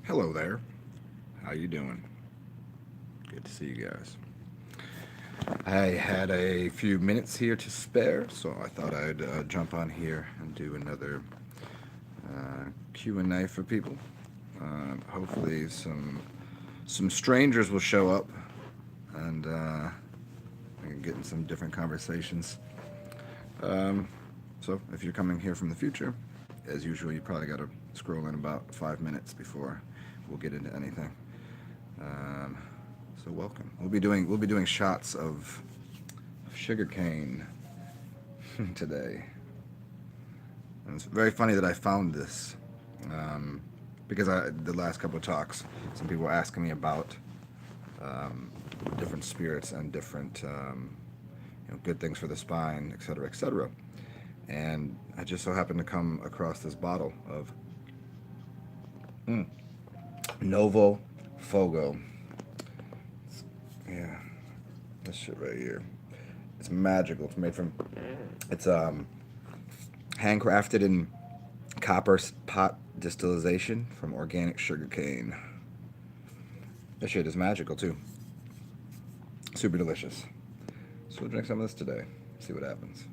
Hello there. How you doing? Good to see you guys. I had a few minutes here to spare, so I thought I'd jump on here and do another Q&A for people. Hopefully, some strangers will show up, and we can get in some different conversations. Um, so, if you're coming here from the future, as usual, you probably got to scroll in about 5 minutes before we'll get into anything. Um, so welcome. We'll be doing shots of sugarcane today, and it's very funny that I found this um, because the last couple of talks, some people were asking me about um, different spirits and different good things for the spine, etc., etc. And I just so happened to come across this bottle of mm, Novo Fogo. Yeah, this shit right here. It's magical. It's made from. It's handcrafted in copper pot distillation from organic sugarcane. This shit is magical too. Super delicious. So we'll drink some of this today. See what happens.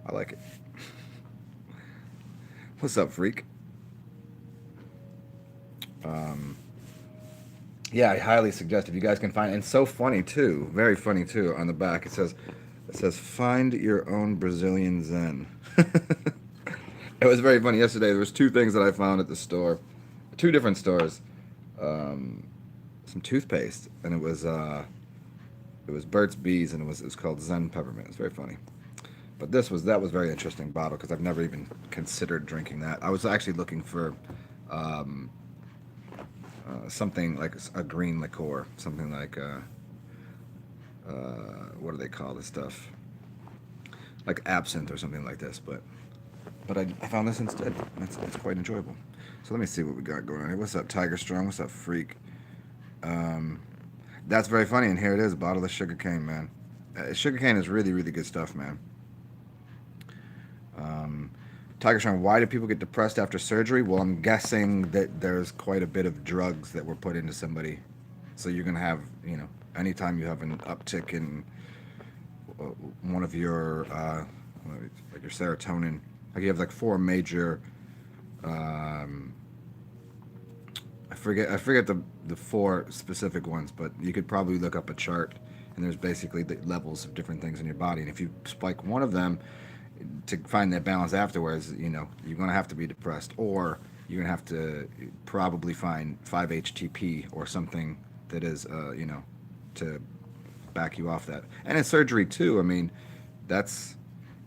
I like it. What's up, freak? Um, yeah, I highly suggest if you guys can find it. And so funny too, very funny too. On the back it says find your own Brazilian Zen. It was very funny yesterday. There was two things that I found at the store, two different stores. Um, some toothpaste, and it was Burt's Bees, and it was called Zen Peppermint. It's very funny. But that was very interesting bottle because I've never even considered drinking that. I was actually looking for um, something like a green liqueur, something like what do they call this stuff? Like absinthe or something like this. But I found this instead. It's quite enjoyable. So let me see what we got going on here. What's up, Tiger Strong? What's up, Freak? Um, that's very funny. And here it is, a bottle of sugarcane, man. Sugarcane is really, really good stuff, man. Um, Tiger Strong, why do people get depressed after surgery? Well, I'm guessing that there's quite a bit of drugs that were put into somebody. So you're going to have, anytime you have an uptick in uh, one of your, like your serotonin, like you have like four major, um, I forget the four specific ones, but you could probably look up a chart, and there's basically the levels of different things in your body. And if you spike one of them, to find that balance afterwards, you're going to have to be depressed, or you're going to have to probably find 5-HTP or something that is, to back you off that. And in surgery too, I mean, that's,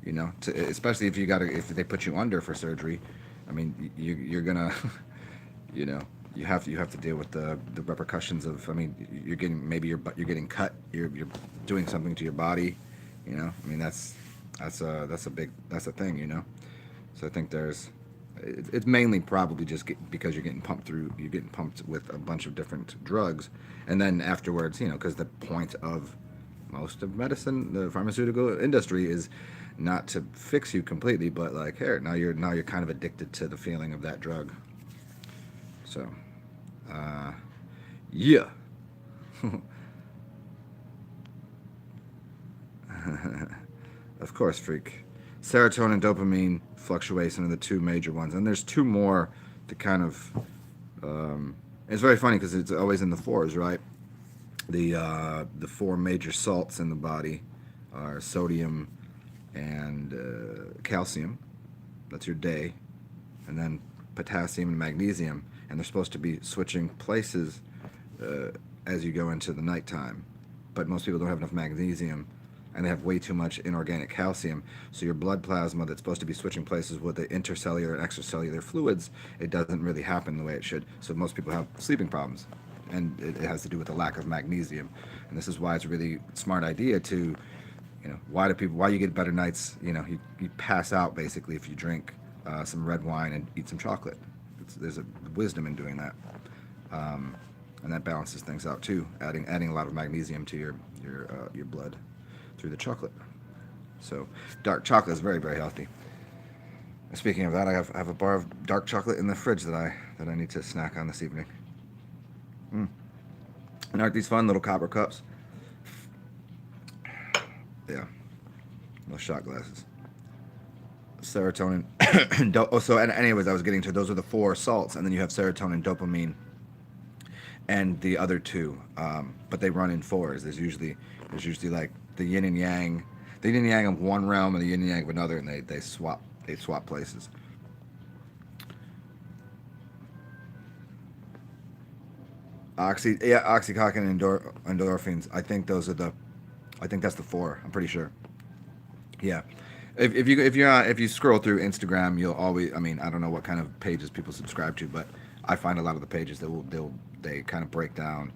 especially if they put you under for surgery, I mean, you're gonna, you know, you have to deal with the repercussions of. I mean, you're getting you're getting cut. You're doing something to your body. I mean that's a thing. So I think it's mainly probably just because you're getting pumped with a bunch of different drugs, and then afterwards, because the point of most of medicine, the pharmaceutical industry, is not to fix you completely, but like, here, now you're kind of addicted to the feeling of that drug. So, uh, yeah. Of course, freak. Serotonin and dopamine fluctuation are the two major ones, and there's two more to kind of. It's very funny because it's always in the fours, right? The four major salts in the body are sodium and calcium. That's your day, and then potassium and magnesium, and they're supposed to be switching places uh, as you go into the nighttime. But most people don't have enough magnesium, and they have way too much inorganic calcium. So your blood plasma that's supposed to be switching places with the intercellular and extracellular fluids, it doesn't really happen the way it should. So most people have sleeping problems, and it has to do with the lack of magnesium. And this is why it's a really smart idea to, why you get better nights. You pass out basically if you drink some red wine and eat some chocolate. There's a wisdom in doing that, and that balances things out too. Adding a lot of magnesium to your blood through the chocolate. So dark chocolate is very, very healthy. Speaking of that, I have a bar of dark chocolate in the fridge that I need to snack on this evening. Mm. And aren't these fun little copper cups? Yeah, those shot glasses. Serotonin. And anyways, I was getting to those are the four salts, and then you have serotonin, dopamine, and the other two. But they run in fours. There's usually like the yin and yang of one realm and the yin and yang of another, and they swap places. Oxycontin and endorphins. I think that's the four. I'm pretty sure. Yeah. If you scroll through Instagram, you'll always. I mean, I don't know what kind of pages people subscribe to, but I find a lot of the pages that they kind of break down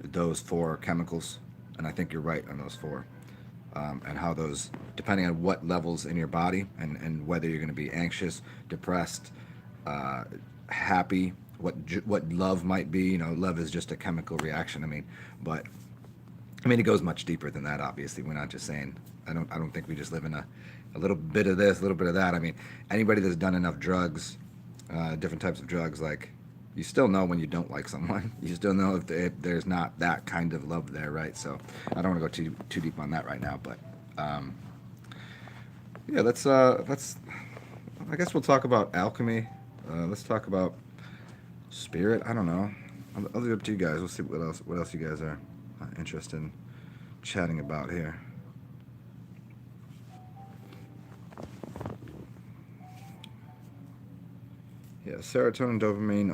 those four chemicals, and I think you're right on those four, and how those, depending on what levels in your body, and whether you're going to be anxious, depressed, uh, happy, what love might be. Love is just a chemical reaction. But it goes much deeper than that. Obviously, we're not just saying. I don't think we just live in a little bit of this, a little bit of that. Anybody that's done enough drugs, different types of drugs, like you still know when you don't like someone. You still know if there's not that kind of love there, right? So I don't want to go too deep on that right now, but yeah, let's. I guess we'll talk about alchemy. Let's talk about spirit. I don't know. I'll leave it up to you guys. We'll see what else you guys are interested in chatting about here. Yeah, serotonin, dopamine,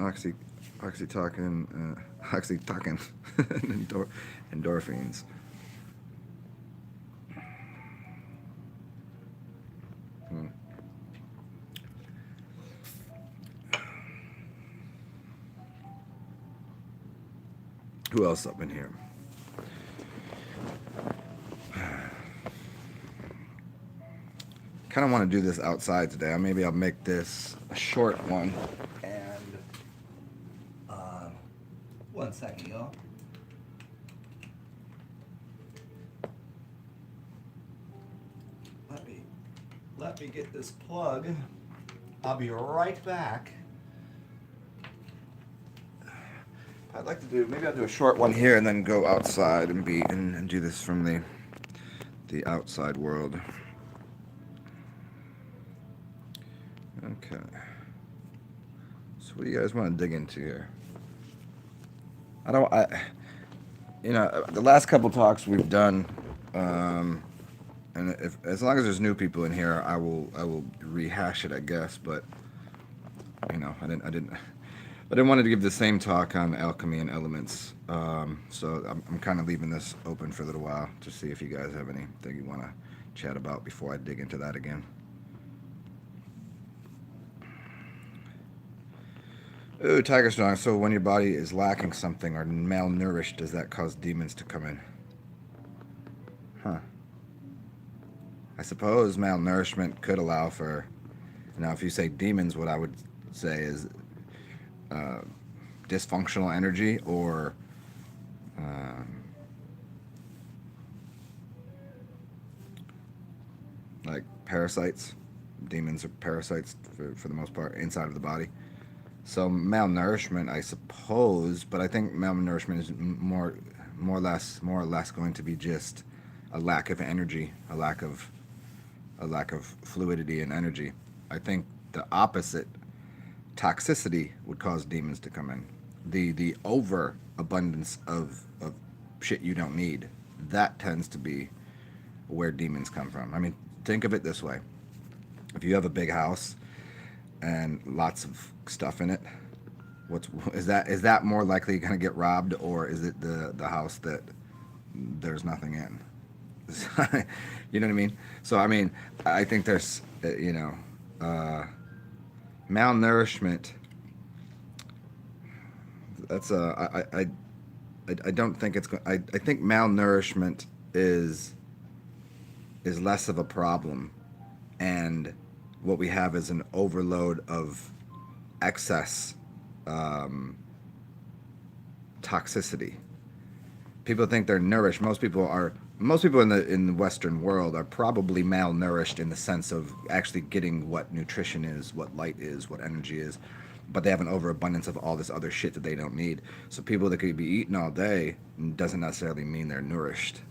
oxytocin, and endorphins. Hmm. Who else up in here? Kind of want to do this outside today. Maybe I'll make this a short one. And one second, y'all. Let me get this plug. I'll be right back. I'd like to maybe I'll do a short one here and then go outside and do this from the outside world. Okay. So what do you guys want to dig into here? The last couple talks we've done, and as long as there's new people in here, I will rehash it, I guess. But I didn't want to give the same talk on alchemy and elements. So I'm kind of leaving this open for a little while to see if you guys have anything you want to chat about before I dig into that again. Ooh, Tiger Strong. So when your body is lacking something or malnourished, does that cause demons to come in? Huh. I suppose malnourishment could allow for. Now, if you say demons, what I would say is uh, dysfunctional energy or like parasites. Demons are parasites for the most part inside of the body. So malnourishment, I suppose, but I think malnourishment is more or less going to be just a lack of energy, a lack of fluidity and energy. I think the opposite, toxicity, would cause demons to come in. The overabundance of shit you don't need, that tends to be where demons come from. Think of it this way: if you have a big house and lots of stuff in it, is that more likely going to get robbed, or is it the house that there's nothing in? You know what I mean? So I think there's malnourishment. That's I don't think it's I think malnourishment is less of a problem, and what we have is an overload of excess toxicity. People think they're nourished. Most people in the Western world are probably malnourished in the sense of actually getting what nutrition is, what light is, what energy is. but they have an overabundance of all this other shit that they don't need. So people that could be eating all day doesn't necessarily mean they're nourished.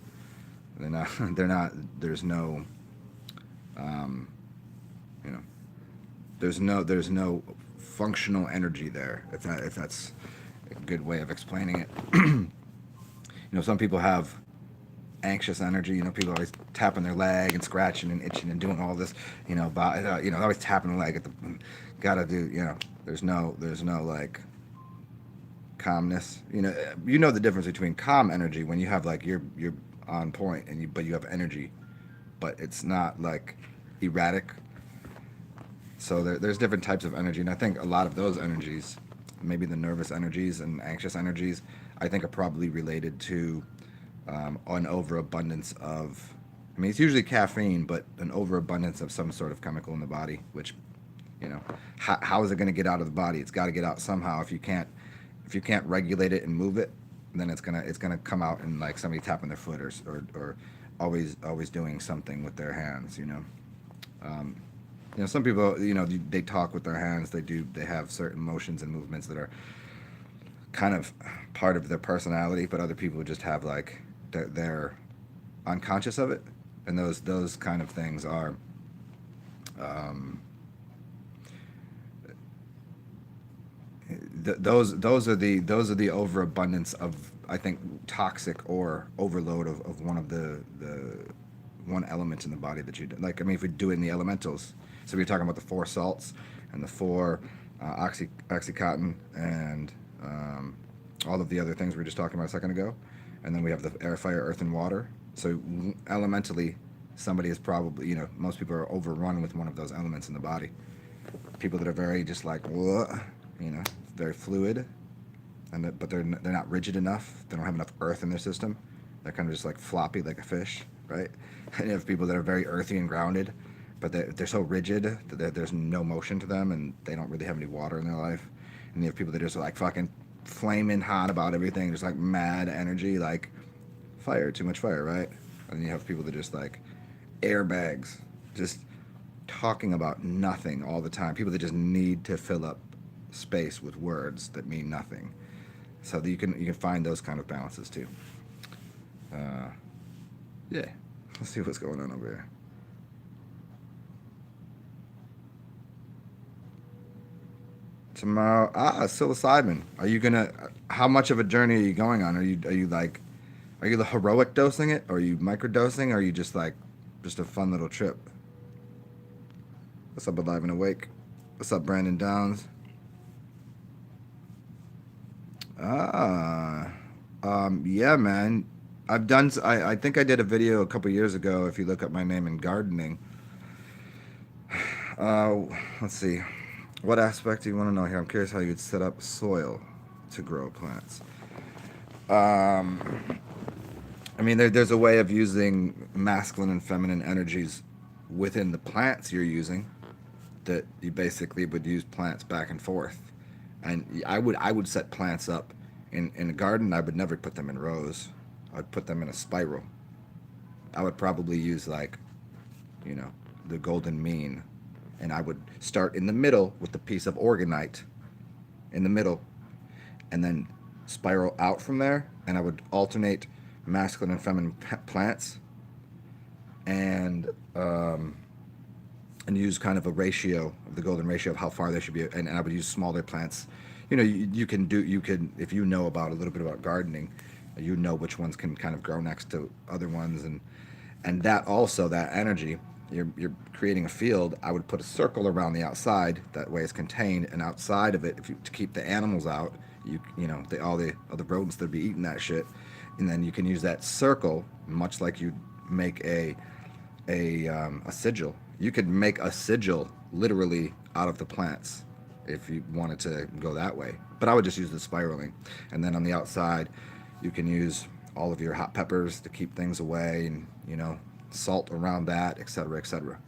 They're not. They're not. There's no. Um, you know. There's no functional energy there. If that's a good way of explaining it. Some people have anxious energy. People always tapping their leg and scratching and itching and doing all this. Always tapping the leg at the. Gotta do. There's no like calmness. The difference between calm energy when you have like you're on point but you have energy, but it's not like erratic. So there's different types of energy, and I think a lot of those energies, maybe the nervous energies and anxious energies, I think are probably related to an overabundance of. I mean, it's usually caffeine, but an overabundance of some sort of chemical in the body. Which, how is it going to get out of the body? It's got to get out somehow. If you can't regulate it and move it, then it's gonna come out in like somebody tapping their foot or always doing something with their hands. Um, some people, they talk with their hands. They have certain motions and movements that are kind of part of their personality, but other people just have like they're unconscious of it, and those kind of things are. Those are the overabundance of, I think, toxic or overload of one of the one element in the body that you do. Like, I mean, if we do it in the elementals, so we're talking about the 4 salts and the 4 oxycontin and all of the other things we were just talking about a second ago, and then we have the air, fire, earth, and water. So elementally, somebody is probably, most people are overrun with one of those elements in the body. People that are very just like, what, very fluid, but they're not rigid enough. They don't have enough earth in their system. They're kind of just like floppy, like a fish, right? And you have people that are very earthy and grounded, but they're so rigid that there's no motion to them, and they don't really have any water in their life. And you have people that are just like fucking flaming hot about everything, just like mad energy, like fire, too much fire, right? And then you have people that are just like airbags, just talking about nothing all the time. People that just need to fill up space with words that mean nothing. So that you can find those kind of balances too. Yeah. Let's see what's going on over here. Tomorrow, psilocybin. Are you gonna? How much of a journey are you going on? Are you like, are you the heroic dosing it, or are you microdosing, or are you just like, just a fun little trip? What's up, Alive and Awake? What's up, Brandon Downs? Ah, yeah, man. I've done. I think I did a video a couple years ago. If you look up my name in gardening, uh, let's see. What aspect do you want to know here? I'm curious how you'd set up soil to grow plants. Um, I mean, there's a way of using masculine and feminine energies within the plants you're using that you basically would use plants back and forth. And I would set plants up in a garden. I would never put them in rows. I'd put them in a spiral. I would probably use like, the golden mean, and I would start in the middle with the piece of organite in the middle, and then spiral out from there. And I would alternate masculine and feminine plants, and use kind of a ratio of the golden ratio of how far they should be, and I would use smaller plants. You can if you know about a little bit about gardening, which ones can kind of grow next to other ones, and that also, that energy, you're creating a field. I would put a circle around the outside, that way it's contained, and outside of it, to keep the animals out, all the other rodents that be eating that shit, and then you can use that circle much like you'd make a sigil. You could make a sigil literally out of the plants if you wanted to go that way. But I would just use the spiraling. And then on the outside, you can use all of your hot peppers to keep things away, and, salt around that, etc., etc.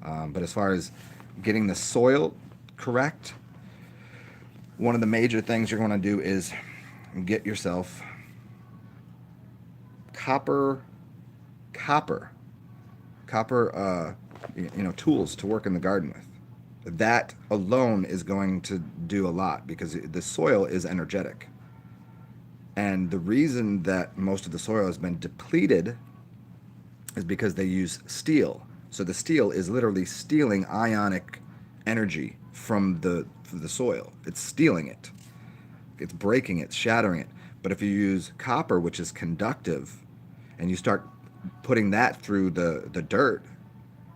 But as far as getting the soil correct, one of the major things you're going to do is get yourself copper, tools to work in the garden with. that alone is going to do a lot because the soil is energetic. And the reason that most of the soil has been depleted is because they use steel. So the steel is literally stealing ionic energy from the soil. It's stealing it. It's breaking it, shattering it. But if you use copper, which is conductive, and you start putting that through the dirt,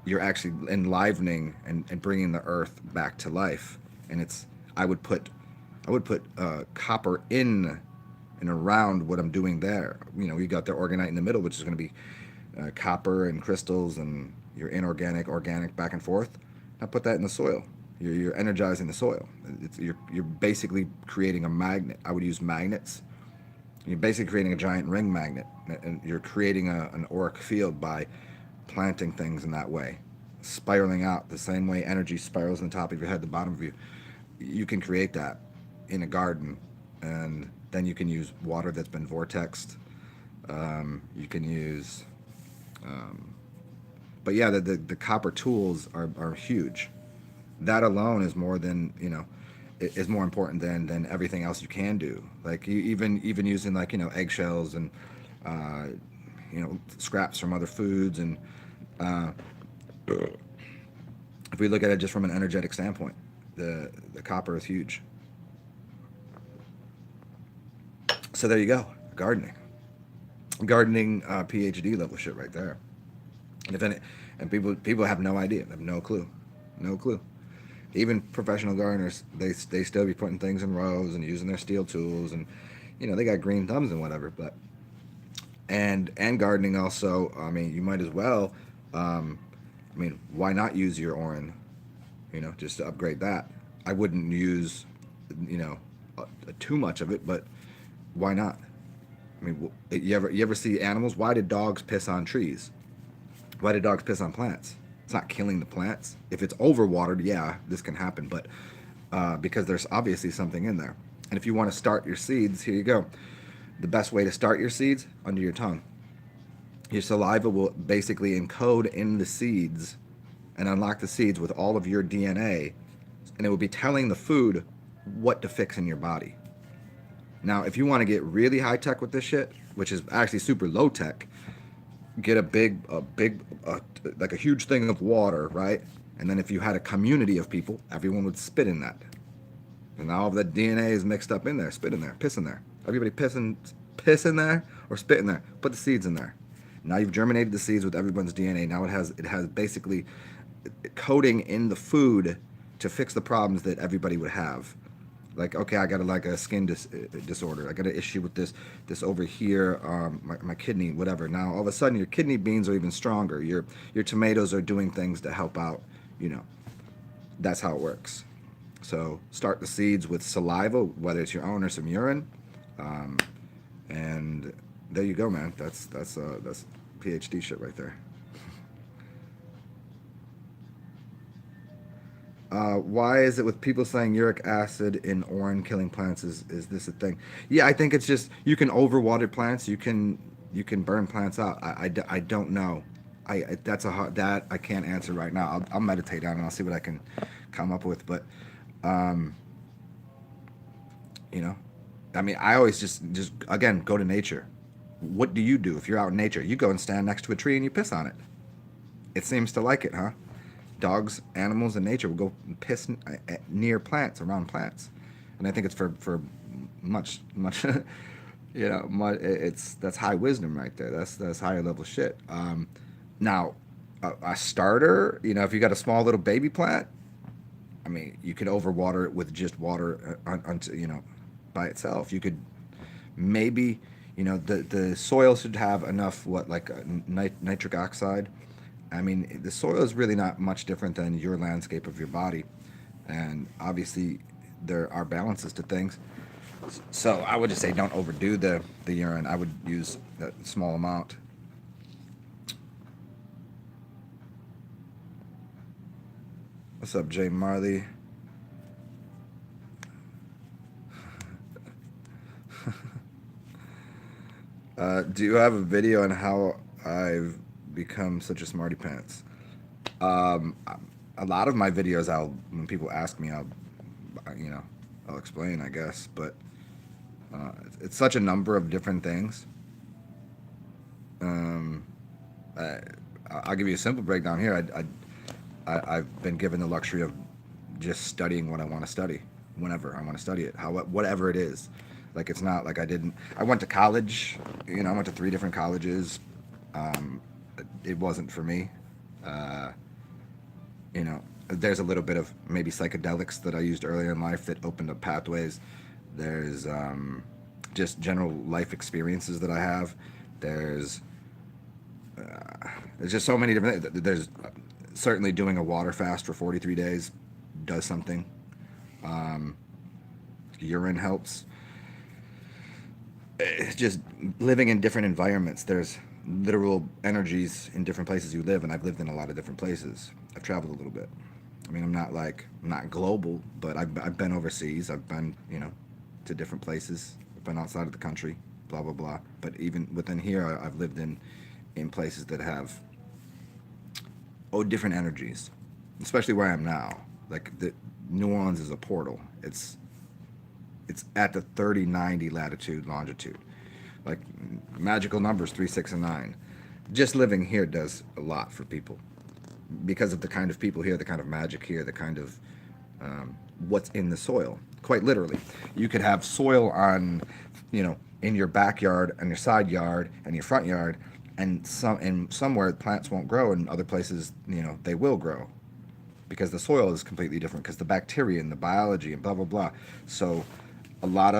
you're actually enlivening and bringing the earth back to life. And it's I would put copper in and around what I'm doing there. You got the organite in the middle, which is going to be copper and crystals and your inorganic, organic back and forth. Now put that in the soil. You're energizing the soil. You're basically creating a magnet. I would use magnets. You're basically creating a giant ring magnet, and you're creating an auric field by planting things in that way, spiraling out the same way energy spirals on the top of your head, the bottom of you. You can create that in a garden, and then you can use water that's been vortexed. You can use, but yeah, the copper tools are huge. That alone is more than is more important than everything else you can do. Like even using like eggshells and uh, scraps from other foods and uh, if we look at it just from an energetic standpoint, the copper is huge. So there you go, gardening PhD level shit right there. And if any, and people have no idea, have no clue, no clue. Even professional gardeners, they still be putting things in rows and using their steel tools, and they got green thumbs and whatever. But and gardening also, I mean, you might as well. I mean, why not use your Orin? Just to upgrade that. I wouldn't use, too much of it, but why not? I mean, you ever see animals? Why did dogs piss on trees? Why did dogs piss on plants? It's not killing the plants. If it's overwatered, yeah, this can happen, but because there's obviously something in there. And if you want to start your seeds, here you go. The best way to start your seeds, under your tongue. Your saliva will basically encode in the seeds and unlock the seeds with all of your DNA, and it will be telling the food what to fix in your body. Now, if you want to get really high tech with this shit, which is actually super low tech, get a big, like a huge thing of water, right? And then if you had a community of people, everyone would spit in that. And all of that DNA is mixed up in there, spit in there, piss in there. Everybody piss in there or spit in there. Put the seeds in there. Now you've germinated the seeds with everyone's DNA. Now it has basically coding in the food to fix the problems that everybody would have. Like, okay, I got a skin disorder. I got an issue with this over here, my kidney, whatever. Now all of a sudden your kidney beans are even stronger. Your tomatoes are doing things to help out. That's how it works. So start the seeds with saliva, whether it's your own or some urine, and there you go, man. That's PhD shit right there. Why is it with people saying uric acid in Orin killing plants? Is this a thing? Yeah, I think it's just you can overwater plants. You can burn plants out. I don't know. That's that I can't answer right now. I'll meditate on it. I'll see what I can come up with. But um, you know, I mean, I always just again go to nature. What do you do if you're out in nature? You go and stand next to a tree and you piss on it. It seems to like it, huh? Dogs, animals in nature will go piss near plants, around plants, and I think it's for much that's high wisdom right there. That's higher level shit. Now, a starter, if you got a small little baby plant, I mean, you could overwater it with just water by itself. You could maybe the soil should have enough nitric oxide. I mean, the soil is really not much different than your landscape of your body, and obviously there are balances to things. So I would just say don't overdo the urine. I would use that small amount. What's up, Jay Marley? Do you have a video on how I've become such a smarty pants? Um, a lot of my videos, when people ask me, you know, I'll explain, I guess. But it's such a number of different things. Um, I, I'll give you a simple breakdown here. I've been given the luxury of just studying what I want to study whenever I want to study it, whatever it is. Like it's not like I didn't. I went to college. You know, I went to 3 different colleges. Um, it wasn't for me. Uh, you know, there's a little bit of maybe psychedelics that I used earlier in life that opened up pathways. There's just general life experiences that I have. There's there's just so many different things. There's certainly doing a water fast for 43 days does something. Um, Urine helps. It's just living in different environments. There's literal energies in different places you live, and I've lived in a lot of different places. I've traveled a little bit. I mean, I'm not global, but I've been overseas. I've been, you know, to different places. I've been outside of the country, blah blah blah. But even within here, I've lived in places that have different energies, especially where I am now. Like New Orleans is a portal. It's at the 3090 latitude longitude, like magical numbers 3, 6, and 9. Just living here does a lot for people because of the kind of people here, the kind of magic here, the kind of what's in the soil. Quite literally, you could have soil on, you know, in your backyard and your side yard and your front yard, and somewhere plants won't grow, and other places, you know, they will grow because the soil is completely different because the bacteria and the biology and blah blah blah. So uh, a lot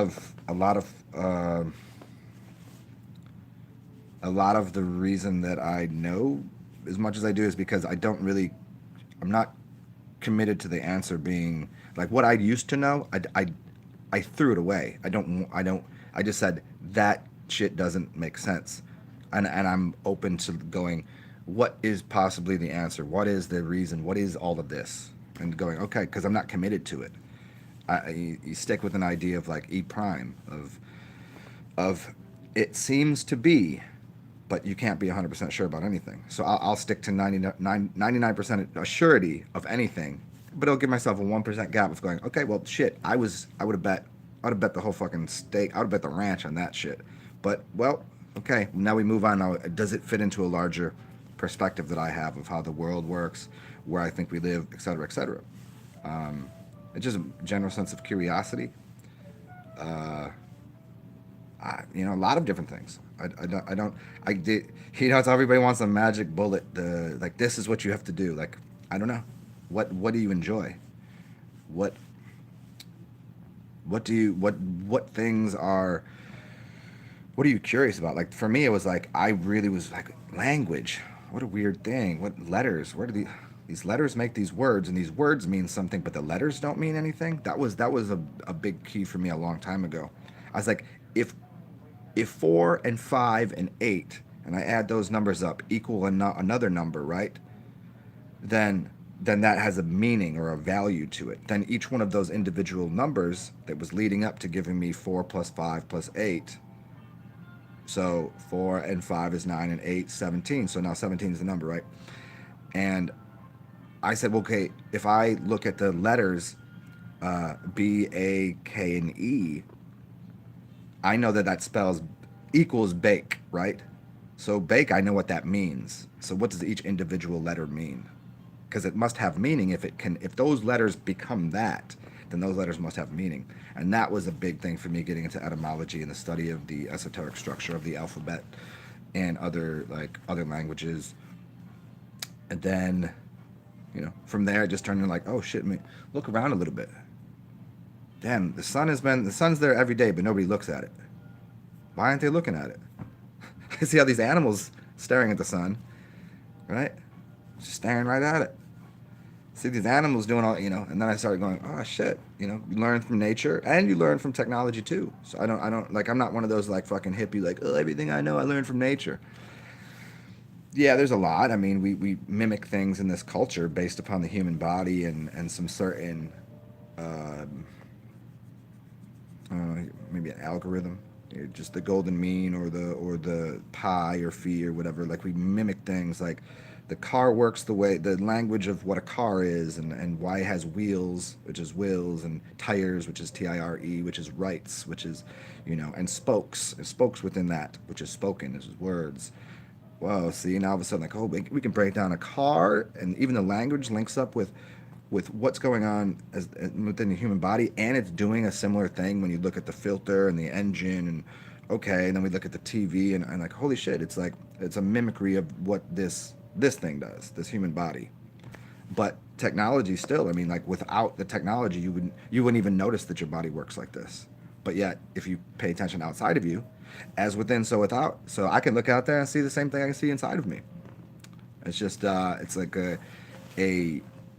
of the reason that I know as much as I do is because I'm not committed to the answer being like what I used to know. I threw it away. I just said that shit doesn't make sense, and I'm open to going, what is possibly the answer? What is the reason? What is all of this? And going, okay, because I'm not committed to it. You stick with an idea of like E prime of it seems to be, but you can't be 100% sure about anything. So I'll stick to 99% assurity of anything, but I'll give myself a 1% gap of going, okay, well, shit, I would have bet the whole fucking stake, I would have bet the ranch on that shit. But, well, okay, now we move on. Now, does it fit into a larger perspective that I have of how the world works, where I think we live, et cetera, et cetera? It's just a general sense of curiosity. Uh, you know, a lot of different things. I did, you know, it's everybody wants a magic bullet. Like, this is what you have to do. Like, I don't know. What do you enjoy? What, what things what are you curious about? Like, for me, it was like, I really was like, language. What a weird thing. What letters? Where do these letters make these words, and these words mean something, but the letters don't mean anything? That was a big key for me a long time ago. I was like, if 4 and 5 and 8, and I add those numbers up, equal another number, right? Then that has a meaning or a value to it. Then each one of those individual numbers that was leading up to giving me 4 plus 5 plus 8. So 4 and 5 is 9 and 8, 17. So now 17 is the number, right? And I said, well, okay, if I look at the letters B, A, K, and E, I know that spells equals bake, right? So bake, I know what that means. So what does each individual letter mean? Because it must have meaning. If those letters become that, then those letters must have meaning. And that was a big thing for me getting into etymology and the study of the esoteric structure of the alphabet and other languages. And then, you know, from there it just turned into like, oh shit, look around a little bit. Damn, the sun's there every day, but nobody looks at it. Why aren't they looking at it? I see all these animals staring at the sun, right? Just staring right at it. See these animals doing all, you know, and then I started going, oh shit, you know, you learn from nature and you learn from technology too. So I don't like, I'm not one of those like fucking hippie, like, oh, everything I know I learned from nature. Yeah, there's a lot. I mean, we mimic things in this culture based upon the human body and some certain, um, maybe an algorithm, just the golden mean or the pi or phi or whatever. Like we mimic things like the car works the way, the language of what a car is, and why it has wheels, which is wills, and tires, which is tire, which is rights, which is, and spokes, and spokes within that, which is spoken, which is words. Whoa, see, now all of a sudden, like, oh, we can break down a car, and even the language links up with what's going on within the human body, and it's doing a similar thing when you look at the filter and the engine, and okay, and then we look at the TV, and like, holy shit, it's like, it's a mimicry of what this thing does, this human body. But technology still, I mean, like, without the technology, you wouldn't even notice that your body works like this. But yet, if you pay attention outside of you, as within, so without, so I can look out there and see the same thing I can see inside of me. It's just it's like a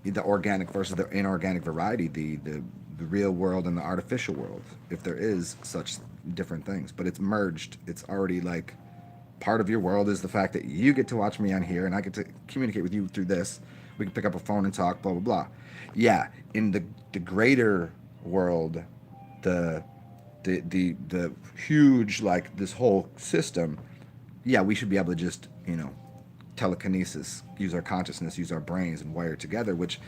the organic versus the inorganic variety, the real world and the artificial world, if there is such different things. But it's merged. It's already like part of your world is the fact that you get to watch me on here and I get to communicate with you through this. We can pick up a phone and talk, blah blah blah. Yeah, in the greater world, the the huge, like, this whole system, yeah, we should be able to just, telekinesis, use our consciousness, use our brains, and wire together, which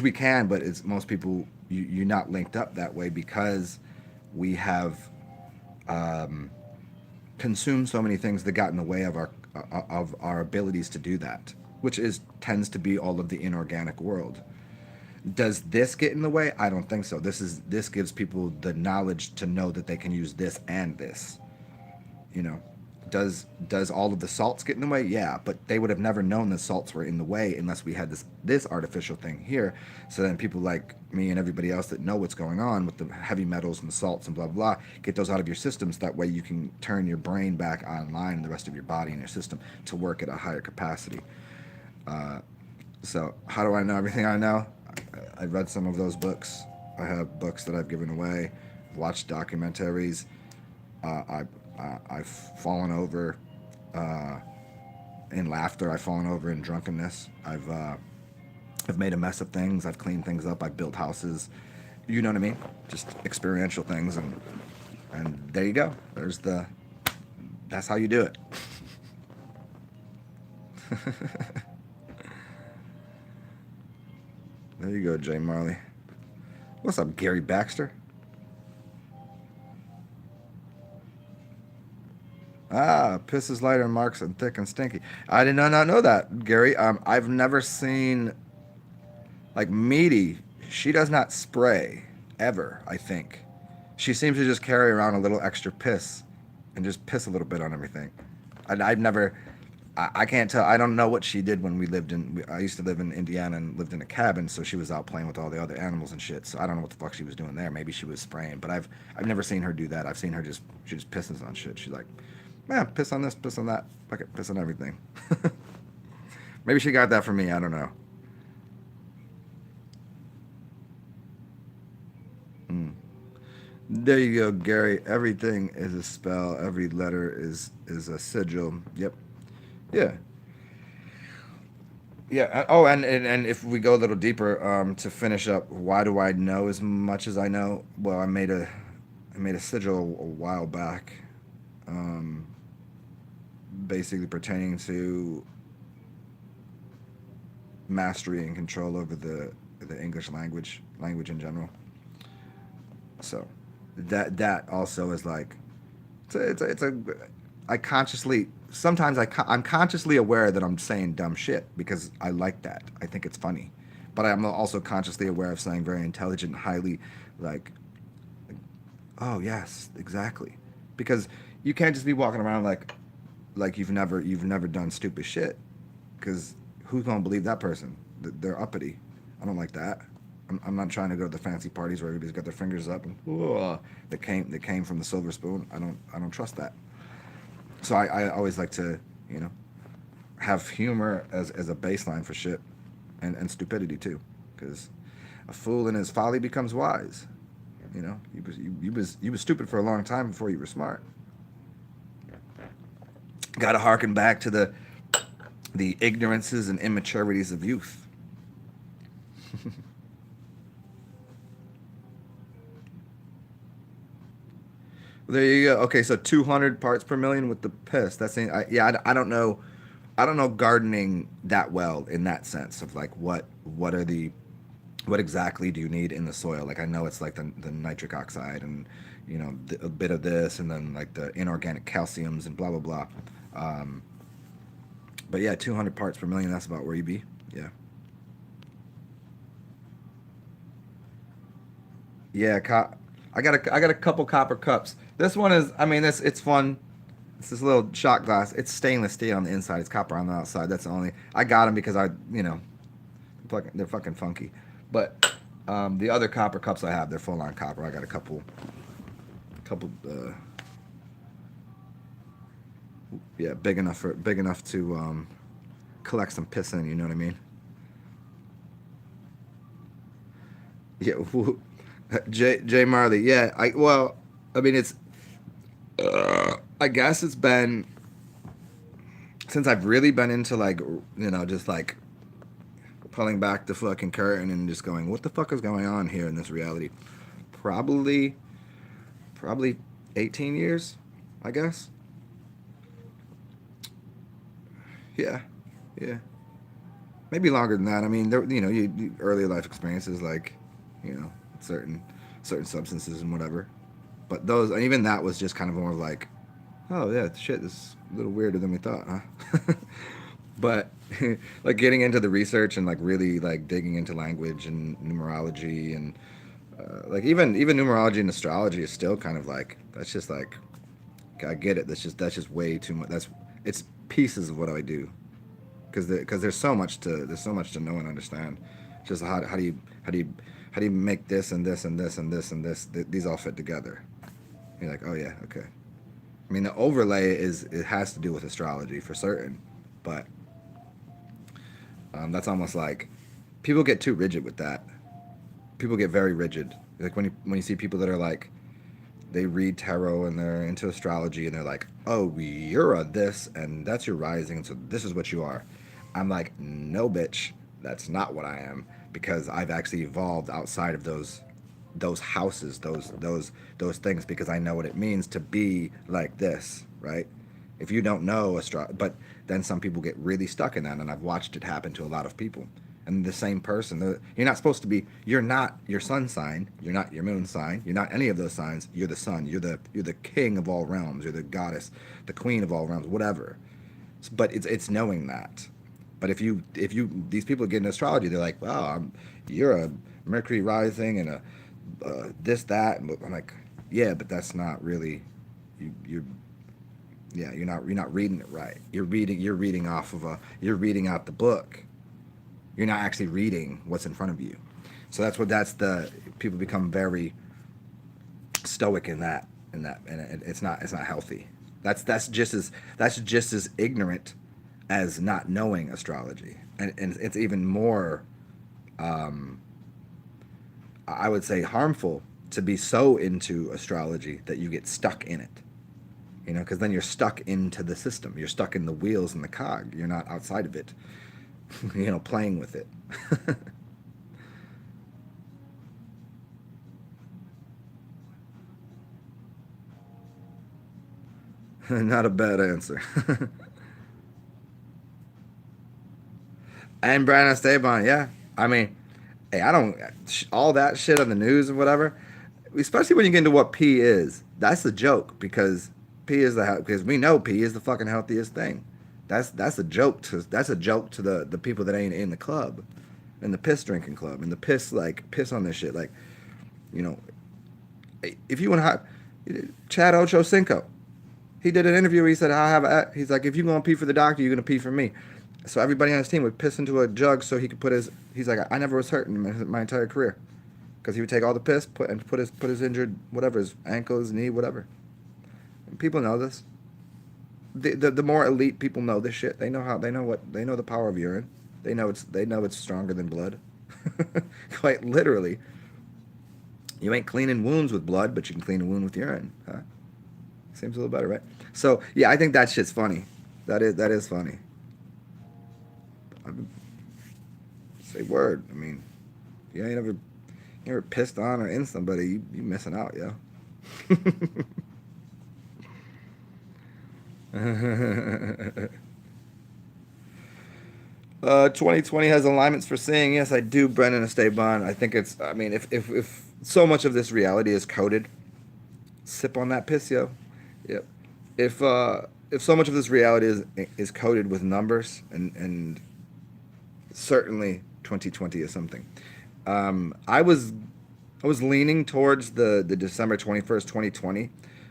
we can, but it's most people, you're not linked up that way because we have consumed so many things that got in the way of our abilities to do that, which tends to be all of the inorganic world. Does this get in the way? I don't think so. This gives people the knowledge to know that they can use this and this. You know, does all of the salts get in the way? Yeah, but they would have never known the salts were in the way unless we had this artificial thing here. So then people like me and everybody else that know what's going on with the heavy metals and the salts and blah blah blah, get those out of your systems. That way you can turn your brain back online and the rest of your body and your system to work at a higher capacity. So how do I know everything I know? I read some of those books. I have books that I've given away. I've watched documentaries. I've fallen over in laughter. I've fallen over in drunkenness. I've made a mess of things. I've cleaned things up. I've built houses. You know what I mean? Just experiential things, and there you go. That's how you do it. There you go, Jay Marley. What's up, Gary Baxter? Piss is lighter, marks and thick and stinky. I did not know that, Gary. I've never seen, like, Meaty. She does not spray ever, I think. She seems to just carry around a little extra piss and just piss a little bit on everything. I've never. I can't tell. I don't know what she did when we lived in. I used to live in Indiana and lived in a cabin, so she was out playing with all the other animals and shit. So I don't know what the fuck she was doing there. Maybe she was spraying, but I've never seen her do that. I've seen her she just pisses on shit. She's like, man, piss on this, piss on that, fuck it, piss on everything. Maybe she got that from me. I don't know. There you go, Gary. Everything is a spell. Every letter is a sigil. Yep. Yeah. Yeah. Oh, and if we go a little deeper, to finish up, why do I know as much as I know? Well, I made a sigil a while back, basically pertaining to mastery and control over the English language in general. So that also is like, it's a I consciously, sometimes I'm consciously aware that I'm saying dumb shit because I like that. I think it's funny. But I'm also consciously aware of saying very intelligent, highly, like, oh yes, exactly. Because you can't just be walking around like you've never done stupid shit. Because who's gonna believe that person? They're uppity. I don't like that. I'm not trying to go to the fancy parties where everybody's got their fingers up and that came from the silver spoon. I don't trust that. So I always like to, have humor as a baseline for shit, and stupidity too, because a fool in his folly becomes wise. You was stupid for a long time before you were smart. Got to harken back to the ignorances and immaturities of youth. There you go. Okay, so 200 parts per million with the piss. I don't know I don't know gardening that well in that sense of like what exactly do you need in the soil? Like I know it's like the nitric oxide and a bit of this and then like the inorganic calciums and blah blah blah. Um, but yeah, 200 parts per million. That's about where you be. Yeah, yeah. I got a couple copper cups. This one is, I mean, it's fun. It's this little shot glass. It's stainless steel on the inside. It's copper on the outside. That's the only. I got them because they're fucking funky. But the other copper cups I have, they're full on copper. I got a couple, yeah, big enough to collect some piss in. You know what I mean? Yeah. J Marley. Yeah. I mean, I guess it's been since I've really been into like just like pulling back the fucking curtain and just going, what the fuck is going on here in this reality? Probably, probably 18 years, I guess. Yeah, yeah, maybe longer than that. I mean, earlier life experiences like, you know, certain certain substances and whatever. But those, and even that was just kind of more like, oh yeah, shit, this is a little weirder than we thought, huh? But like getting into the research and like really like digging into language and numerology and like even numerology and astrology is still kind of like that's just like I get it. That's just way too much. It's pieces of what I do because there's so much to know and understand. Just how do you how do you make this and this and this and this and this these all fit together? You're like, oh yeah, okay. I mean, the overlay it has to do with astrology for certain, but that's almost like people get too rigid with that. People get very rigid. Like when you see people that are like they read tarot and they're into astrology and they're like, oh, you're a this and that's your rising, so this is what you are. I'm like, no, bitch, that's not what I am because I've actually evolved outside of those houses, those things because I know what it means to be like this, right? If you don't know but then some people get really stuck in that, and I've watched it happen to a lot of people. And the same person, you're not supposed to be. You're not your sun sign. You're not your moon sign. You're not any of those signs. You're the sun. You're the king of all realms. You're the goddess, the queen of all realms, whatever. But it's knowing that. But if you these people get into astrology, they're like, wow, you're a Mercury rising and a this that. And I'm like, yeah, but that's not really you're yeah, you're not reading it right. You're reading off of you're reading out the book. You're not actually reading what's in front of you. So that's the people become very stoic in that, and it's not healthy. That's just as ignorant as not knowing astrology, and it's even more I would say harmful to be so into astrology that you get stuck in it. Because then you're stuck into the system. You're stuck in the wheels and the cog. You're not outside of it, playing with it. Not a bad answer. And Brian Esteban, yeah. I mean, hey, I don't all that shit on the news and whatever. Especially when you get into what pee is. That's the joke because because we know pee is the fucking healthiest thing. That's a joke to the people that ain't in the club, in the piss drinking club, and the piss on this shit. Like, you know, if you want to have Chad Ochocinco, he did an interview. He said, he's like, if you're going to pee for the doctor, you're going to pee for me. So everybody on his team would piss into a jug so he could he's like, I never was hurt in my entire career. Because he would take all the piss, put his injured, whatever, his ankle, his knee, whatever. And people know this. The more elite people know this shit. They know the power of urine. They know it's stronger than blood. Quite literally. You ain't cleaning wounds with blood, but you can clean a wound with urine. Huh? Seems a little better, right? So yeah, I think that shit's funny. That is funny. I say word. I mean, you ain't ever pissed on or in somebody, you missing out, yo. 2020 has alignments for seeing. Yes, I do, Brennan Esteban. I think it's, I mean, if so much of this reality is coded, sip on that piss, yo. Yep. If so much of this reality is coded with numbers, and certainly 2020 is something. I was leaning towards the December 21st, 2020,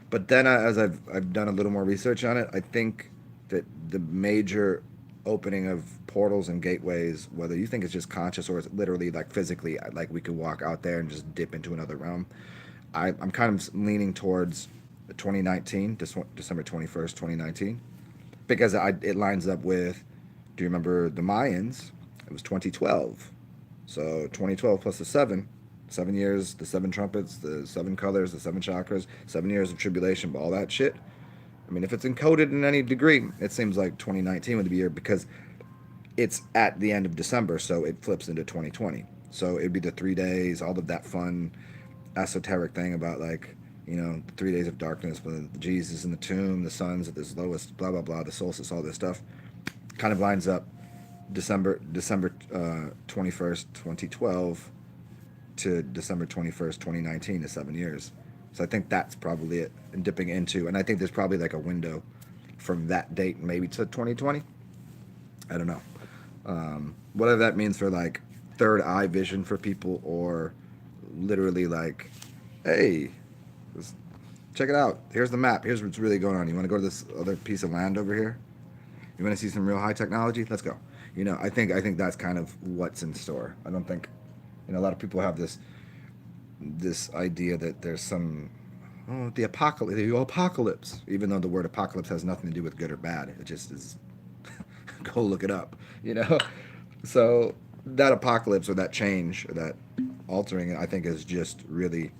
but then as I've done a little more research on it, I think that the major opening of portals and gateways, whether you think it's just conscious or it's literally like physically, like we could walk out there and just dip into another realm. I'm kind of leaning towards 2019, December 21st, 2019, because it lines up with, do you remember the Mayans? It was 2012. So 2012 plus the 7 years, the 7 trumpets, the 7 colors, the 7 chakras, 7 years of tribulation, all that shit. I mean, if it's encoded in any degree, it seems like 2019 would be a year because it's at the end of December, so it flips into 2020. So it'd be the 3 days, all of that fun esoteric thing about like, the 3 days of darkness, with Jesus in the tomb, the sun's at this lowest, blah blah blah, the solstice, all this stuff, kind of lines up. December 21st, 2012 to December 21st, 2019 is 7 years. So I think that's probably it. And dipping into, and I think there's probably like a window from that date maybe to 2020. I don't know. Whatever that means for like third eye vision for people, or literally like, hey, check it out. Here's the map. Here's what's really going on. You want to go to this other piece of land over here? You want to see some real high technology? Let's go. I think that's kind of what's in store. I don't think, a lot of people have this idea that there's some, the apocalypse, even though the word apocalypse has nothing to do with good or bad. It just is. Go look it up. So that apocalypse or that change or that altering, I think, is just really,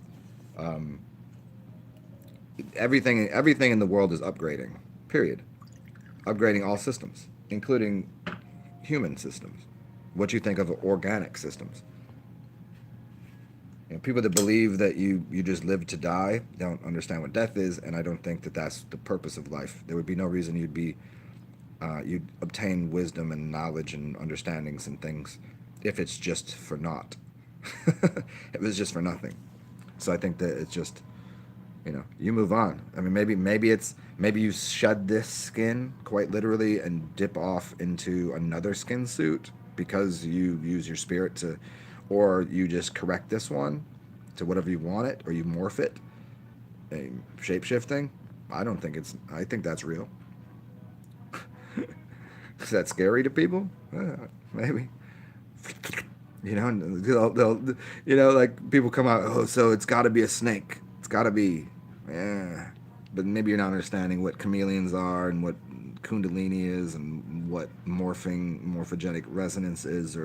everything in the world is upgrading. Period. Upgrading all systems, including human systems. What you think of organic systems. People that believe that you just live to die don't understand what death is, and I don't think that that's the purpose of life. There would be no reason you'd obtain wisdom and knowledge and understandings and things if it's just for naught. If it was just for nothing. So I think that it's just, you move on. I mean, maybe you shed this skin quite literally and dip off into another skin suit because you use your spirit to, or you just correct this one to whatever you want it, or you morph it. Shape shifting. I think that's real. Is that scary to people? Maybe. They'll like people come out. Oh, so it's got to be a snake. It's got to be. Yeah. But maybe you're not understanding what chameleons are and what kundalini is and what morphogenic resonance is,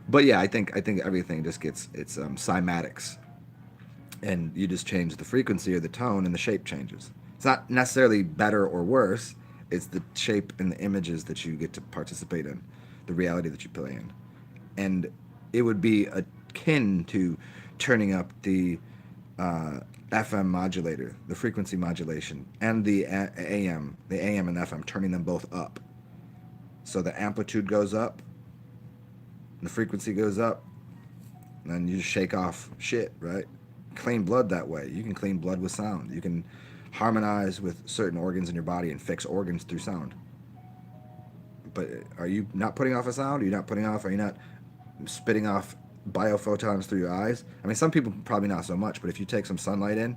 but yeah, I think everything just gets its cymatics, and you just change the frequency or the tone, and the shape changes. It's not necessarily better or worse. It's the shape and the images that you get to participate in, the reality that you play in, and it would be akin to turning up the FM modulator, the frequency modulation, and the AM and FM, turning them both up, so the amplitude goes up, the frequency goes up, and then you just shake off shit, right? Clean blood that way. You can clean blood with sound. You can harmonize with certain organs in your body and fix organs through sound. But are you not putting off a sound? Are you not spitting off biophotons through your eyes? I mean, some people probably not so much, but if you take some sunlight in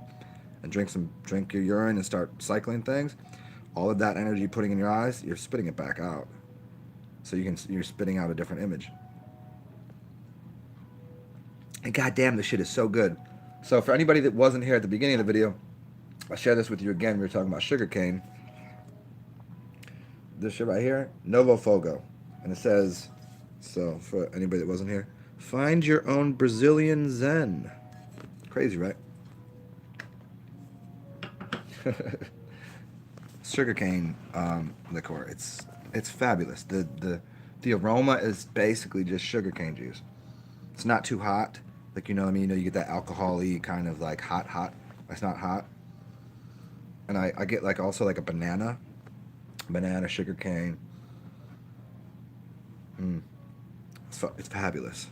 and drink your urine and start cycling things, all of that energy you're putting in your eyes, you're spitting it back out. So you're spitting out a different image. And goddamn, this shit is so good. So for anybody that wasn't here at the beginning of the video, I'll share this with you again. We were talking about sugarcane. This shit right here, Novo Fogo. And it says, so for anybody that wasn't here, find your own Brazilian Zen. Crazy, right? Sugarcane liqueur. It's fabulous. The aroma is basically just sugarcane juice. It's not too hot. Like, you get that alcohol-y kind of like hot. It's not hot. And I get like also like a banana sugarcane. It's fabulous.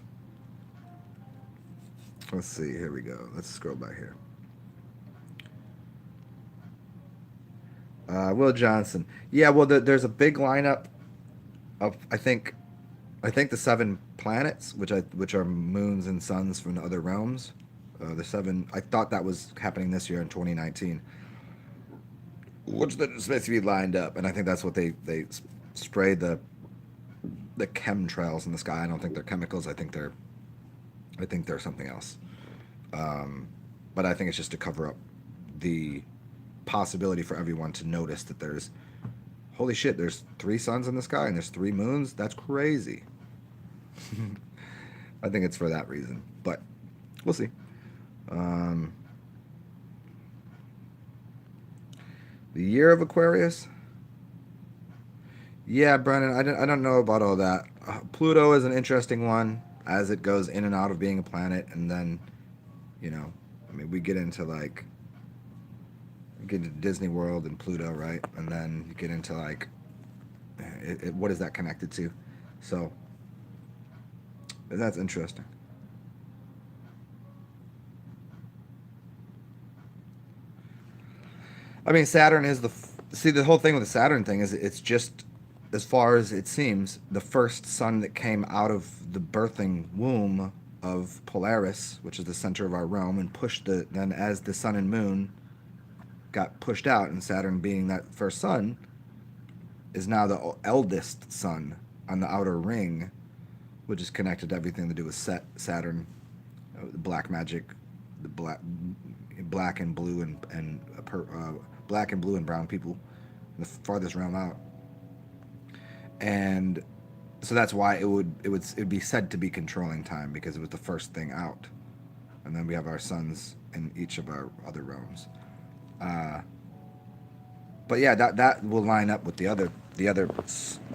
Let's see. Here we go. Let's scroll back here. Will Johnson. Yeah, well, there's a big lineup of I think the seven planets, which are moons and suns from the other realms. The seven. I thought that was happening this year in 2019, which is supposed to be lined up, and I think that's what they spray the chemtrails in the sky. I don't think they're chemicals. I think they're something else. But I think it's just to cover up the possibility for everyone to notice that there's holy shit. There's three suns in the sky and there's three moons. That's crazy. I think it's for that reason, but we'll see. Um, the year of Aquarius. Yeah, Brennan, I don't know about all that. Pluto is an interesting one as it goes in and out of being a planet, and then, you know, I mean, we get into Disney World and Pluto, right? And then you get into like, what is that connected to? So that's interesting. I mean, Saturn is see, the whole thing with the Saturn thing is it's just, as far as it seems, the first sun that came out of the birthing womb of Polaris, which is the center of our realm, and then as the sun and moon got pushed out, and Saturn being that first sun, is now the eldest sun on the outer ring, which is connected to everything to do with Saturn, the black magic, the black and blue black and blue and brown people, the farthest realm out, and so that's why it would be said to be controlling time, because it was the first thing out, and then we have our suns in each of our other realms. Uh, but yeah, that will line up with the other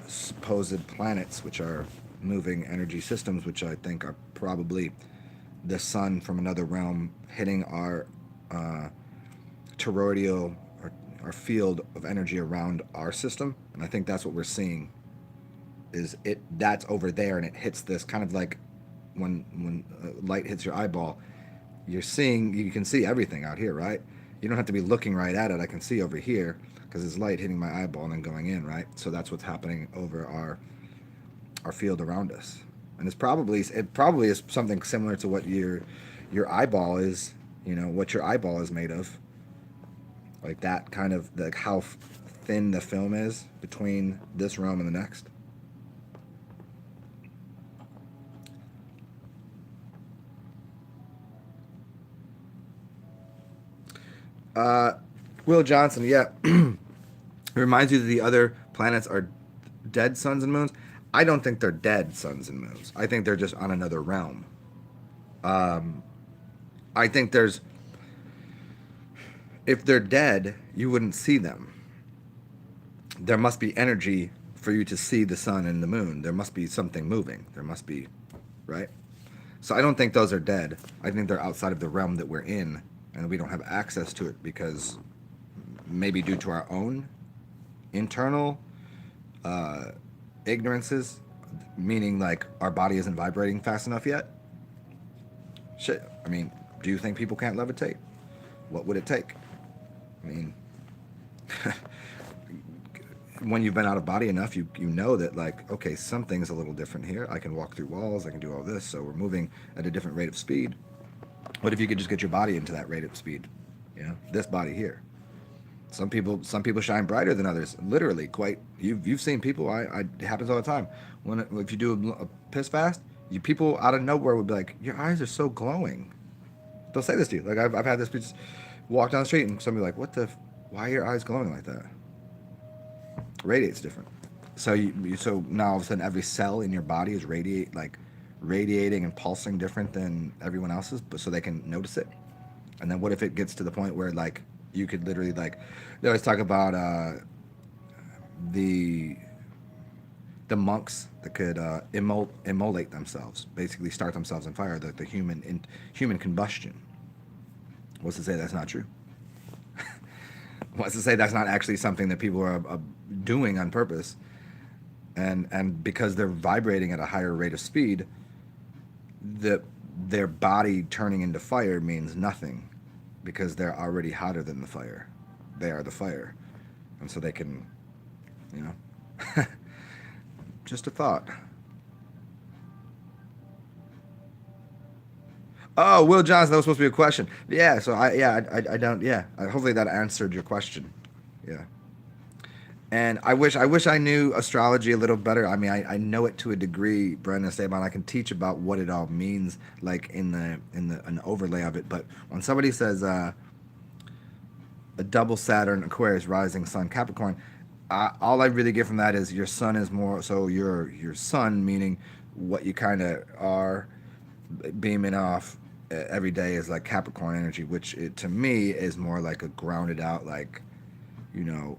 supposed planets, which are moving energy systems, which I think are probably the sun from another realm hitting our toroidal, or our field of energy around our system, and I think that's what we're seeing. That's over there, and it hits this kind of like when light hits your eyeball. You can see everything out here, right? You don't have to be looking right at it. I can see over here because it's light hitting my eyeball and then going in, right? So that's what's happening over our field around us, and it probably is something similar to what your eyeball is. You know what your eyeball is made of, like that kind of, like how thin the film is between this realm and the next. Uh, Will Johnson, yeah. It reminds you that the other planets are dead suns and moons. I don't think they're dead suns and moons. I think they're just on another realm. Um, I think if they're dead, you wouldn't see them. There must be energy for you to see the sun and the moon. There must be something moving. There must be, right? So I don't think those are dead. I think they're outside of the realm that we're in, and we don't have access to it because maybe due to our own internal uh, ignorances, meaning like our body isn't vibrating fast enough yet. Shit. I mean, do you think people can't levitate? What would it take? I mean, when you've been out of body enough, you know that, like, okay, something's a little different here. I can walk through walls. I can do all this. So we're moving at a different rate of speed. What if you could just get your body into that rate of speed? You know, this body here. Some people shine brighter than others. Literally, quite. You've seen people. It happens all the time. If you do a piss fast, people out of nowhere would be like, your eyes are so glowing. They'll say this to you. Like I've had this bitch walk down the street and somebody like, why are your eyes glowing like that? Radiates different. So so now all of a sudden every cell in your body is radiating and pulsing different than everyone else's, but so they can notice it. And then what if it gets to the point where like you could literally, like, they always talk about the monks that could immolate themselves, basically start themselves on fire, the human combustion. What's to say that's not true? What's to say that's not actually something that people are doing on purpose? and because they're vibrating at a higher rate of speed, the their body turning into fire means nothing, because they're already hotter than the fire. They are the fire, and so they can, you know. Just a thought. Oh, Will Johnson, that was supposed to be a question. Yeah, so I don't, yeah. Hopefully that answered your question. Yeah. And I wish I knew astrology a little better. I mean, I know it to a degree, Brandon Esteban. I can teach about what it all means, like in the an overlay of it. But when somebody says a double Saturn, Aquarius, rising Sun, Capricorn, all I really get from that is your sun is more so your sun, meaning what you kind of are beaming off every day is like Capricorn energy, which to me is more like a grounded out, like, you know,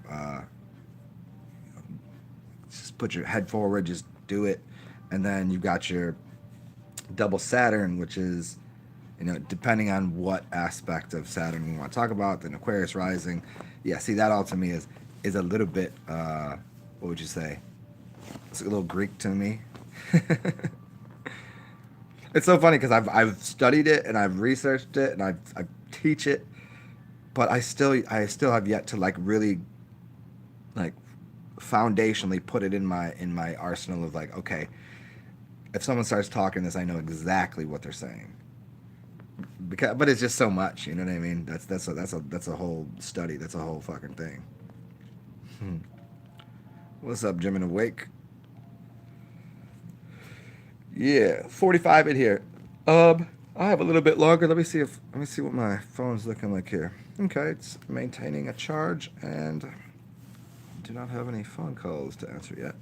just put your head forward, just do it. And then you've got your double Saturn, which is, you know, depending on what aspect of Saturn we want to talk about, then Aquarius rising. Yeah, see, that all to me is a little bit, what would you say? It's a little Greek to me. It's so funny because I've studied it and I've researched it and I teach it, but I still have yet to like really like foundationally put it in my arsenal of like, okay, if someone starts talking this, I know exactly what they're saying. Because, but it's just so much, you know what I mean? That's a whole study. That's a whole fucking thing. Hmm. What's up, Jim and Awake? Yeah, 45 in here. I have a little bit longer. Let me see what my phone's looking like here. Okay, it's maintaining a charge and do not have any phone calls to answer yet.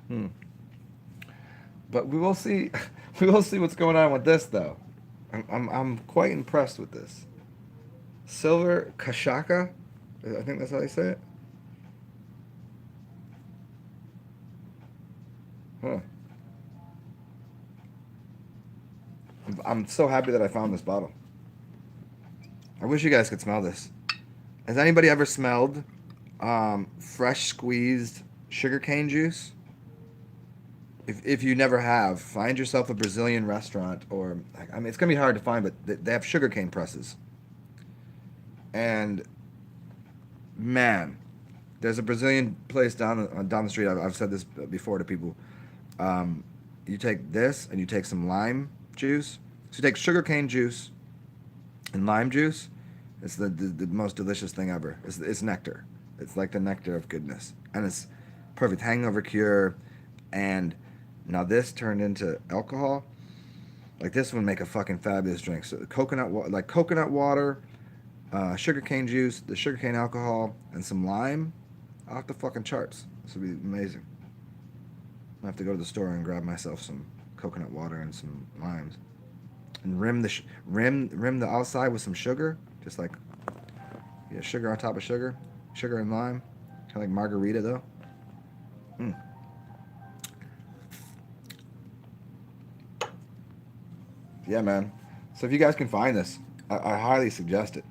Hmm. But we will see. We will see what's going on with this, though. I'm quite impressed with this. Silver Cachaca, I think that's how you say it. Huh. I'm so happy that I found this bottle. I wish you guys could smell this. Has anybody ever smelled fresh squeezed sugarcane juice? If you never have, find yourself a Brazilian restaurant, or I mean, it's gonna be hard to find, but they have sugarcane presses. And man, there's a Brazilian place down the street. I've said this before to people. You take this and you take some lime juice. So you take sugarcane juice and lime juice. It's the most delicious thing ever. It's nectar. It's like the nectar of goodness, and it's perfect hangover cure. And now this turned into alcohol. Like this would make a fucking fabulous drink. So like coconut water, sugarcane juice, the sugarcane alcohol, and some lime, off the fucking charts. This would be amazing. I have to go to the store and grab myself some coconut water and some limes, and rim the outside with some sugar, just like, yeah, sugar on top of sugar, sugar and lime, kind of like margarita though. Mm. Yeah, man. So if you guys can find this, I highly suggest it.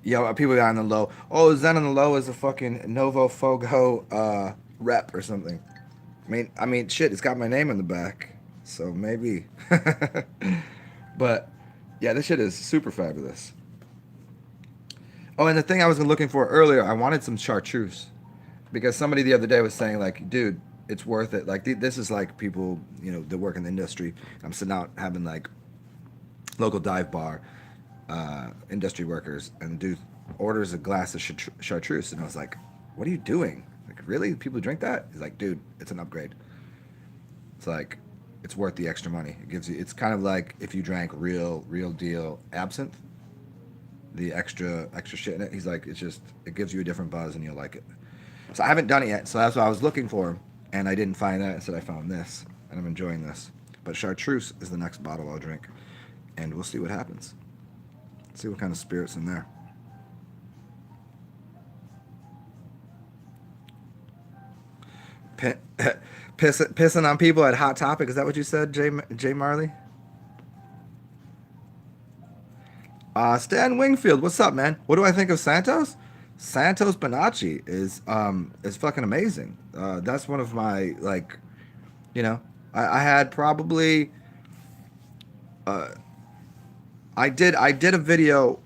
Yeah, people got on the low. Oh, Zen on the low is a fucking Novo Fogo rep or something. I mean, shit, it's got my name in the back, so maybe. But yeah, this shit is super fabulous. Oh, and the thing I was looking for earlier, I wanted some chartreuse, because somebody the other day was saying like, dude, it's worth it. Like this is like people, that work in the industry. I'm sitting out having like local dive bar industry workers, and dude orders a glass of chartreuse, and I was like, what are you doing? Like, really? People drink that? He's like, dude, it's an upgrade. It's like, it's worth the extra money. It's kind of like if you drank real deal absinthe, the extra shit in it. He's like, it gives you a different buzz and you'll like it. So I haven't done it yet. So that's what I was looking for, and I didn't find that. Instead, I found this, and I'm enjoying this. But chartreuse is the next bottle I'll drink, and we'll see what happens. See what kind of spirits in there. Pissing on people at Hot Topic. Is that what you said, Jay Marley? Stan Wingfield, what's up, man? What do I think of Santos? Santos Bonacci is fucking amazing. That's one of my like, you know, I had probably I did a video.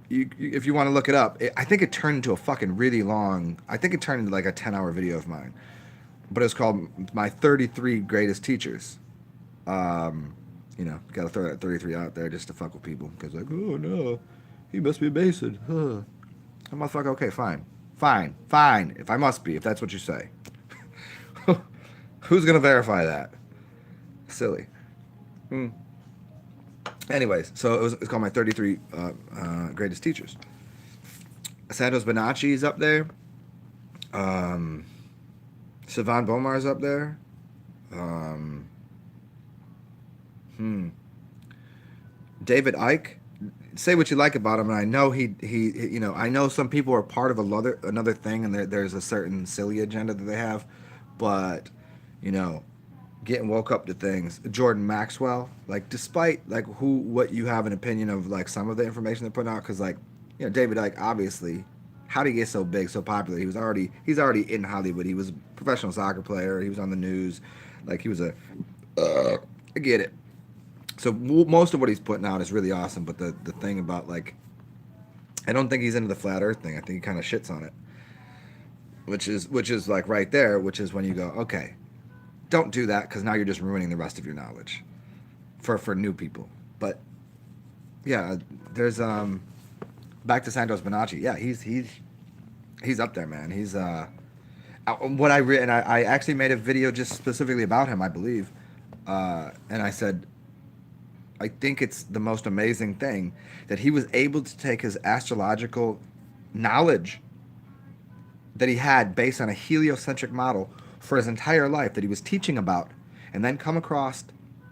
If you want to look it up, I think it turned into a fucking really long. I think it turned into like a 10-hour video of mine, but it's called my 33 greatest teachers. Got to throw that 33 out there just to fuck with people because like, oh no, he must be Mason. Huh. I'm motherfucker. Okay, fine, fine. If I must be, if that's what you say, who's gonna verify that? Silly. Hmm. Anyways, so it's called my 33 greatest teachers. Santos Bonacci's up there. Um, Sivan Bomar's up there. Um, hmm. David Icke. Say what you like about him, and I know I know some people are part of another thing, and there's a certain silly agenda that they have, but you know, getting woke up to things. Jordan Maxwell, like despite like what you have an opinion of like some of the information they're putting out, because like David Icke obviously, how did he get so big, so popular? He's already in Hollywood. He was a professional soccer player. He was on the news, like he was I get it. So most of what he's putting out is really awesome, but the thing about like, I don't think he's into the flat Earth thing. I think he kind of shits on it, which is like right there, which is when you go, okay, don't do that because now you're just ruining the rest of your knowledge for new people. But yeah, there's back to Santos Bonacci. Yeah, he's up there, man. He's what and I actually made a video just specifically about him, I believe, and I said I think it's the most amazing thing that he was able to take his astrological knowledge that he had based on a heliocentric model for his entire life that he was teaching about, and then come across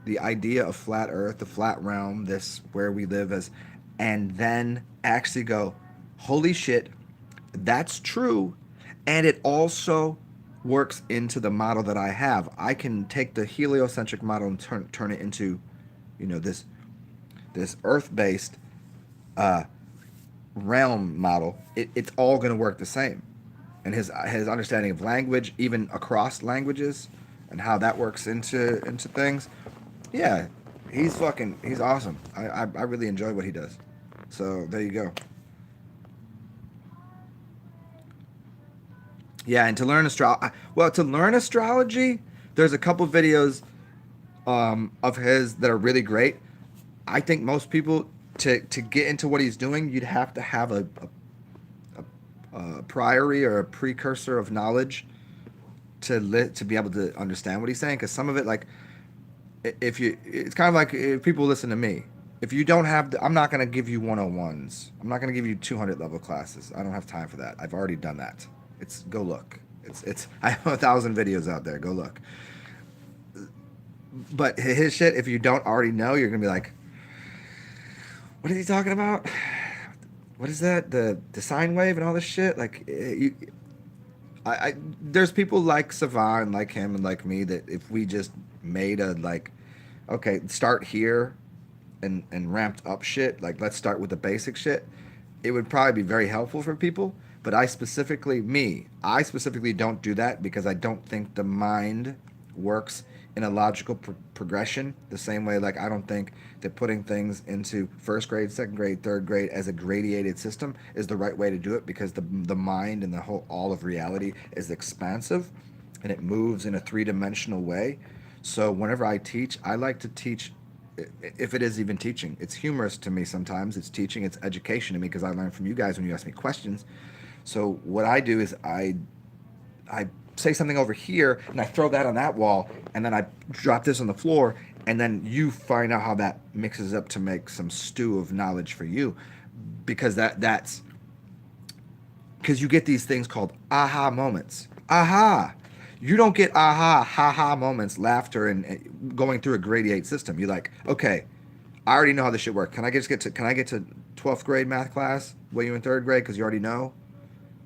the idea of flat Earth, the flat realm, this where we live as, and then actually go, holy shit, that's true, and it also works into the model that I have. I can take the heliocentric model and turn it into, this Earth-based realm model. It's all going to work the same. And his understanding of language, even across languages, and how that works into things. Yeah, he's awesome. I really enjoy what he does. So there you go. Yeah, and to learn astrology, there's a couple videos of his that are really great. I think most people to get into what he's doing, you'd have to have a priory or a precursor of knowledge to be able to understand what he's saying. Because some of it, like, it's kind of like if people listen to me. If you don't have, I'm not going to give you 101s. I'm not going to give you 200 level classes. I don't have time for that. I've already done that. Go look. I have 1,000 videos out there. Go look. But his shit, if you don't already know, you're going to be like, what is he talking about? What is that? The sine wave and all this shit? Like, there's people like Savan, like him, and like me that if we just made a like, okay, start here, and ramped up shit. Like, let's start with the basic shit. It would probably be very helpful for people. But I specifically don't do that because I don't think the mind works in a logical progression the same way. Like, I don't think that putting things into first grade, second grade, third grade as a gradiated system is the right way to do it, because the mind and the whole all of reality is expansive and it moves in a three-dimensional way. So whenever I teach, I like to teach, if it is even teaching. It's humorous to me sometimes. It's teaching, it's education to me because I learn from you guys when you ask me questions. So what I do is I say something over here and I throw that on that wall, and then I drop this on the floor, and then you find out how that mixes up to make some stew of knowledge for you, because that's because you get these things called aha moments. Aha. You don't get aha, ha-ha moments, laughter, and going through a gradiate system. You're like, okay, I already know how this shit works. Can I get to 12th grade math class when you're in 3rd grade because you already know?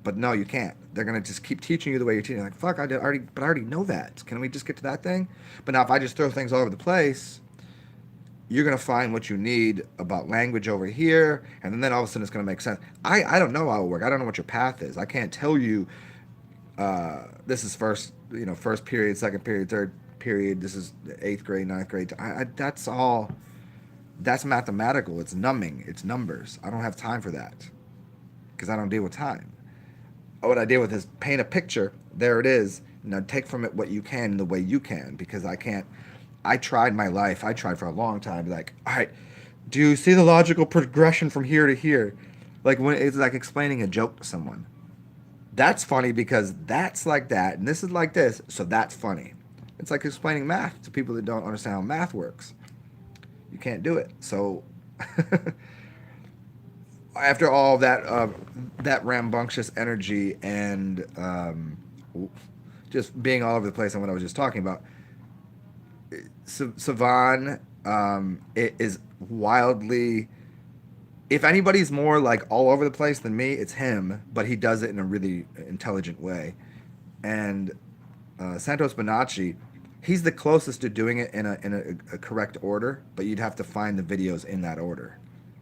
But no, you can't. They're gonna just keep teaching you the way you're teaching. Like, fuck, I already know that. Can we just get to that thing? But now if I just throw things all over the place, you're going to find what you need about language over here, and then all of a sudden it's going to make sense. I don't know how it works. I don't know what your path is. I can't tell you this is first, first period, second period, third period. This is eighth grade, ninth grade. That's all. That's mathematical. It's numbing. It's numbers. I don't have time for that because I don't deal with time. What I deal with is paint a picture. There it is. Now take from it what you can the way you can, because I can't. I tried my life. I tried for a long time. Like, all right, do you see the logical progression from here to here? Like when it's like explaining a joke to someone. That's funny because that's like that, and this is like this, so that's funny. It's like explaining math to people that don't understand how math works. You can't do it. So after all that rambunctious energy and just being all over the place on what I was just talking about, Savan is wildly. If anybody's more like all over the place than me, it's him. But he does it in a really intelligent way. And Santos Bonacci, he's the closest to doing it in a correct order. But you'd have to find the videos in that order.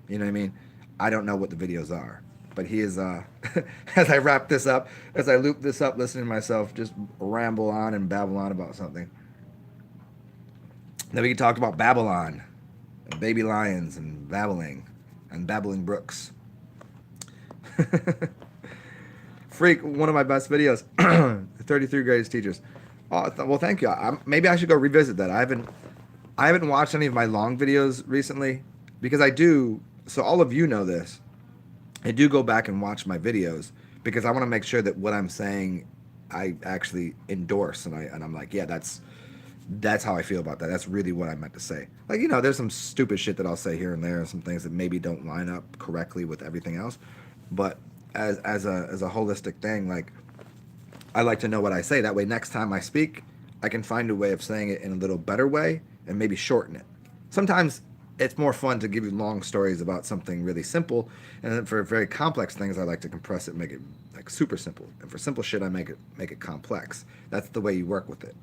You know what I mean? I don't know what the videos are. But he is, as I wrap this up, as I loop this up, listening to myself just ramble on and babble on about something. Then we can talk about Babylon, and baby lions, and babbling brooks. Freak, one of my best videos, 33 greatest teachers. Oh, well, thank you. Maybe I should go revisit that. I haven't watched any of my long videos recently because I do. So all of you know this. I do go back and watch my videos because I want to make sure that what I'm saying I actually endorse, and I'm like, yeah, that's how I feel about that. That's really what I meant to say. Like, there's some stupid shit that I'll say here and there, and some things that maybe don't line up correctly with everything else. But as a holistic thing, like, I like to know what I say. That way, next time I speak, I can find a way of saying it in a little better way and maybe shorten it. Sometimes it's more fun to give you long stories about something really simple, and then for very complex things, I like to compress it and make it like super simple. And for simple shit, I make it complex. That's the way you work with it.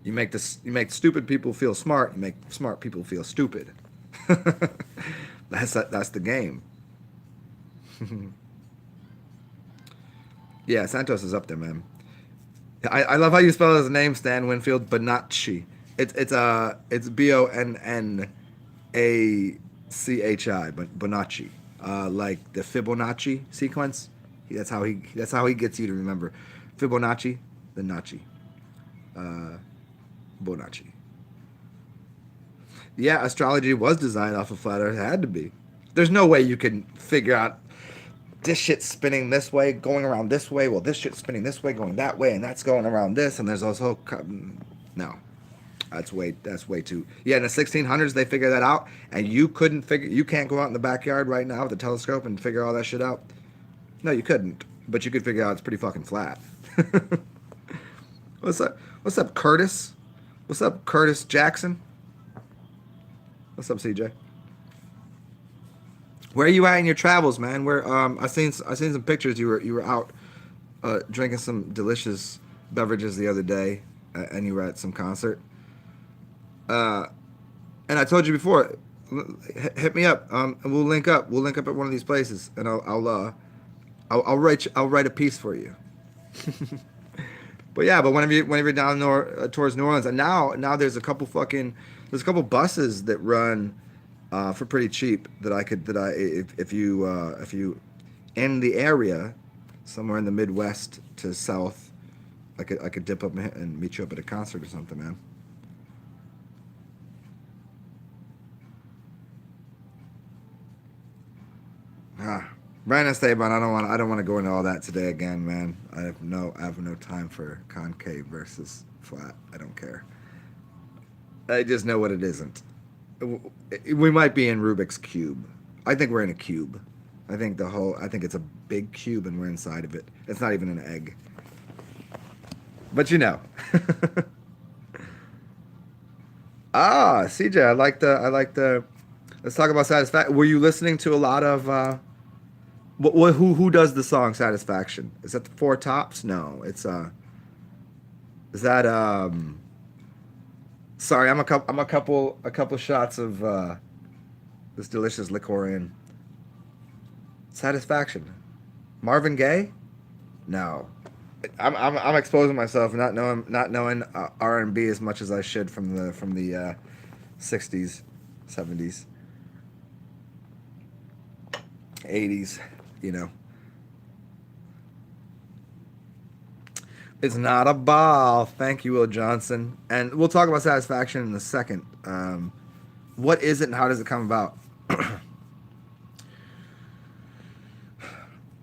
You make stupid people feel smart. You make smart people feel stupid. That's the game. Yeah, Santos is up there, man. I love how you spell his name, Stan Winfield. Bonacci. It's Bonnachi, but Bonacci. Like the Fibonacci sequence. That's how he gets you to remember Fibonacci, the Nachi. Bonacci. Yeah, astrology was designed off of flat Earth. It had to be. There's no way you can figure out this shit's spinning this way, going around this way. Well, this shit's spinning this way, going that way, and that's going around this. And there's also no, that's way too. Yeah, in the 1600s they figured that out, and you can't go out in the backyard right now with a telescope and figure all that shit out. No, you couldn't, but you could figure out it's pretty fucking flat. What's up? What's up, Curtis? What's up, Curtis Jackson? What's up, CJ? Where are you at in your travels, man? Where I seen some pictures. You were out drinking some delicious beverages the other day, and you were at some concert. And I told you before, hit me up, and we'll link up. We'll link up at one of these places, and I'll write a piece for you. But yeah, whenever you're down towards New Orleans, and now there's a couple buses that run for pretty cheap if you in the area somewhere in the Midwest to South, I could dip up and meet you up at a concert or something, man. Brandon Esteban, I don't want to go into all that today again, man. I have no time for concave versus flat. I don't care. I just know what it isn't. We might be in Rubik's Cube. I think we're in a cube. I think it's a big cube and we're inside of it. It's not even an egg. But CJ, I like the let's talk about satisfaction. Were you listening to a lot of who does the song Satisfaction? Is that the Four Tops? No, it's is that Sorry, I'm a couple shots of this delicious liqueur in. Satisfaction. Marvin Gaye? No. I'm exposing myself, not knowing R&B as much as I should from the 60s, 70s, 80s. You know, it's not a ball. Thank you, Will Johnson. And we'll talk about satisfaction in a second. What is it and how does it come about?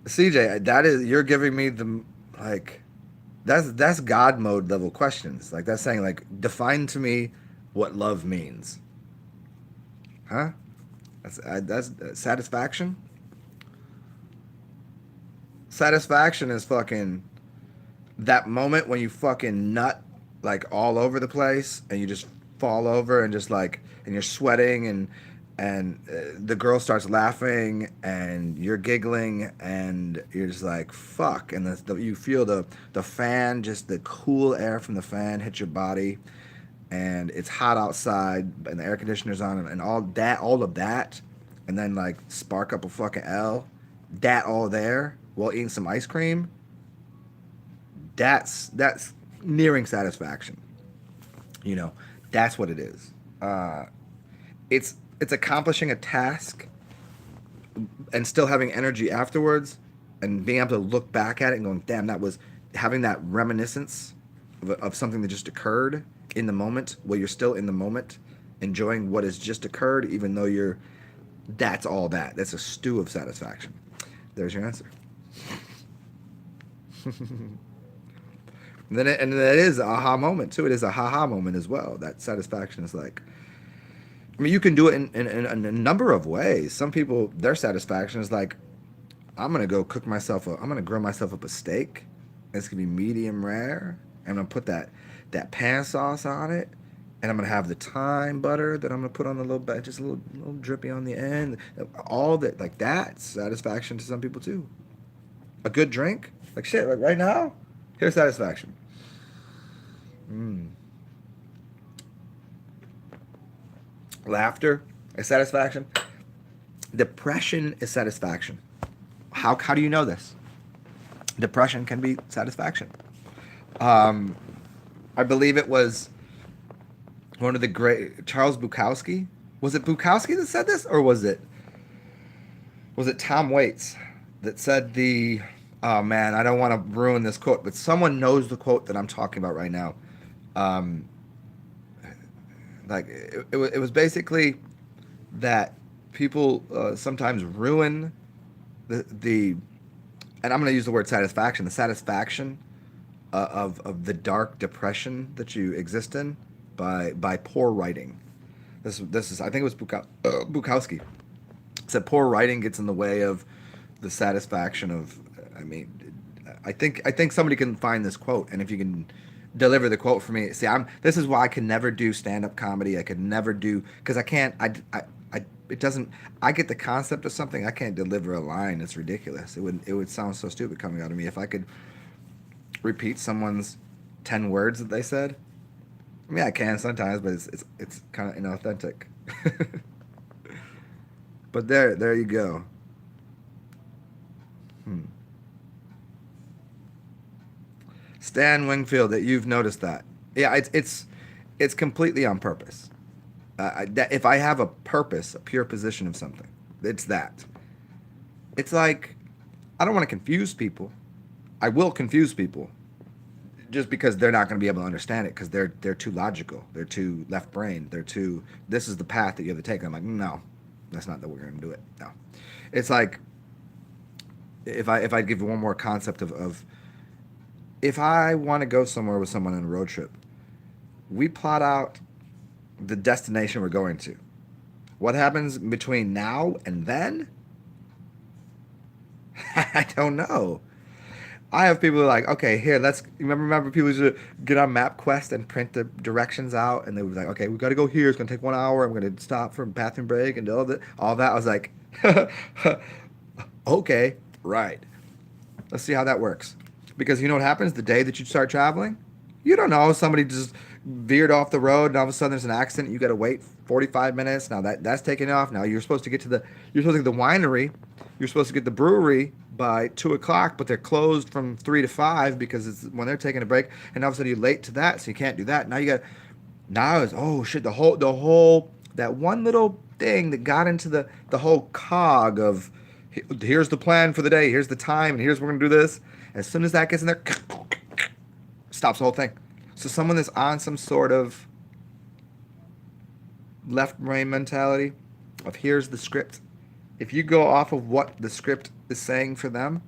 CJ, that is you're giving me the like that's God mode level questions. Like that's saying like define to me what love means. Huh? That's satisfaction. Satisfaction is fucking that moment when you fucking nut like all over the place and you just fall over and just like and you're sweating and the girl starts laughing and you're giggling and you're just like fuck and you feel the fan just the cool air from the fan hit your body and it's hot outside and the air conditioner's on and all of that and then like spark up a fucking L that all there while eating some ice cream. That's nearing satisfaction. You know, that's what it is. It's accomplishing a task and still having energy afterwards, and being able to look back at it and going, damn, that was having that reminiscence of something that just occurred in the moment, while you're still in the moment, enjoying what has just occurred, even though you're. That's all that. That's a stew of satisfaction. There's your answer. And that is a aha moment too. It is a ha-ha moment as well. That satisfaction is like, I mean, you can do it in a number of ways. Some people, their satisfaction is like, I'm gonna go I'm gonna grill myself up a steak. It's gonna be medium rare. And I'm gonna put that pan sauce on it, and I'm gonna have the thyme butter that I'm gonna put on a little bit, just a little drippy on the end. All that, like that's satisfaction to some people too. A good drink, like shit, like right now, here's satisfaction. Mm. Laughter is satisfaction. Depression is satisfaction. How do you know this? Depression can be satisfaction. I believe it was one of the great Charles Bukowski. Was it Bukowski that said this, or was it Tom Waits that said the? Oh man, I don't want to ruin this quote, but someone knows the quote that I'm talking about right now. Um, like it was basically that people sometimes ruin the and I'm going to use the word satisfaction, the satisfaction of the dark depression that you exist in by poor writing. This is I think it was Bukowski said poor writing gets in the way of the satisfaction of. I mean, I think somebody can find this quote, and if you can deliver the quote for me, see, this is why I can never do stand up comedy. I could never do because I can't. It doesn't. I get the concept of something. I can't deliver a line. It's ridiculous. It would sound so stupid coming out of me if I could repeat someone's 10 words that they said. I mean, I can sometimes, but it's kind of inauthentic. But there you go. Stan Wingfield, that you've noticed that. Yeah, it's completely on purpose. If I have a purpose, a pure position of something, it's that. It's like I don't want to confuse people. I will confuse people, just because they're not going to be able to understand it because they're too logical. They're too left brain. They're too. This is the path that you have to take. I'm like, no, that's not the way we're going to do it. No, it's like if I give you one more concept of if I want to go somewhere with someone on a road trip, we plot out the destination we're going to. What happens between now and then? I don't know. I have people who are like, okay, here, let's remember people used to get on MapQuest and print the directions out, and they would be like, okay, we got to go here. It's gonna take 1 hour. I'm gonna stop for a bathroom break and all that. All that. I was like, okay, right. Let's see how that works. Because you know what happens the day that you start traveling? You don't know. Somebody just veered off the road, and all of a sudden there's an accident. You got to wait 45 minutes. Now that's taking off. Now you're supposed to get to the winery. You're supposed to get the brewery by 2 o'clock, but they're closed from 3 to 5 because it's when they're taking a break. And all of a sudden you're late to that, so you can't do that. Now it's, oh shit, the whole that one little thing that got into the whole cog of, here's the plan for the day, here's the time, and here's we're gonna do this. As soon as that gets in there, stops the whole thing. So someone that's on some sort of left brain mentality of here's the script. If you go off of what the script is saying for them,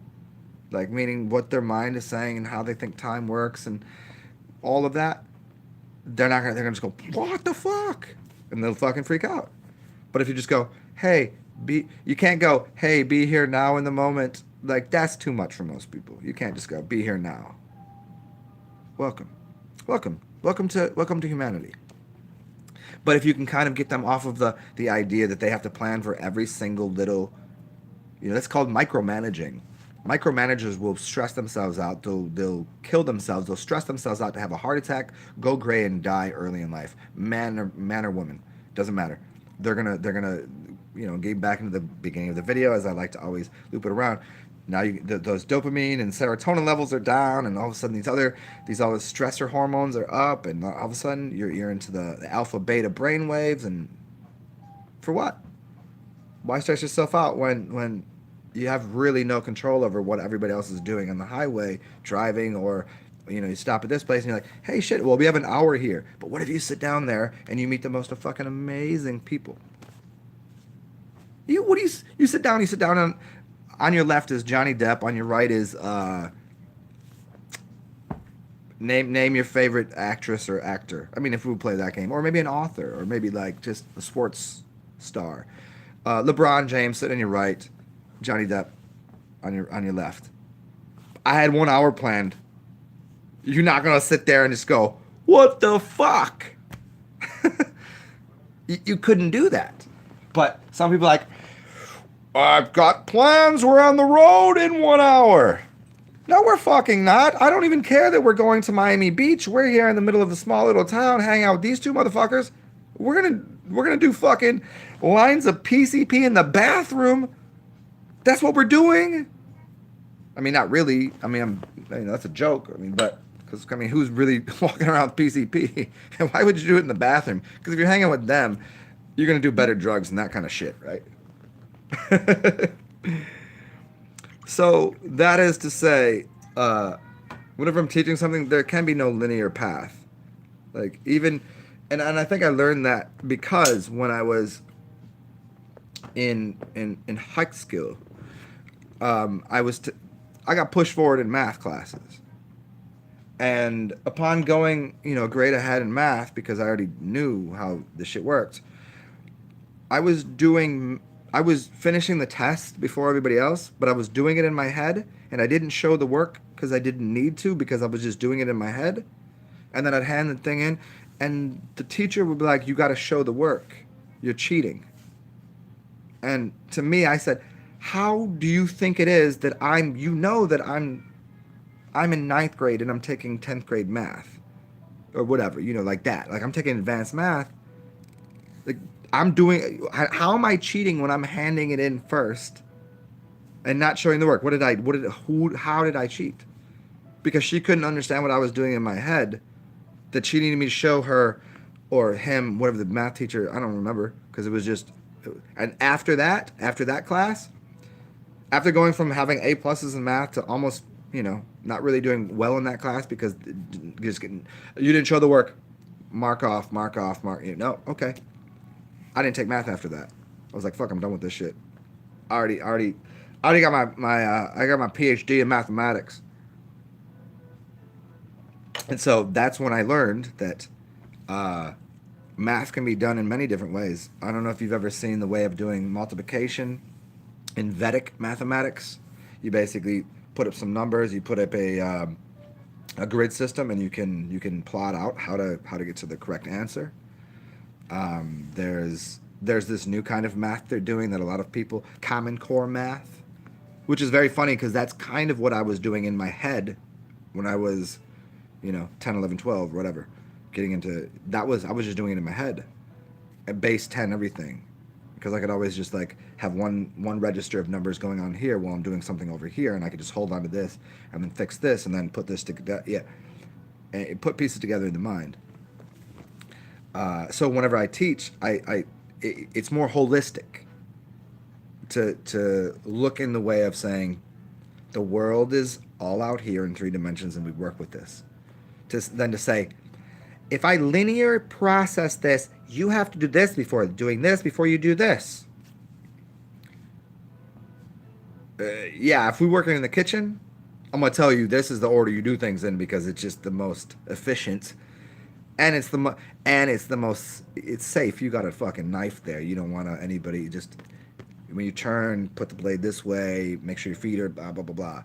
like meaning what their mind is saying and how they think time works and all of that, they're gonna just go, what the fuck? And they'll fucking freak out. But if you just go, hey, you can't go, hey, be here now in the moment. Like, that's too much for most people. You can't just go, be here now. Welcome to humanity. But if you can kind of get them off of the idea that they have to plan for every single little, that's called micromanaging. Micromanagers will stress themselves out. They'll kill themselves. They'll stress themselves out to have a heart attack, go gray, and die early in life. Man or woman, doesn't matter. They're gonna get back into the beginning of the video, as I like to always loop it around. Now those dopamine and serotonin levels are down, and all of a sudden these other stressor hormones are up, and all of a sudden you're into the alpha beta brain waves. And for what? Why stress yourself out when you have really no control over what everybody else is doing on the highway, driving, or you stop at this place and you're like, hey shit, well, we have an hour here. But what if you sit down there and you meet the most fucking amazing people? You sit down on your left is Johnny Depp, on your right is name your favorite actress or actor. I mean, if we would play that game, or maybe an author, or maybe like just a sports star. LeBron James sitting on your right, Johnny Depp on your left. I had 1 hour planned. You're not gonna sit there and just go, what the fuck? You couldn't do that. But some people are like, I've got plans. We're on the road in 1 hour. No, we're fucking not. I don't even care that we're going to Miami Beach. We're here in the middle of a small little town, hanging out with these two motherfuckers. We're gonna do fucking lines of PCP in the bathroom. That's what we're doing. I mean, not really. I mean, that's a joke. I mean, because who's really walking around with PCP? And why would you do it in the bathroom? Because if you're hanging with them, you're gonna do better drugs and that kind of shit, right? So that is to say, whenever I'm teaching something, there can be no linear path. Like even, and I think I learned that because when I was in high school, I got pushed forward in math classes, and upon going a grade ahead in math because I already knew how the shit worked, I was finishing the test before everybody else, but I was doing it in my head, and I didn't show the work because I didn't need to, because I was just doing it in my head. And then I'd hand the thing in, and the teacher would be like, you got to show the work. You're cheating. And to me, I said, how do you think it is that I'm in ninth grade and I'm taking 10th grade math or whatever, like that. Like I'm taking advanced math. Like how am I cheating when I'm handing it in first and not showing the work? How did I cheat? Because she couldn't understand what I was doing in my head, that she needed me to show her or him, whatever the math teacher, I don't remember, because it was just, and after that class, after going from having A pluses in math to almost, not really doing well in that class because you didn't show the work, mark off, no, okay. I didn't take math after that. I was like, fuck, I'm done with this shit. I already got my PhD in mathematics. And so that's when I learned that math can be done in many different ways. I don't know if you've ever seen the way of doing multiplication in Vedic mathematics. You basically put up some numbers, you put up a grid system, and you can plot out how to get to the correct answer. There's this new kind of math they're doing that a lot of people, Common Core math, which is very funny because that's kind of what I was doing in my head when I was, 10, 11, 12, whatever. getting into that was I was just doing it in my head, at base 10 everything, because I could always just like have one register of numbers going on here while I'm doing something over here, and I could just hold on to this and then fix this and then put this together. Yeah, and put pieces together in the mind. So whenever I teach, it's more holistic to look in the way of saying the world is all out here in 3 dimensions and we work with this. Then to say, if I linear process this, you have to do this before doing this before you do this. Yeah, if we're working in the kitchen, I'm gonna tell you this is the order you do things in because it's just the most efficient, and it's the most it's safe. You got a fucking knife there. You don't want anybody just when you turn, put the blade this way, make sure your feet are blah blah blah blah.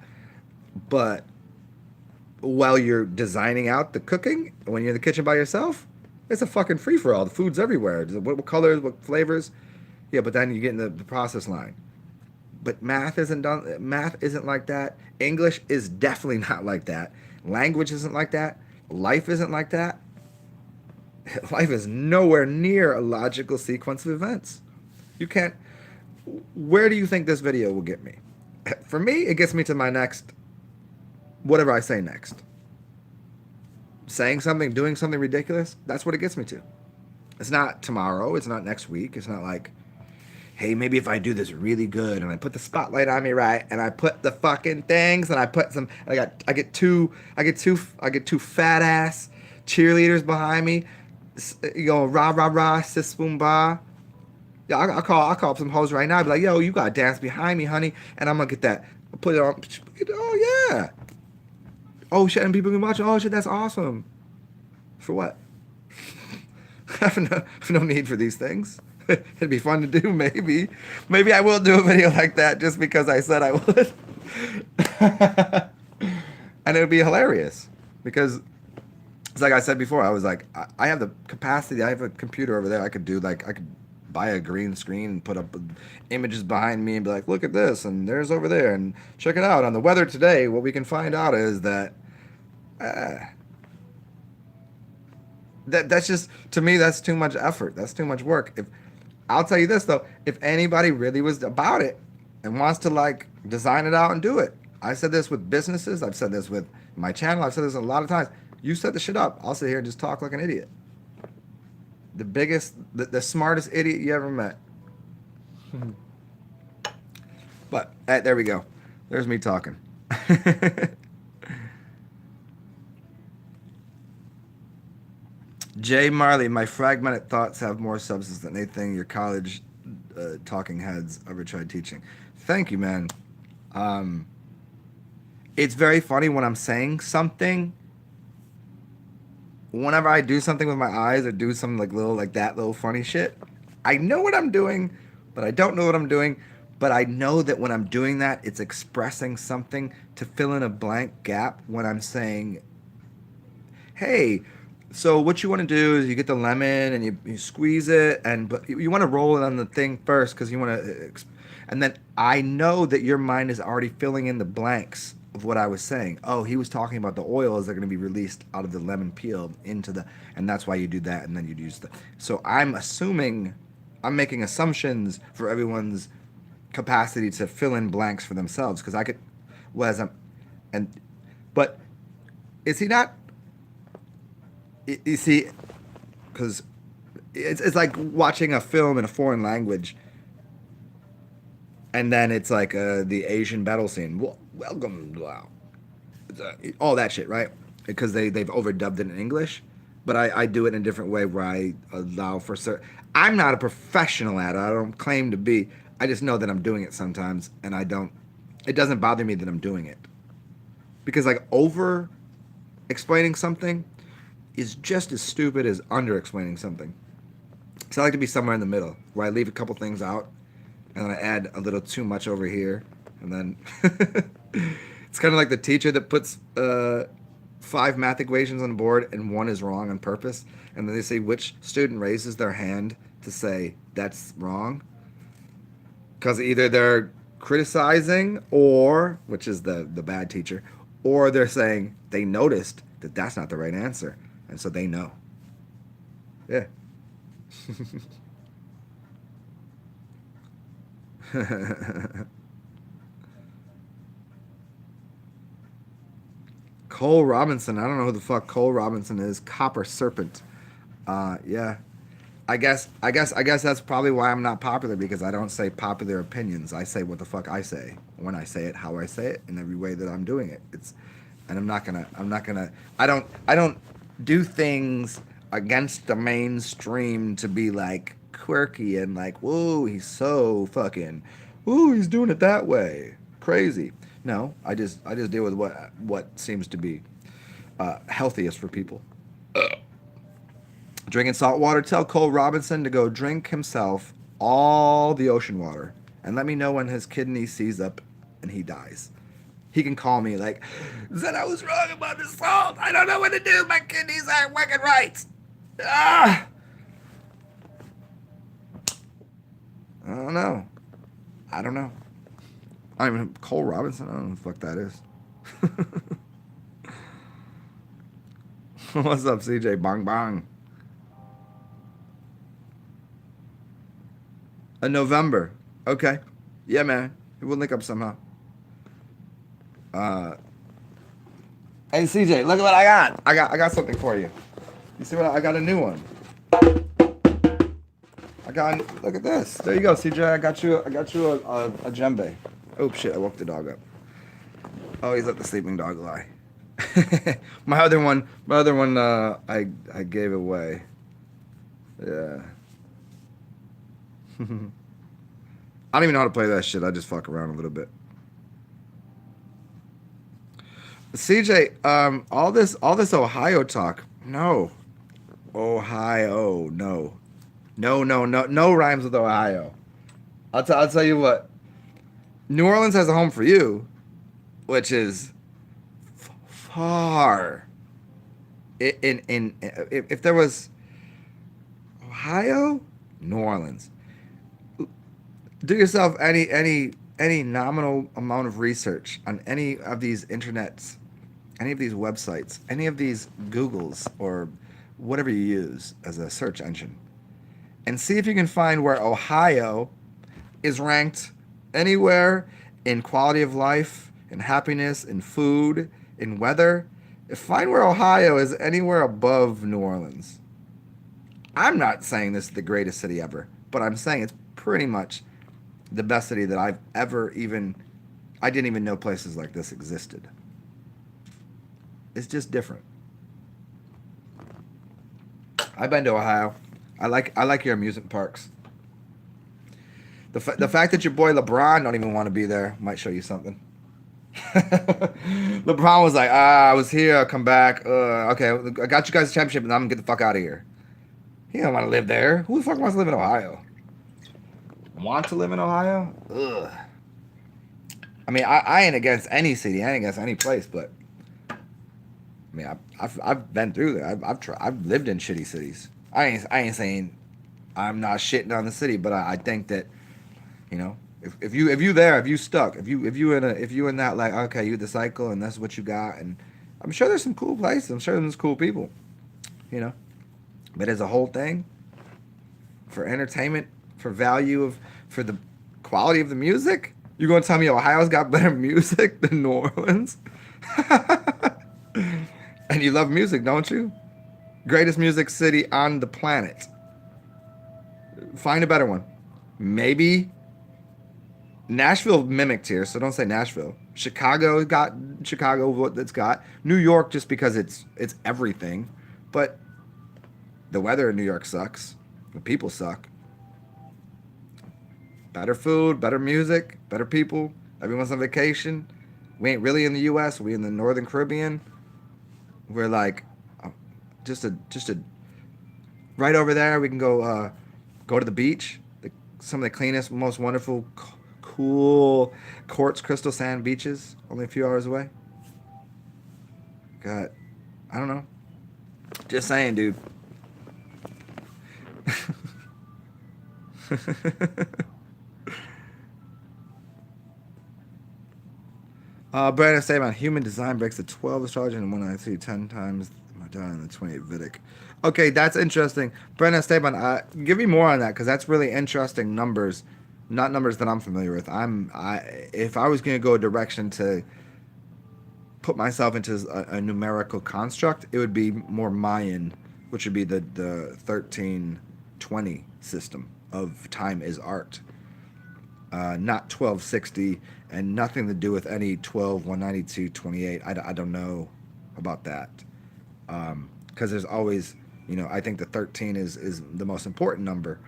But while you're designing out the cooking, when you're in the kitchen by yourself, it's a fucking free for all. The food's everywhere. What colors, what flavors? Yeah, but then you get in the process line. But math isn't done. Math isn't like that. English is definitely not like that. Language isn't like that. Life isn't like that. Life is nowhere near a logical sequence of events. You can't. Where do you think this video will get me? For me, it gets me to my next, whatever I say next. Saying something, doing something ridiculous, that's what it gets me to. It's not tomorrow. It's not next week. It's not like, hey, maybe if I do this really good and I put the spotlight on me right and I put the fucking things and I put some, I get two fat ass cheerleaders behind me, you know, rah rah rah, sis boom bah. Yeah, I'll call up some hoes right now. I'll be like, yo, you gotta dance behind me, honey, and I'm gonna get that. I'll put it on. Oh yeah. Oh shit, and people can watch. Oh shit, that's awesome. For what? I have no need for these things. It'd be fun to do, maybe. Maybe I will do a video like that just because I said I would. And it would be hilarious. Because, it's like I said before, I was like, I have the capacity, I have a computer over there. I could buy a green screen and put up images behind me and be like, look at this, and there's over there, and check it out. On the weather today, what we can find out is that that's just, to me, that's too much effort. That's too much work. I'll tell you this though, if anybody really was about it and wants to like design it out and do it, I said this with businesses, I've said this with my channel, I've said this a lot of times. You set the shit up, I'll sit here and just talk like an idiot. The biggest, the smartest idiot you ever met. But there we go. There's me talking. Jay Marley, my fragmented thoughts have more substance than anything your college talking heads ever tried teaching. Thank you, man. It's very funny when I'm saying something. Whenever I do something with my eyes or do some like little funny shit, I know what I'm doing, but I don't know what I'm doing. But I know that when I'm doing that, it's expressing something to fill in a blank gap when I'm saying, hey, so what you want to do is you get the lemon and you squeeze it, but you want to roll it on the thing first because you want to, and then I know that your mind is already filling in the blanks of what I was saying. Oh, he was talking about the oils that are going to be released out of the lemon peel and that's why you do that, and then you'd use so I'm making assumptions for everyone's capacity to fill in blanks for themselves, because I could, but is he not? You see, because it's like watching a film in a foreign language, and then it's like the Asian battle scene. Welcome, wow, all that shit, right? Because they've overdubbed it in English, but I do it in a different way where I allow for certain. I'm not a professional at it. I don't claim to be. I just know that I'm doing it sometimes, and I don't. It doesn't bother me that I'm doing it, because like over explaining something is just as stupid as under-explaining something. So I like to be somewhere in the middle, where I leave a couple things out, and then I add a little too much over here, and then... It's kind of like the teacher that puts 5 math equations on the board, and one is wrong on purpose, and then they say which student raises their hand to say, that's wrong. Because either they're criticizing, or, which is the bad teacher, or they're saying they noticed that that's not the right answer. And so they know. Yeah. Cole Robinson. I don't know who the fuck Cole Robinson is. Copper Serpent. Yeah. I guess that's probably why I'm not popular, because I don't say popular opinions. I say what the fuck I say when I say it, how I say it, in every way that I'm doing it. And I'm not gonna. I don't do things against the mainstream to be like quirky and like, whoa, he's so fucking, whoa, he's doing it that way, crazy. No, I just deal with what seems to be healthiest for people. Drinking salt water, tell Cole Robinson to go drink himself all the ocean water and let me know when his kidney seize up and he dies. He can call me like, said I was wrong about the salt. I don't know what to do. My kidneys aren't working right. Ah, I don't know. I don't know. I mean, Cole Robinson. I don't know who the fuck that is. What's up, CJ? Bong bong. A November. Okay. Yeah, man. We'll link up somehow. Uh, hey, CJ, look at what I got. I got something for you. You see what I got? A new one. I got. Look at this. There you go, CJ. I got you a djembe. Oh shit! I woke the dog up. Oh, he's let the sleeping dog lie. My other one. I gave away. Yeah. I don't even know how to play that shit. I just fuck around a little bit. CJ, all this Ohio talk. No, Ohio. No, no rhymes with Ohio. I'll tell you what. New Orleans has a home for you, which is far. If there was Ohio, New Orleans. Do yourself any nominal amount of research on any of these internets, any of these websites, any of these Googles, or whatever you use as a search engine, and see if you can find where Ohio is ranked anywhere in quality of life, in happiness, in food, in weather. Find where Ohio is anywhere above New Orleans. I'm not saying this is the greatest city ever, but I'm saying it's pretty much the best city that I've ever even. I didn't even know places like this existed. It's just different. I've been to Ohio. I like your amusement parks. The fact that your boy LeBron don't even want to be there might show you something. LeBron was like, I was here, I'll come back. Okay, I got you guys a championship, and I'm gonna get the fuck out of here. He don't want to live there. Who the fuck wants to live in Ohio? Want to live in Ohio? Ugh. I mean, I ain't against any city, I ain't against any place, but I mean, I've been through there. I've lived in shitty cities. I ain't saying I'm not shitting on the city, but I think that, you know, if you stuck, if you in that, like, okay, you the cycle and that's what you got, and I'm sure there's some cool places. I'm sure there's cool people, you know, but as a whole thing, for entertainment, for value of, for the quality of the music, you gonna tell me Ohio's got better music than New Orleans? And you love music, don't you? Greatest music city on the planet. Find a better one. Maybe Nashville mimicked here, so don't say Nashville. Chicago what it's got. New York just because it's everything. But the weather in New York sucks. The people suck. Better food, better music, better people. Everyone's on vacation. We ain't really in the US, we in the Northern Caribbean. We're like just a right over there. We can go to the beach. Some of the cleanest, most wonderful, cool quartz crystal sand beaches. Only a few hours away. God, I don't know. Just saying, dude. Brandon say about human design breaks the 12 astrology and one I see 10 times. My Down in the 28 Vidic. Okay, that's interesting. Brenna Esteban, give me more on that because that's really interesting numbers, not numbers that I'm familiar with. If I was going to go a direction to put myself into a numerical construct, it would be more Mayan, which would be the 1320 system of time is art, not 1260, and nothing to do with any 12, 192, 28. I don't know about that. Because there's always, I think the 13 is the most important number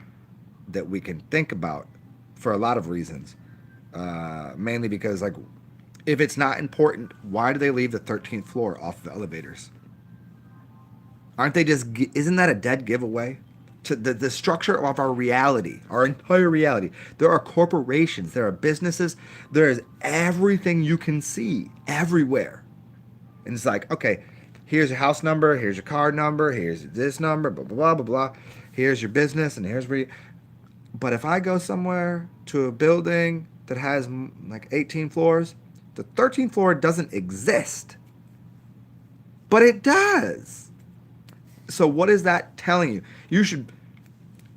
that we can think about for a lot of reasons. Mainly because, like, if it's not important, why do they leave the 13th floor off of elevators? Aren't they just, isn't that a dead giveaway? To the structure of our reality, our entire reality. There are corporations, there are businesses, there is everything you can see everywhere. And it's like, okay, here's your house number, here's your card number, here's this number, blah, blah, blah, blah, blah. Here's your business, and here's where you... But if I go somewhere to a building that has like 18 floors, the 13th floor doesn't exist. But it does. So what is that telling you? You should,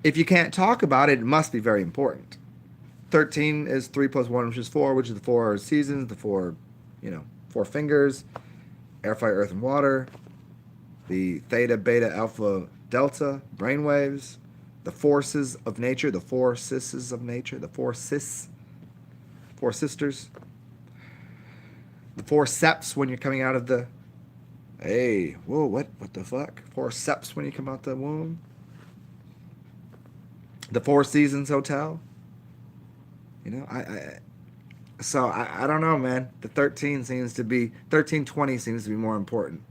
if you can't talk about it, it must be very important. 13 is 3 plus 1, which is 4, which is the 4 seasons, the 4, 4 fingers, air, fire, earth, and water, the theta, beta, alpha, delta, brainwaves, the forces of nature, the 4 sisses of nature, the 4 sisters, the 4 seps when you're coming out of the... Hey, whoa, what the fuck? 4 seps when you come out the womb. The 4 Seasons Hotel. I don't know, man. The 1320 seems to be more important.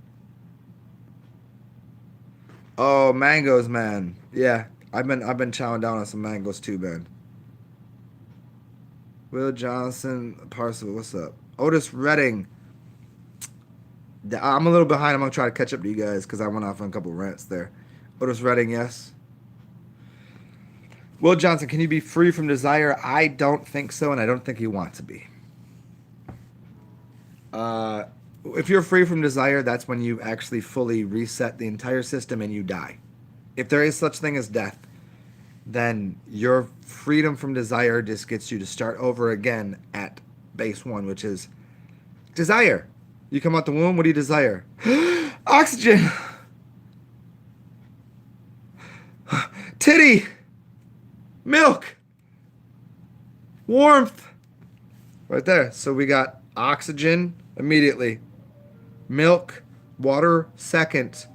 Oh, mangoes, man. Yeah, I've been chowing down on some mangoes too, man. Will Johnson, Parcel, what's up? Otis Redding. I'm a little behind. I'm going to try to catch up to you guys because I went off on a couple rants there. Otis Redding, yes. Will Johnson, can you be free from desire? I don't think so, and I don't think you want to be. If you're free from desire, that's when you actually fully reset the entire system and you die. If there is such thing as death, then your freedom from desire just gets you to start over again at base 1, which is desire. You come out the womb, what do you desire? Oxygen! Titty! Milk! Warmth! Right there. So we got oxygen immediately. Milk, water, second.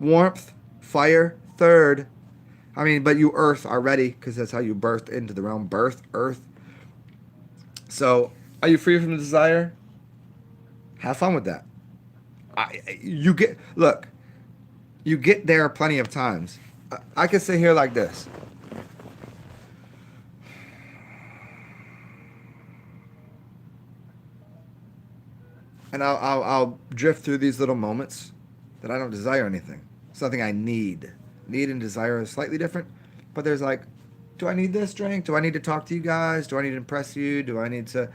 Warmth, fire, third. I mean, but you earth already, because that's how you birthed into the realm. Birth, earth. So, are you free from the desire? Have fun with that. You get there plenty of times. I could sit here like this. And I'll drift through these little moments that I don't desire anything. Something I need. Need and desire is slightly different. But there's like, do I need this drink? Do I need to talk to you guys? Do I need to impress you? Do I need to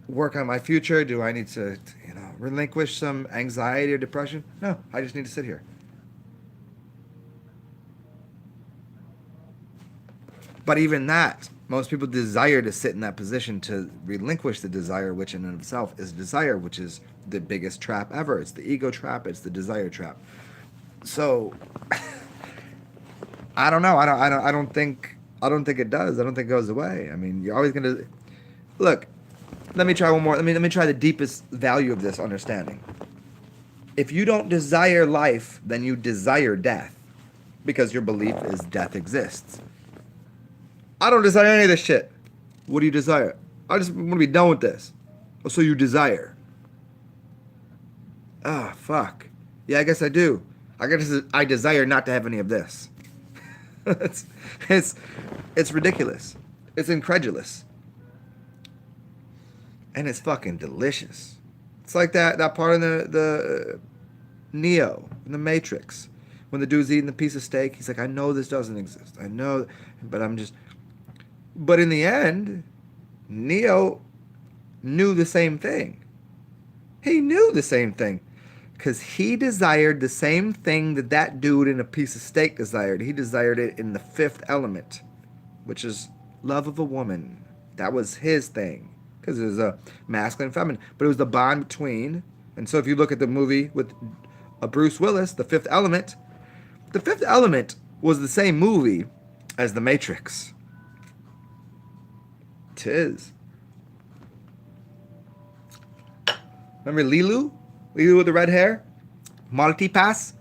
work on my future? Do I need to, relinquish some anxiety or depression? No, I just need to sit here. But even that, most people desire to sit in that position to relinquish the desire, which in and of itself is desire, which is the biggest trap ever. It's the ego trap. It's the desire trap. So, I don't know. I don't think it does. I don't think it goes away. I mean, you're always gonna look. Let me try one more. Let me try the deepest value of this understanding. If you don't desire life, then you desire death, because your belief is death exists. I don't desire any of this shit. What do you desire? I just want to be done with this. Oh, so you desire? Ah, fuck. Yeah, I guess I do. I guess I desire not to have any of this. It's ridiculous. It's incredulous. And it's fucking delicious. It's like that part in the Neo in the Matrix when the dude's eating the piece of steak. He's like, I know this doesn't exist. I know, but But in the end, Neo knew the same thing. He knew the same thing. Because he desired the same thing that that dude in a piece of steak desired. He desired it in the fifth element, which is love of a woman. That was his thing. Because it was a masculine and feminine. But it was the bond between. And so if you look at the movie with Bruce Willis, The Fifth Element was the same movie as The Matrix. Tis. Remember Lilu? Lilu with the red hair? Multipass?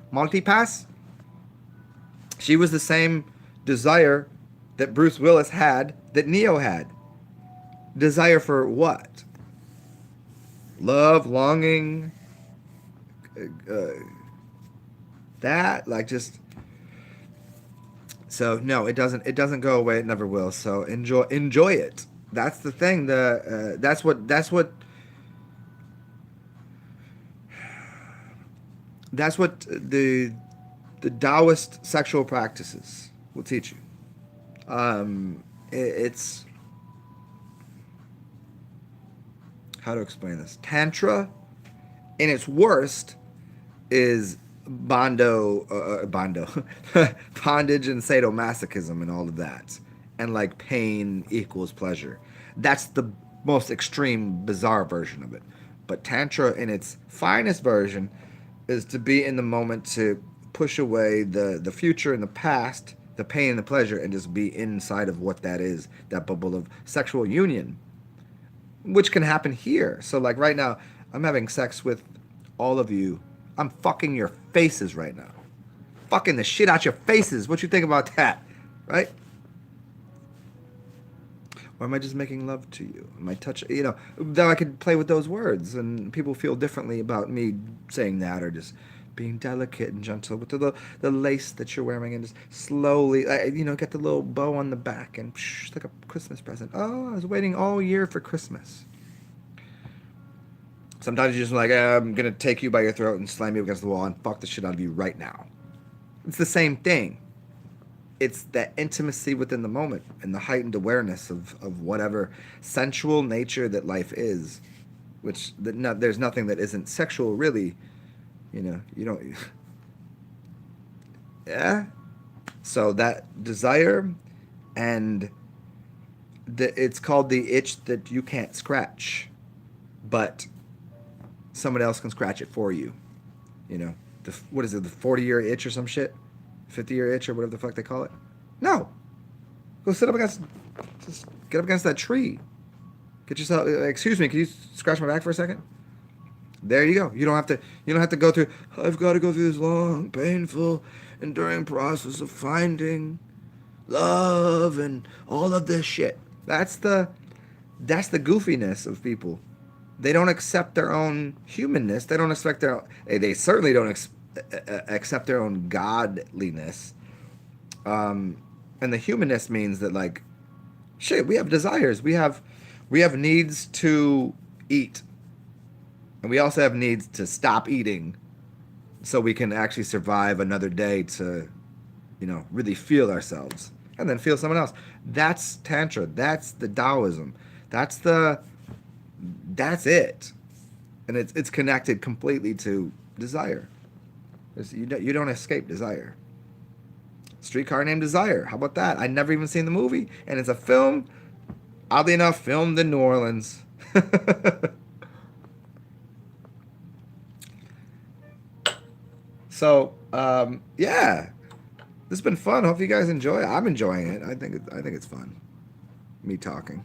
She was the same desire that Bruce Willis had, that Neo had. Desire for what? Love, longing, that, like, just. So no, it doesn't go away. It never will. So enjoy it. That's the thing. That's what the Taoist sexual practices will teach you. It's, how to explain this? Tantra, in its worst, is bondage and sadomasochism and all of that, and like pain equals pleasure. That's the most extreme, bizarre version of it. But Tantra, in its finest version, is to be in the moment, to push away the future and the past, the pain and the pleasure, and just be inside of what that is, that bubble of sexual union, which can happen here. So like right now, I'm having sex with all of you. I'm fucking your faces right now. Fucking the shit out your faces. What you think about that? Right? Or am I just making love to you? Am I touching? You know, though I could play with those words, and people feel differently about me saying that, or just being delicate and gentle with the lace that you're wearing, and just slowly, get the little bow on the back, and like a Christmas present. Oh, I was waiting all year for Christmas. Sometimes you're just like, I'm going to take you by your throat and slam you against the wall and fuck the shit out of you right now. It's the same thing. It's that intimacy within the moment and the heightened awareness of whatever sensual nature that life is, which there's nothing that isn't sexual, really. You don't... Yeah? So that desire, and it's called the itch that you can't scratch, but someone else can scratch it for you. What is it, the 40-year itch or some shit? 50-year itch or whatever the fuck they call it? No. Go just get up against that tree. Get yourself, excuse me, can you scratch my back for a second? There you go. You don't have to go through, I've got to go through this long, painful, enduring process of finding love and all of this shit. That's the goofiness of people. They don't accept their own humanness. They don't expect they certainly don't accept their own godliness. And the humanness means that, like, shit, we have desires. We have needs to eat. And we also have needs to stop eating so we can actually survive another day to, really feel ourselves and then feel someone else. That's Tantra. That's the Taoism. That's it. And it's connected completely to desire. You don't escape desire. Streetcar Named Desire. How about that? I'd never even seen the movie. And it's a film, oddly enough, filmed in New Orleans. So, yeah. This has been fun. Hope you guys enjoy it. I'm enjoying it. I think it's fun. Me talking.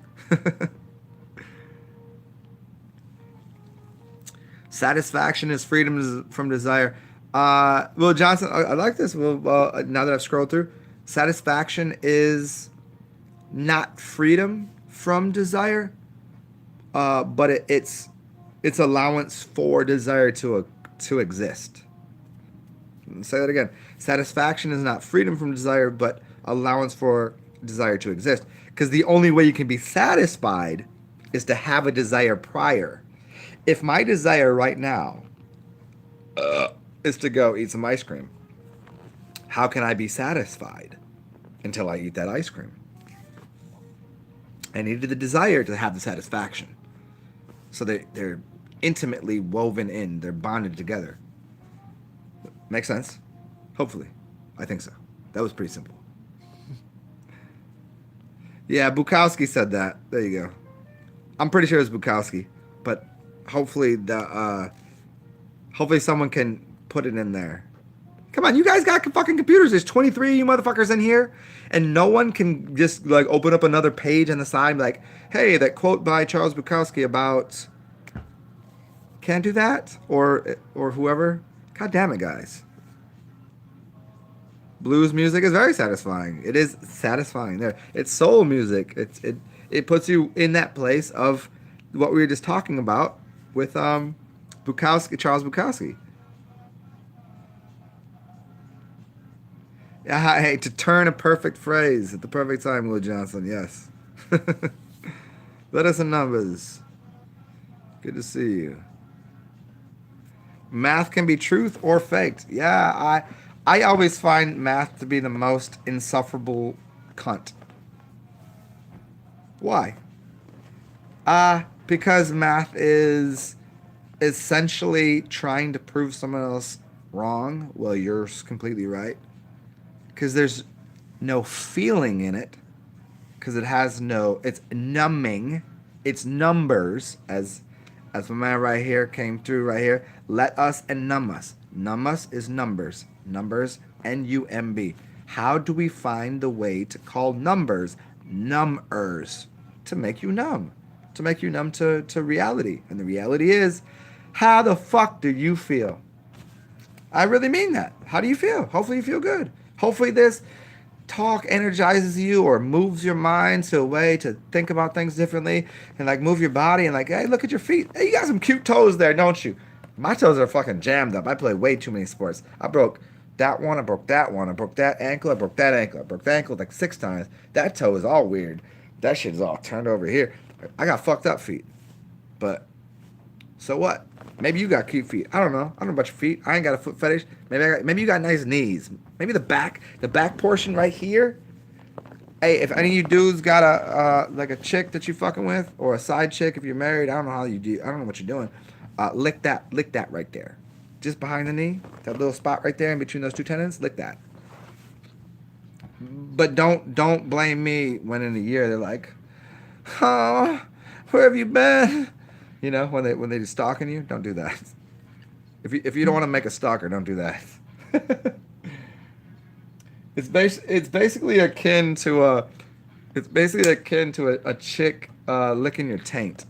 Satisfaction is freedom from desire. Will Johnson, I like this. Now that I've scrolled through, satisfaction is not freedom from desire, but it's allowance for desire to exist. Say that again. Satisfaction is not freedom from desire, but allowance for desire to exist. Because the only way you can be satisfied is to have a desire prior. If my desire right now is to go eat some ice cream, how can I be satisfied until I eat that ice cream? I needed the desire to have the satisfaction. So they're intimately woven in. They're bonded together. Makes sense? Hopefully. I think so. That was pretty simple. Yeah, Bukowski said that. There you go. I'm pretty sure it's Bukowski, but hopefully hopefully someone can put it in there. Come on, you guys got fucking computers. There's 23 of you motherfuckers in here, and no one can just like open up another page on the side and be like, hey, that quote by Charles Bukowski about. Can't do that, or whoever. God damn it, guys. Blues music is very satisfying. It is satisfying. There, it's soul music. It puts you in that place of what we were just talking about with Bukowski, Charles Bukowski. Yeah, hey, to turn a perfect phrase at the perfect time, Will Johnson. Yes. Let us in numbers. Good to see you. Math can be truth or faked. Yeah, I always find math to be the most insufferable cunt. Why? Because math is essentially trying to prove someone else wrong while you're completely right. Because there's no feeling in it. Because it has no, it's numbing. It's numbers, as my man right here came through right here. Let us and numb us. Numb us is numbers. Numbers, N-U-M-B. How do we find the way to call numbers numbers? To make you numb. To make you numb to reality. And the reality is, how the fuck do you feel? I really mean that. How do you feel? Hopefully you feel good. Hopefully this talk energizes you or moves your mind to a way to think about things differently and like move your body and like, hey, look at your feet. Hey, you got some cute toes there, don't you? My toes are fucking jammed up. I play way too many sports. I broke that one. I broke that one. I broke that ankle. I broke that ankle. I broke that ankle like 6 times. That toe is all weird. That shit is all turned over here. I got fucked up feet. But so what? Maybe you got cute feet. I don't know. I don't know about your feet. I ain't got a foot fetish. Maybe you got nice knees. Maybe the back portion right here. Hey, if any of you dudes got a like a chick that you fucking with, or a side chick if you're married, I don't know how you do. I don't know what you're doing. Lick that right there, just behind the knee. That little spot right there in between those two tendons. Lick that. But don't blame me when in a year they're like, oh, where have you been? You know, when they just stalking you, don't do that. If you don't want to make a stalker, don't do that. It's basically akin to a chick licking your taint.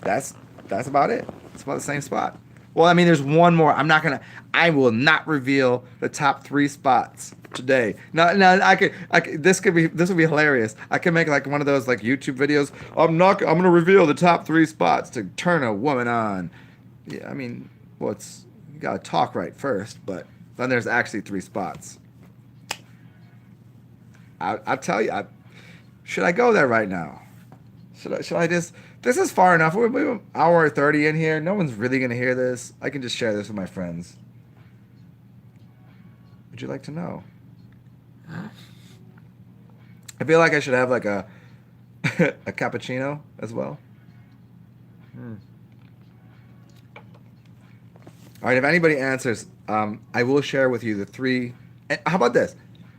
That's about it. It's about the same spot. Well, I mean, there's one more. I will not reveal the top 3 spots today. No, this would be hilarious. I could make like one of those like YouTube videos. I'm gonna reveal the top 3 spots to turn a woman on. Yeah, I mean, well, you gotta talk right first, but then there's actually 3 spots. I'll tell you. Should I go there right now? Should I just? This is far enough. We're an hour 30 in here. No one's really gonna hear this. I can just share this with my friends. Would you like to know? I feel like I should have like a a cappuccino as well. All right, if anybody answers, I will share with you the 3. How about this?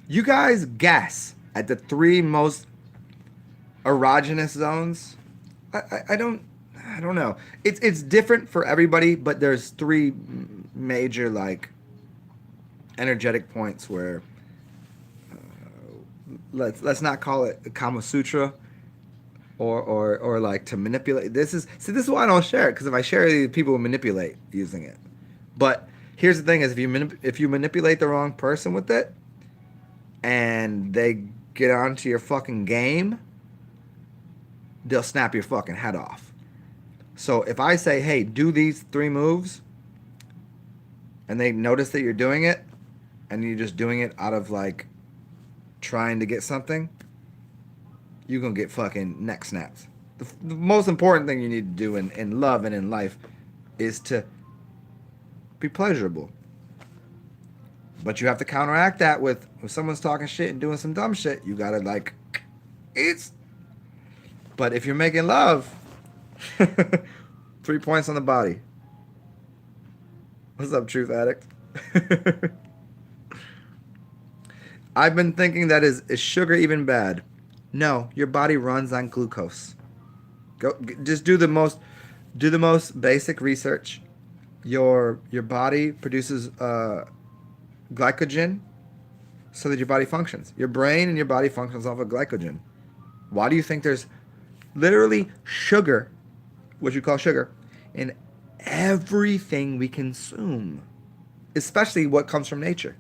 You guys guess at the 3 most erogenous zones. I don't know. It's different for everybody, but there's 3 major like energetic points where let's not call it the Kama Sutra or like to manipulate. This is why I don't share it, because if I share it, people will manipulate using it. But here's the thing: is if you manipulate the wrong person with it, and they get onto your fucking game, they'll snap your fucking head off. So if I say, hey, do these 3 moves, and they notice that you're doing it, and you're just doing it out of like trying to get something, you're going to get fucking neck snaps. The most important thing you need to do in love and in life is to be pleasurable. But you have to counteract that with, if someone's talking shit and doing some dumb shit, you gotta like, but if you're making love, 3 points on the body. What's up, Truth Addict? I've been thinking that is sugar even bad? No, your body runs on glucose. Just do the most basic research. Your body produces glycogen so that your body functions. Your brain and your body functions off of glycogen. Why do you think there's literally sugar, what you call sugar, in everything we consume, especially what comes from nature?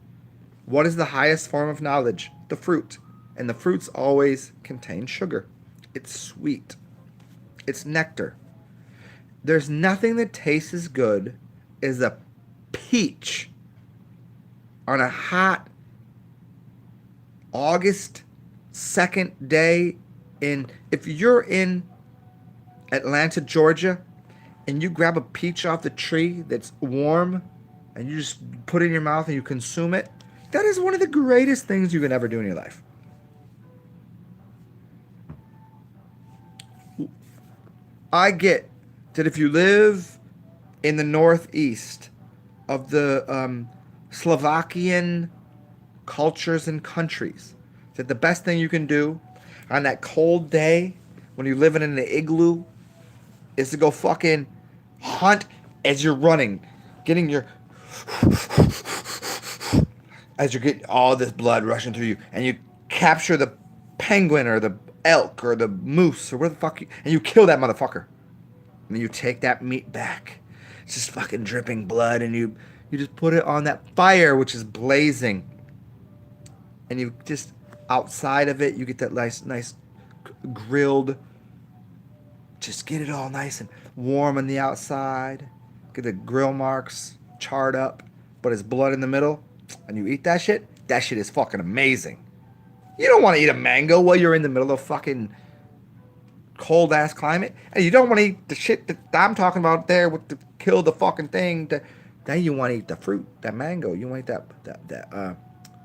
What is the highest form of knowledge? The fruit. And the fruits always contain sugar. It's sweet. It's nectar. There's nothing that tastes as good as a peach on a hot August 2nd day if you're in Atlanta, Georgia, and you grab a peach off the tree that's warm and you just put it in your mouth and you consume it, that is one of the greatest things you can ever do in your life. I get that if you live in the northeast of the Slovakian cultures and countries, that the best thing you can do on that cold day when you're living in the igloo is to go fucking hunt as you're running, getting your as you're getting all this blood rushing through you, and you capture the penguin or the elk or the moose or where the fuck and you kill that motherfucker. And then you take that meat back. It's just fucking dripping blood, and you just put it on that fire which is blazing. And you just outside of it, you get that nice grilled. Just get it all nice and warm on the outside. Get the grill marks charred up, but it's blood in the middle. And you eat that shit. That shit is fucking amazing. You don't want to eat a mango while you're in the middle of fucking cold ass climate, and you don't want to eat the shit that I'm talking about there with the kill the fucking thing. Then you want to eat the fruit, that mango. You want to eat that.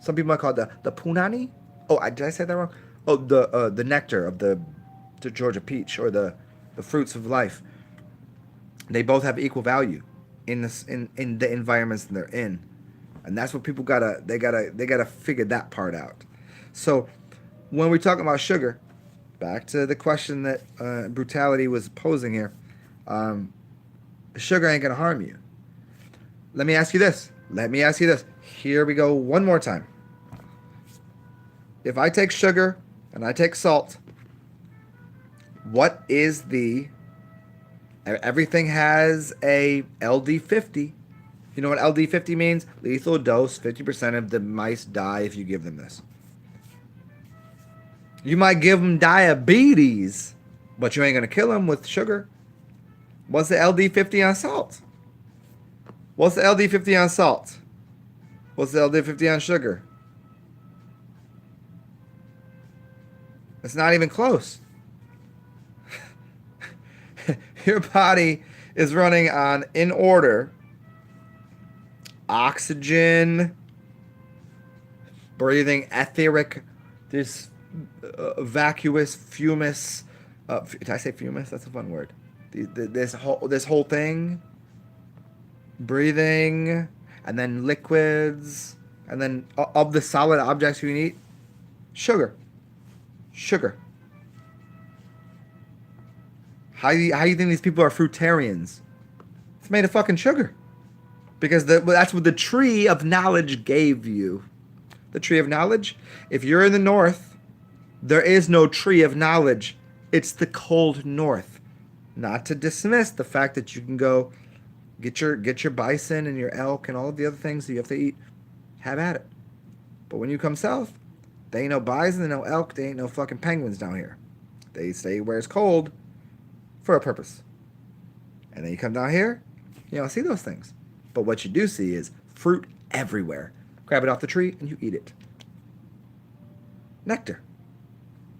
Some people might call it the punani. Oh, did I say that wrong? Oh, the nectar of the Georgia peach, or the fruits of life. They both have equal value in the environments that they're in, and that's what people gotta figure that part out. So when we talk about sugar, back to the question that Brutality was posing here, sugar ain't gonna harm you. Let me ask you this. Here we go one more time. If I take sugar and I take salt, what is everything has a LD50. You know what LD50 means? Lethal dose, 50% of the mice die if you give them this. You might give them diabetes, but you ain't going to kill them with sugar. What's the LD50 on salt? What's the LD50 on salt? What's the LD50 on sugar? It's not even close. Your body is running on, in order, oxygen, breathing etheric, this vacuous, fumous. Did I say fumous? That's a fun word. This whole thing. Breathing, and then liquids, and then of the solid objects you can eat, sugar. How do you think these people are fruitarians? It's made of fucking sugar. Because that's what the tree of knowledge gave you. The tree of knowledge. If you're in the north, there is no tree of knowledge. It's the cold north. Not to dismiss the fact that you can go get your bison and your elk and all of the other things that you have to eat. Have at it. But when you come south, there ain't no bison, no elk, there ain't no fucking penguins down here. They stay where it's cold for a purpose. And then you come down here, you don't see those things. But what you do see is fruit everywhere. Grab it off the tree and you eat it. Nectar.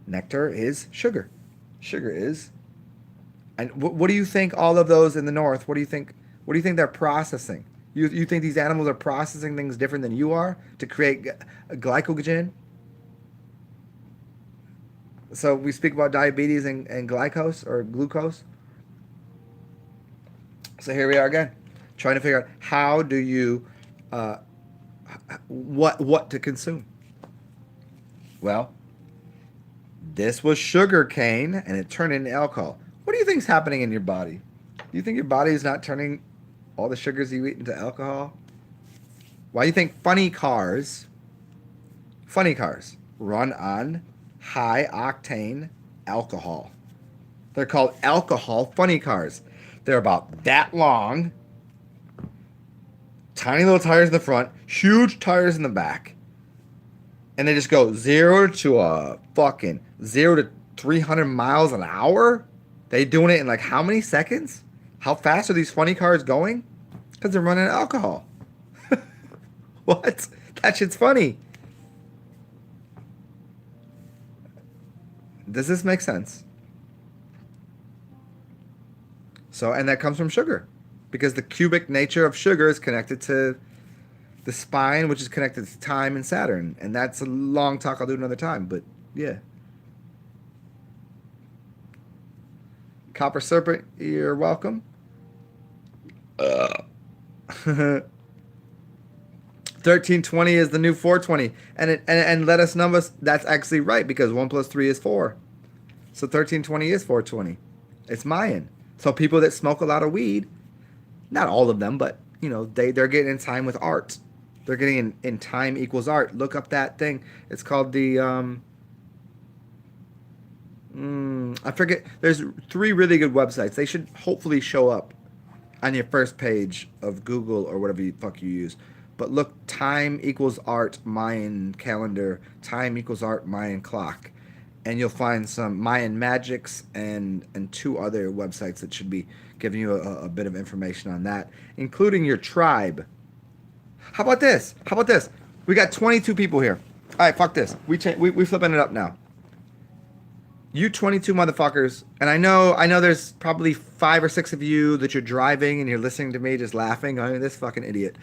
Nectar is sugar. Sugar is. And what do you think all of those in the north, what do you think they're processing? You think these animals are processing things different than you are to create glycogen? So we speak about diabetes and glycose or glucose. So here we are again, trying to figure out how do you what to consume. Well, this was sugar cane, and it turned into alcohol. What do you think's happening in your body? Do you think your body is not turning all the sugars you eat into alcohol? Why do you think funny cars, run on high octane alcohol? They're called alcohol funny cars. They're about that long, tiny little tires in the front, huge tires in the back, and they just go 0 to 300 miles an hour. They doing it in like how many seconds? How fast are these funny cars going? Because they're running alcohol. What? That shit's funny. Does this make sense? So, and that comes from sugar, because the cubic nature of sugar is connected to the spine, which is connected to time and Saturn. And that's a long talk. I'll do another time. But yeah. Copper Serpent, you're welcome. 1320 is the new 420, and let us know that's actually right, because 1 plus 3 is 4. So 1320 is 420. It's Mayan. So people that smoke a lot of weed, not all of them, but you know, they're getting in time with art. They're getting in time equals art. Look up that thing. It's called the I forget. There's 3 really good websites. They should hopefully show up on your first page of Google or whatever the fuck you use. But look, time equals art Mayan calendar, time equals art Mayan clock, and you'll find some Mayan magics and 2 other websites that should be giving you a bit of information on that, including your tribe. How about this? We got 22 people here. All right, fuck this. We flipping it up now. You 22 motherfuckers, and I know there's probably 5 or 6 of you that you're driving and you're listening to me just laughing. I mean, this fucking idiot.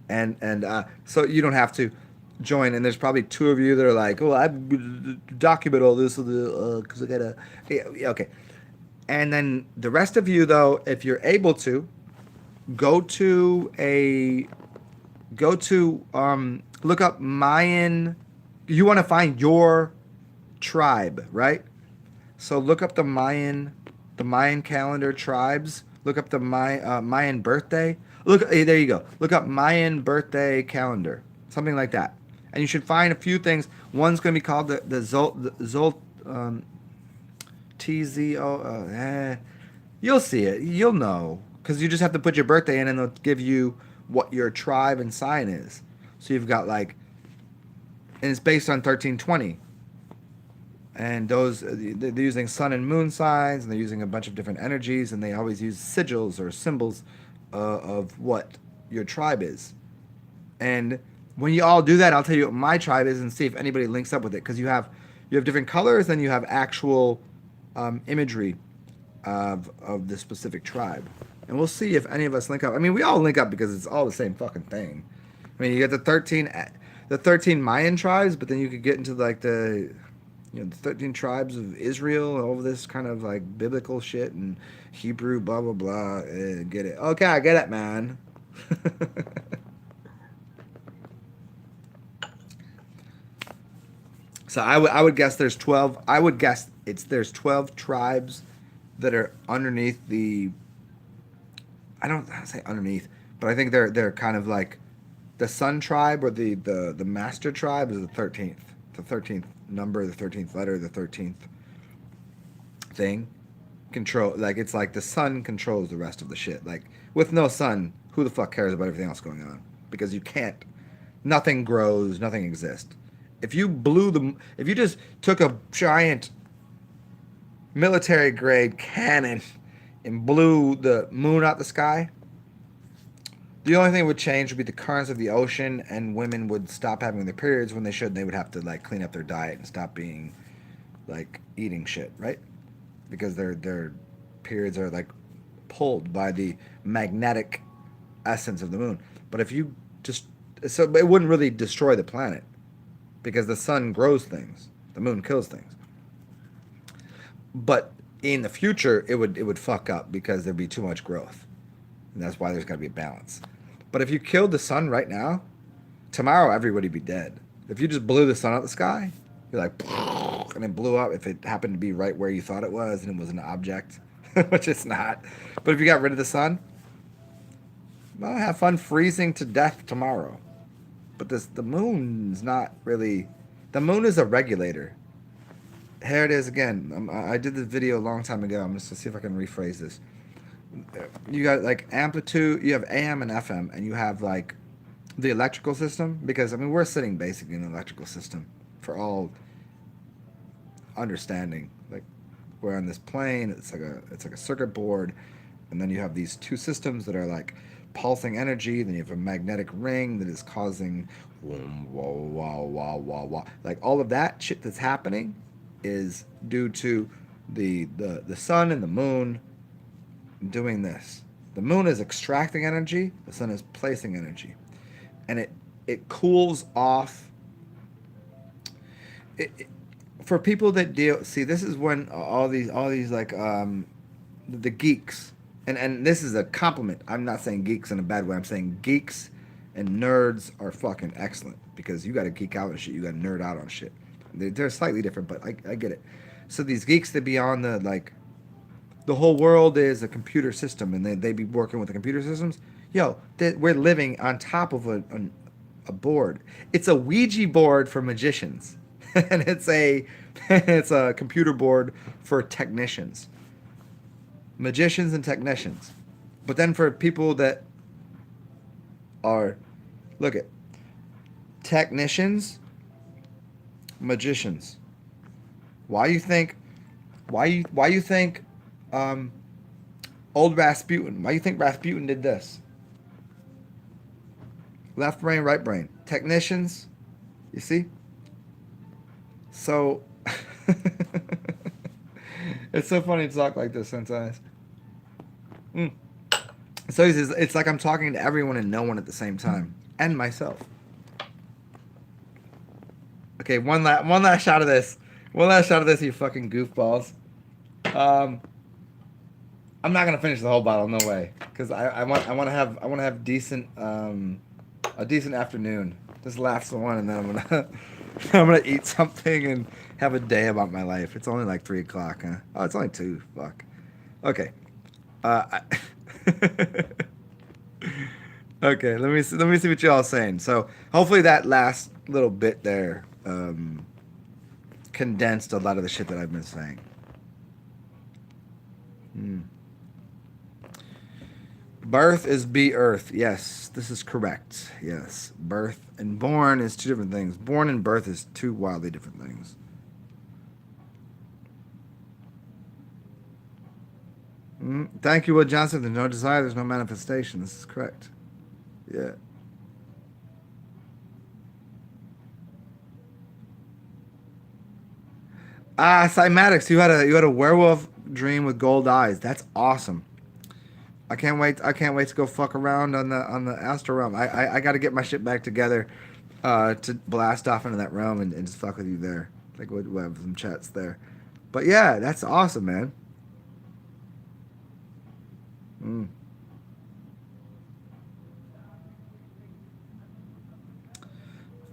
And so you don't have to join. And there's probably 2 of you that are like, oh, I document all this because I gotta. Yeah, okay. And then the rest of you, though, if you're able to, look up Mayan. You want to find your tribe, right? So look up the Mayan calendar tribes. Look up the Mayan birthday. Look, there you go. Look up Mayan birthday calendar, something like that, and you should find a few things. One's going to be called the TZO. You'll see it. You'll know, because you just have to put your birthday in, and they'll give you what your tribe and sign is. So you've got and it's based on 1320. And those, they're using sun and moon signs, and they're using a bunch of different energies, and they always use sigils or symbols of what your tribe is. And when you all do that, I'll tell you what my tribe is and see if anybody links up with it, because you have different colors, and you have actual imagery of the specific tribe. And we'll see if any of us link up. I mean, we all link up because it's all the same fucking thing. I mean, you get the 13 Mayan tribes, but then you could get into like the 13 tribes of Israel, all of this kind of like biblical shit and Hebrew, blah, blah, blah. Get it. Okay, I get it, man. So I would guess there's 12. I would guess there's 12 tribes that are underneath the. I don't say underneath, but I think they're kind of like the Sun tribe, or the Master tribe is the 13th. The 13th number, the 13th letter, the 13th thing. Control, like it's like the sun controls the rest of the shit. Like with no sun, who the fuck cares about everything else going on? Because you can't. Nothing grows. Nothing exists. If you just took a giant military grade cannon and blew the moon out the sky, the only thing that would change would be the currents of the ocean, and women would stop having their periods when they should. They would have to like clean up their diet and stop being like eating shit, right? Because their periods are like pulled by the magnetic essence of the moon. But if you so it wouldn't really destroy the planet, because the sun grows things, the moon kills things. But in the future, it would fuck up, because there'd be too much growth, and that's why there's got to be a balance. But if you killed the sun right now, tomorrow everybody would be dead. If you just blew the sun out the sky, you're like, and it blew up. If it happened to be right where you thought it was, and it was an object, which it's not. But if you got rid of the sun, well, have fun freezing to death tomorrow. But the moon's not really. The moon is a regulator. Here it is again. I did this video a long time ago. I'm just gonna see if I can rephrase this. You got like amplitude. You have AM and FM, and you have like the electrical system. Because I mean, we're sitting basically in an electrical system for all understanding. Like we're on this plane. It's like a circuit board, and then you have these two systems that are like pulsing energy. Then you have a magnetic ring that is causing wah, wah, wah, wah, wah. Like all of that shit that's happening is due to the sun and the moon doing this. The moon is extracting energy, the sun is placing energy. And it cools off. For people that deal, see, this is when all these like the geeks, and this is a compliment. I'm not saying geeks in a bad way. I'm saying geeks and nerds are fucking excellent, because you got to geek out on shit. You got to nerd out on shit. They're slightly different, but I get it. So these geeks that be on the like, the whole world is a computer system, and they be working with the computer systems. Yo, we're living on top of a board. It's a Ouija board for magicians, and it's a computer board for technicians, magicians and technicians. But then for people that are, look at technicians, magicians. Why you think old Rasputin? Why you think Rasputin did this? Left brain, right brain. Technicians, you see? So it's so funny to talk like this sometimes. So it's like I'm talking to everyone and no one at the same time, and myself. Okay, one last shot of this. One last shot of this, you fucking goofballs. I'm not gonna finish the whole bottle, no way, because I want to have decent a decent afternoon. This last one, and then I'm gonna eat something and have a day about my life. It's only like 3 o'clock, huh? Oh, it's only 2. Fuck. Okay. Okay. Let me see what y'all saying. So hopefully that last little bit there condensed a lot of the shit that I've been saying. Birth is be earth. Yes, this is correct. Yes. Birth and born is 2 different things. Born and birth is 2 wildly different things. Thank you, Will Johnson. There's no desire, there's no manifestation. This is correct. Yeah. Cymatics, you had a werewolf dream with gold eyes. That's awesome. I can't wait to go fuck around on the astral realm. I got to get my shit back together to blast off into that realm and just fuck with you there. Like we'll have some chats there. But yeah, that's awesome, man.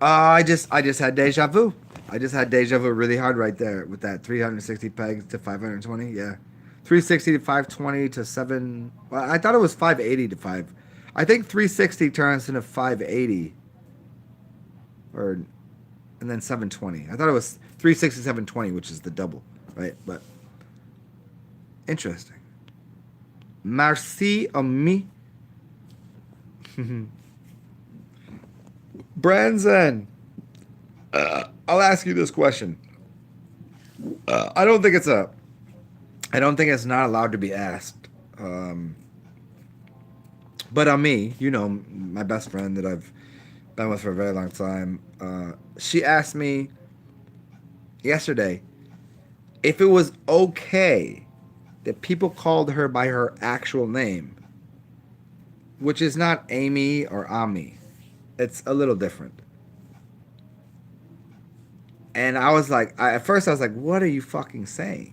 I just had deja vu. I just had deja vu really hard right there with that 360 pegs to 520. Yeah. 360 to 520 to 7. Well, I thought it was 580 to 5. I think 360 turns into 580. And then 720. I thought it was 360, 720, which is the double, right? But interesting. Merci ami. Branson. I'll ask you this question. I don't think it's not allowed to be asked. But on me, you know, my best friend that I've been with for a very long time, she asked me yesterday if it was okay that people called her by her actual name, which is not Amy or Ami. It's a little different. And I was like, at first I was like, what are you fucking saying?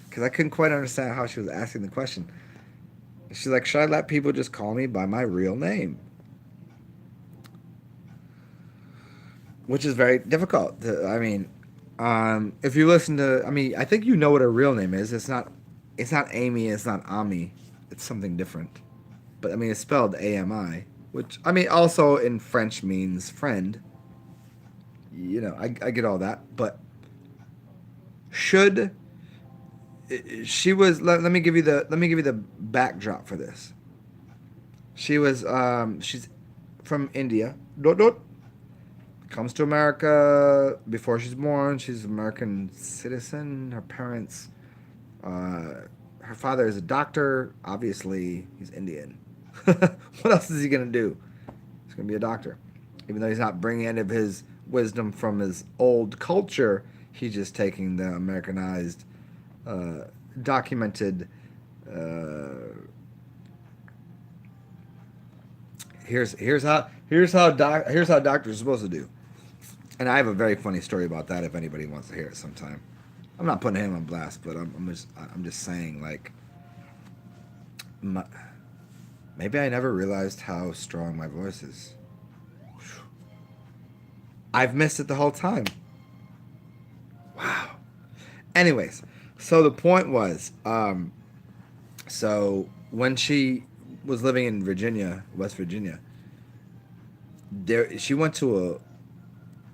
Because I couldn't quite understand how she was asking the question. She's like, should I let people just call me by my real name? which is very difficult. I mean, if you listen to, I mean, I think you know what her real name is. It's not Amy. It's not Ami. It's something different. But I mean, it's spelled AMI, which I mean also in French means friend. You know, I get all that, but should she was let me give you the backdrop for this. She's from India. Dot, dot. Comes to America before she's born. She's an American citizen. Her parents, her father is a doctor. Obviously, he's Indian. What else is he gonna do? He's gonna be a doctor, even though he's not bringing any of his wisdom from his old culture. He's just taking the Americanized, uh, documented. Uh, here's how doctors are supposed to do. And I have a very funny story about that if anybody wants to hear it sometime. I'm not putting him on blast, but I'm just saying like my, maybe I never realized how strong my voice is. I've missed it the whole time. Wow. Anyways, so the point was, so when she was living in Virginia, West Virginia, there she went to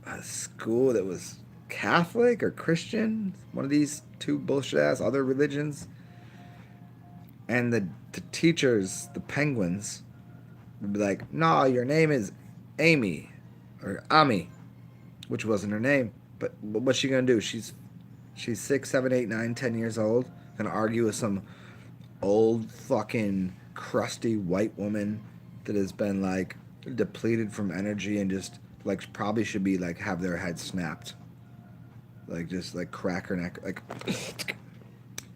a school that was Catholic or Christian, one of these two bullshit ass other religions, and the teachers, the penguins, would be like, "No, your name is Amy or Ami," which wasn't her name. But what's she gonna do? She's 6, 7, 8, 9, 10 years old, gonna argue with some old fucking crusty white woman that has been like depleted from energy and just like probably should be like have their head snapped, like just like crack her neck, like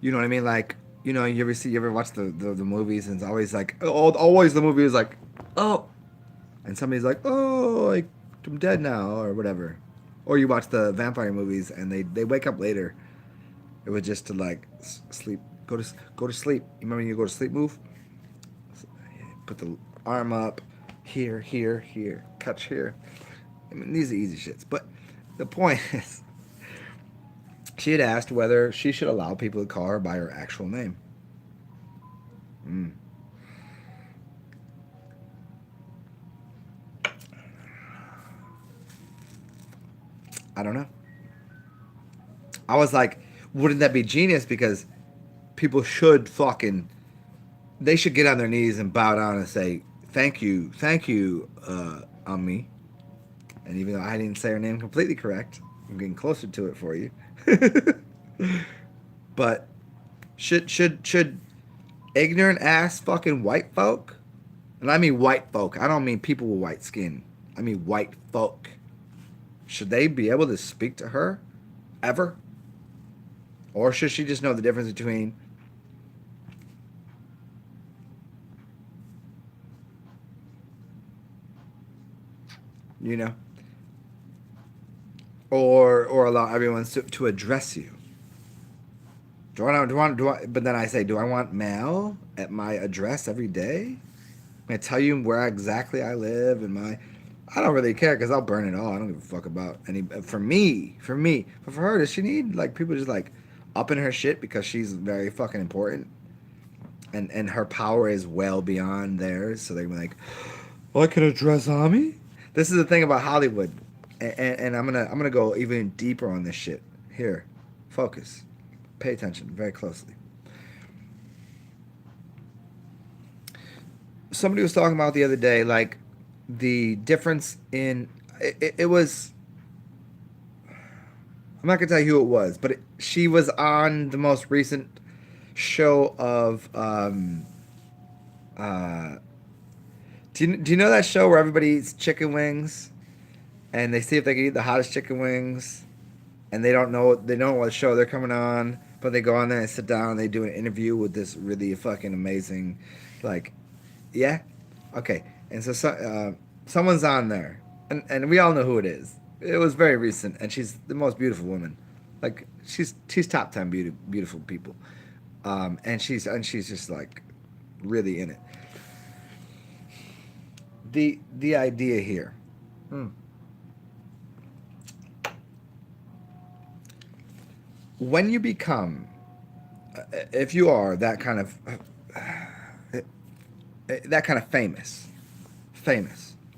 you know what I mean? Like you ever watch the movies and it's always like always the movie is like oh, and somebody's like oh like I'm dead now or whatever, or you watch the vampire movies and they wake up later. It was just to like sleep, go to sleep. You remember when you go to sleep move? Put the arm up, here, catch here. I mean, these are easy shits. But the point is, she had asked whether she should allow people to call her by her actual name. Mm. I don't know. I was like, wouldn't that be genius? Because people should fucking, they should get on their knees and bow down and say, thank you, Ami. And even though I didn't say her name completely correct, I'm getting closer to it for you. But should ignorant ass fucking white folk, and I mean white folk, I don't mean people with white skin. I mean white folk. Should they be able to speak to her ever? Or should she just know the difference between you know, or allow everyone to address you? But then I say, do I want mail at my address every day? I tell you where exactly I live and my. I don't really care because I'll burn it all. I don't give a fuck about any. For me. But for her, does she need like people just like up in her shit because she's very fucking important and her power is well beyond theirs? So they're like, oh, I can address Ami. This is the thing about Hollywood, and I'm gonna go even deeper on this shit. Here, focus, pay attention very closely. Somebody was talking about the other day, like the difference in it was. I'm not gonna tell you who it was, but she was on the most recent show of. Uh, do you know that show where everybody eats chicken wings, and they see if they can eat the hottest chicken wings, and they don't know what show they're coming on, but they go on there and sit down and they do an interview with this really fucking amazing, like, yeah, okay, and someone's on there, and we all know who it is. It was very recent, and she's the most beautiful woman, like she's top 10 beautiful people, and she's just like really in it. The idea here. Hmm. when you become, if you are that kind of famous.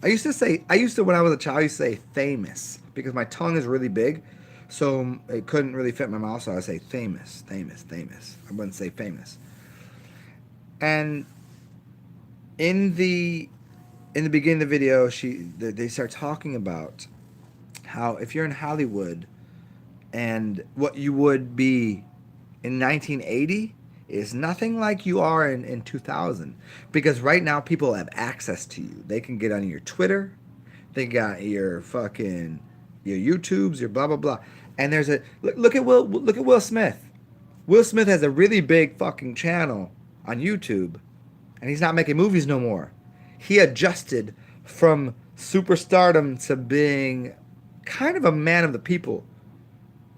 I used to when I was a child, I used to say famous because my tongue is really big, so it couldn't really fit my mouth. So I would say famous, famous, famous. I wouldn't say famous. And in the beginning of the video, they start talking about how if you're in Hollywood and what you would be in 1980 is nothing like you are in 2000, because right now people have access to you. They can get on your Twitter, they got your fucking your YouTubes, your blah blah blah. And there's a look at Will Smith. Will Smith has a really big fucking channel on YouTube, and he's not making movies no more. He adjusted from superstardom to being kind of a man of the people.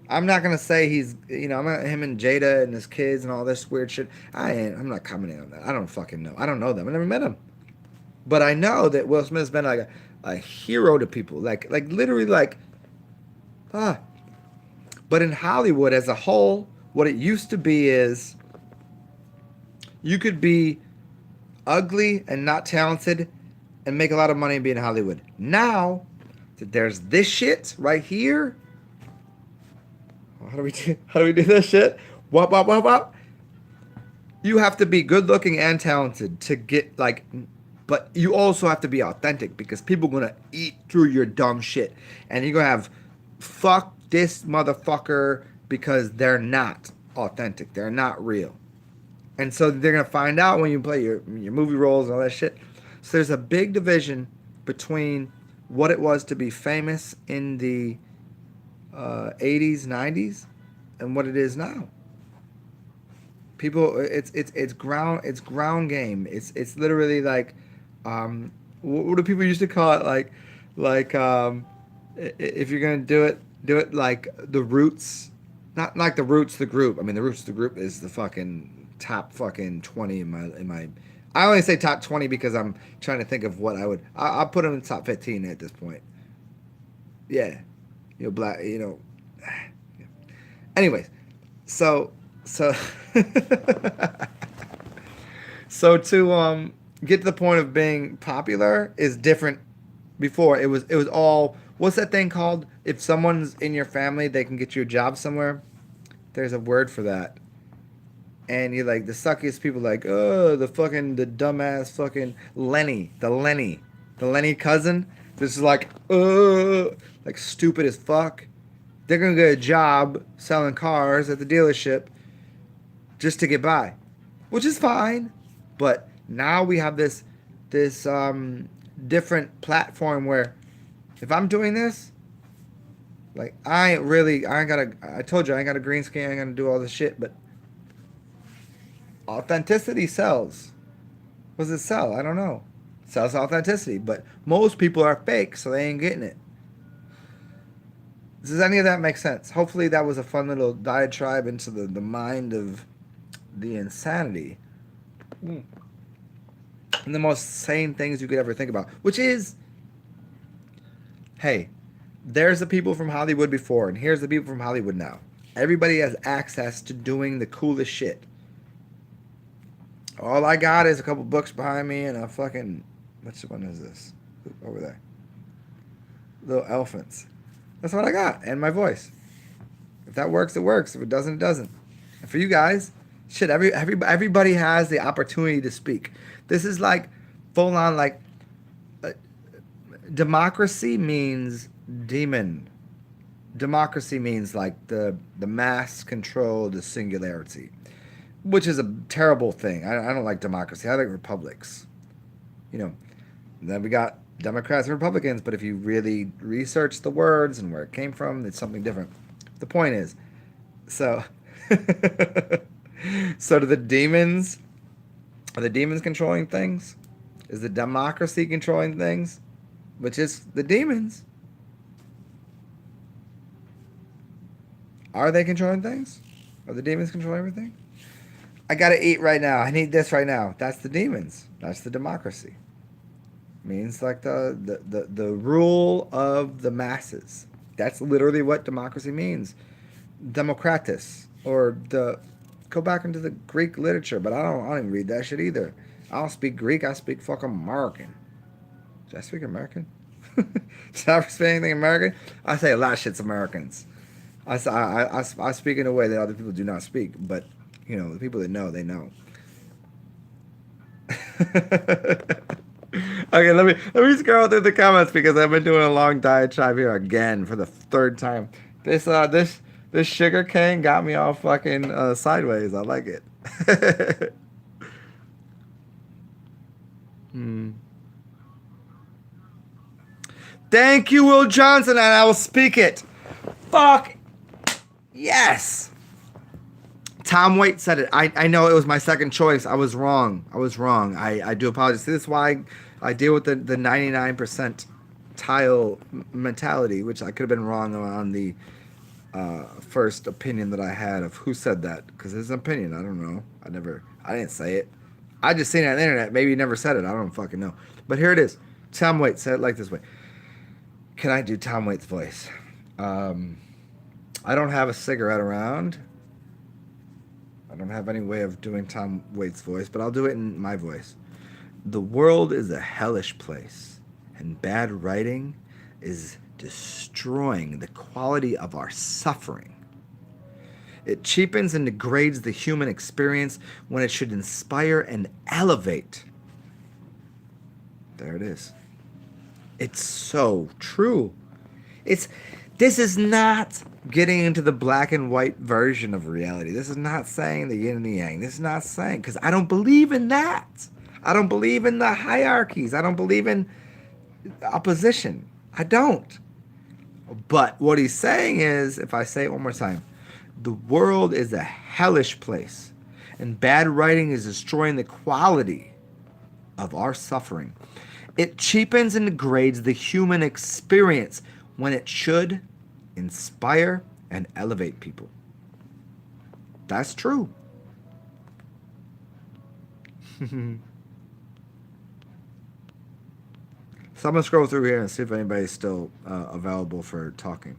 I'm not gonna say he's, I'm not, him and Jada and his kids and all this weird shit. I'm not commenting on that. I don't fucking know. I don't know them. I never met him, but I know that Will Smith's been like a hero to people, like literally like, ah. But in Hollywood as a whole, what it used to be is you could be ugly and not talented and make a lot of money and be in Hollywood. Now that there's this shit right here. How do we do this shit? What? You have to be good looking and talented to get like, but you also have to be authentic because people are gonna eat through your dumb shit, and you're gonna have fuck this motherfucker because they're not authentic. They're not real, and so they're gonna find out when you play your movie roles and all that shit. So there's a big division between what it was to be famous in the 80s, 90s, and what it is now. People, it's ground game. It's literally like, what do people used to call it? If you're gonna do it like the Roots, not like the Roots the group. I mean, the Roots the group is the fucking top fucking 20 in my. I only say top 20 because I'm trying to think of what I'll put them in the top 15 at this point. Yeah, black, anyways, so so to get to the point of being popular is different. Before it was all, what's that thing called? If someone's in your family, they can get you a job somewhere. There's a word for that. And you're like the suckiest people, like, oh, the dumbass fucking the Lenny cousin. This is like stupid as fuck. They're gonna get a job selling cars at the dealership just to get by, which is fine. But now we have this different platform where if I'm doing this, like I told you I ain't got a green screen, I ain't gonna do all this shit, but authenticity sells. What does it sell? I don't know. It sells authenticity, but most people are fake, so they ain't getting it. Does any of that make sense? Hopefully that was a fun little diatribe into the mind of the insanity. And the most sane things you could ever think about, which is, hey, there's the people from Hollywood before, and here's the people from Hollywood now. Everybody has access to doing the coolest shit. All I got is a couple books behind me and a fucking, which one is this? Over there. Little elephants. That's what I got, and my voice. If that works, it works. If it doesn't, it doesn't. And for you guys, shit, everybody has the opportunity to speak. This is like full on like democracy means demon. Democracy means like the mass control, the singularity, which is a terrible thing. I don't like democracy. I like republics. Then we got Democrats and Republicans, but if you really research the words and where it came from, it's something different. The point is, so so do the demons, are the demons controlling things? Is the democracy controlling things? Which is the demons. Are they controlling things? Are the demons controlling everything? I gotta eat right now. I need this right now. That's the demons. That's the democracy. Means like the rule of the masses. That's literally what democracy means. Democratus or the go back into the Greek literature, but I don't even read that shit either. I don't speak Greek. I speak fucking American. Did I speak American? Did I speak anything American? I say a lot of shit's Americans. I speak in a way that other people do not speak, but you know the people that know, they know. Okay, let me scroll through the comments because I've been doing a long diatribe here again for the third time. This sugarcane got me all fucking sideways. I like it. Hmm. Thank you, Will Johnson, and I will speak it. Fuck yes. Tom Waite said it. I know it was my second choice. I was wrong. I do apologize. This is why I deal with the 99% tile mentality, which I could have been wrong on the first opinion that I had of who said that. Because it's an opinion. I don't know. I didn't say it. I just seen it on the internet. Maybe he never said it. I don't fucking know. But here it is. Tom Waite said it like this way. Can I do Tom Waite's voice? I don't have a cigarette around. I don't have any way of doing Tom Waite's voice, but I'll do it in my voice. The world is a hellish place, and bad writing is destroying the quality of our suffering. It cheapens and degrades the human experience when it should inspire and elevate. There it is. It's so true. This is not getting into the black and white version of reality. This is not saying the yin and the yang. This is not saying, because I don't believe in that. I don't believe in the hierarchies. I don't believe in opposition. I don't. But what he's saying is, if I say it one more time, the world is a hellish place, and bad writing is destroying the quality of our suffering. It cheapens and degrades the human experience when it should inspire and elevate people. That's true. So I'm going to scroll through here and see if anybody's still available for talking.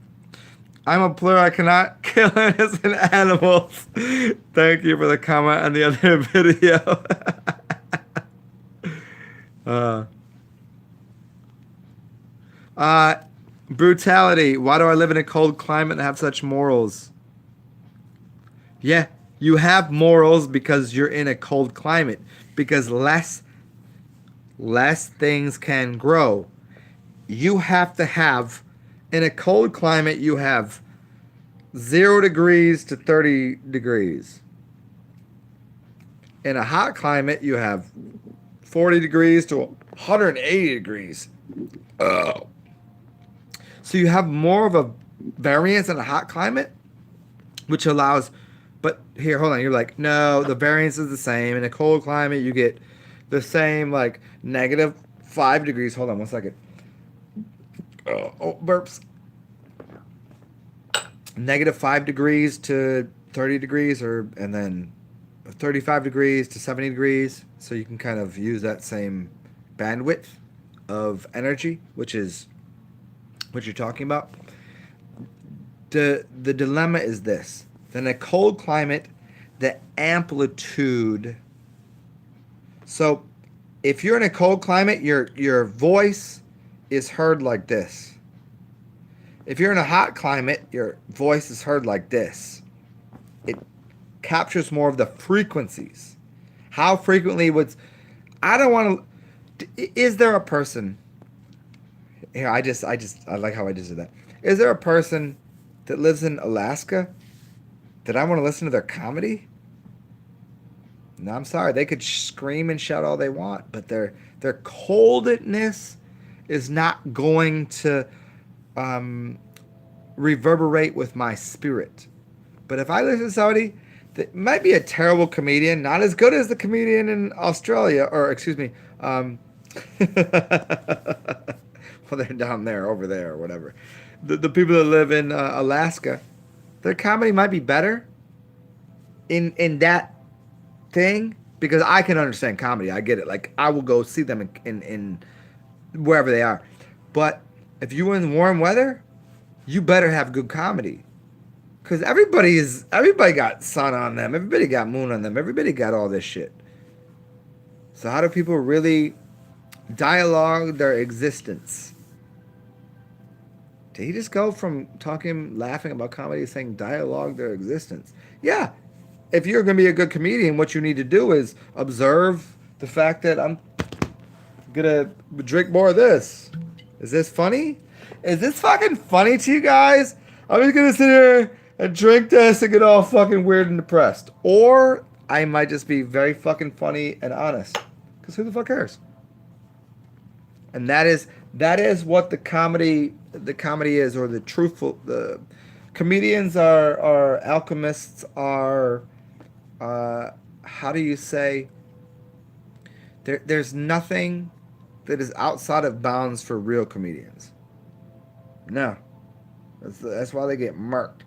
I'm a plur. I cannot kill innocent animals. Thank you for the comment on the other video. Brutality. Why do I live in a cold climate and have such morals? Yeah, you have morals because you're in a cold climate. Because less things can grow. You have to have, in a cold climate, you have 0 degrees to 30 degrees. In a hot climate, you have 40 degrees to 180 degrees. Oh. So you have more of a variance in a hot climate, which allows, but here, hold on, you're like, no, the variance is the same. In a cold climate, you get the same, like, -5 degrees. Hold on one second. Oh, burps. -5 degrees to 30 degrees, and then 35 degrees to 70 degrees. So you can kind of use that same bandwidth of energy, which is what you're talking about. The dilemma is this. In a cold climate, the amplitude. So if you're in a cold climate, your voice is heard like this. If you're in a hot climate, your voice is heard like this. It captures more of the frequencies. How frequently would... I don't want to... Is there a person... Here, I like how I just did that. Is there a person that lives in Alaska that I want to listen to their comedy? No, I'm sorry. They could scream and shout all they want, but their coldness is not going to reverberate with my spirit. But if I listen to somebody that might be a terrible comedian, not as good as the comedian in Australia, or excuse me, well, they're down there, over there, or whatever. The people that live in Alaska, their comedy might be better in that thing, because I can understand comedy. I get it. Like, I will go see them in wherever they are. But if you're in warm weather, you better have good comedy. Because everybody got sun on them. Everybody got moon on them. Everybody got all this shit. So how do people really dialogue their existence? Did he just go from laughing about comedy to saying dialogue their existence? Yeah. If you're going to be a good comedian, what you need to do is observe the fact that I'm going to drink more of this. Is this funny? Is this fucking funny to you guys? I'm just going to sit here and drink this and get all fucking weird and depressed. Or I might just be very fucking funny and honest. Because who the fuck cares? And that is what the comedy is, or the comedians are alchemists, are how do you say, there's nothing that is outside of bounds for real comedians. No. That's why they get murked.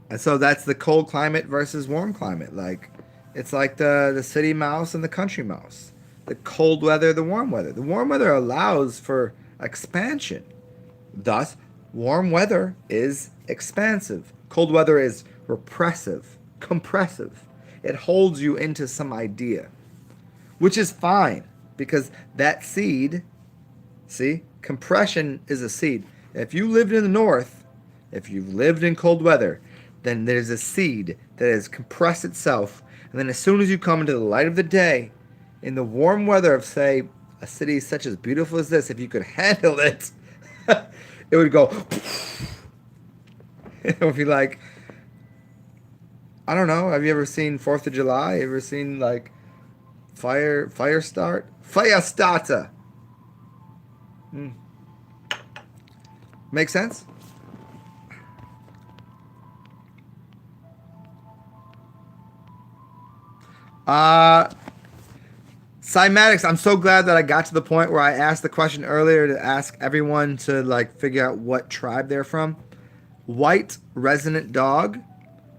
And so that's the cold climate versus warm climate. Like, it's like the city mouse and the country mouse. The cold weather, the warm weather. The warm weather allows for expansion. Thus, warm weather is expansive. Cold weather is repressive, compressive. It holds you into some idea, which is fine, because that seed, see, compression is a seed. If you lived in the north, if you've lived in cold weather, then there's a seed that has compressed itself. And then as soon as you come into the light of the day, in the warm weather of, say, a city such as beautiful as this, if you could handle it, it would go. It would be like, I don't know. Have you ever seen 4th of July? Ever seen like fire start? Fire starter. Make sense? Cymatics, I'm so glad that I got to the point where I asked the question earlier to ask everyone to like figure out what tribe they're from. White resonant dog.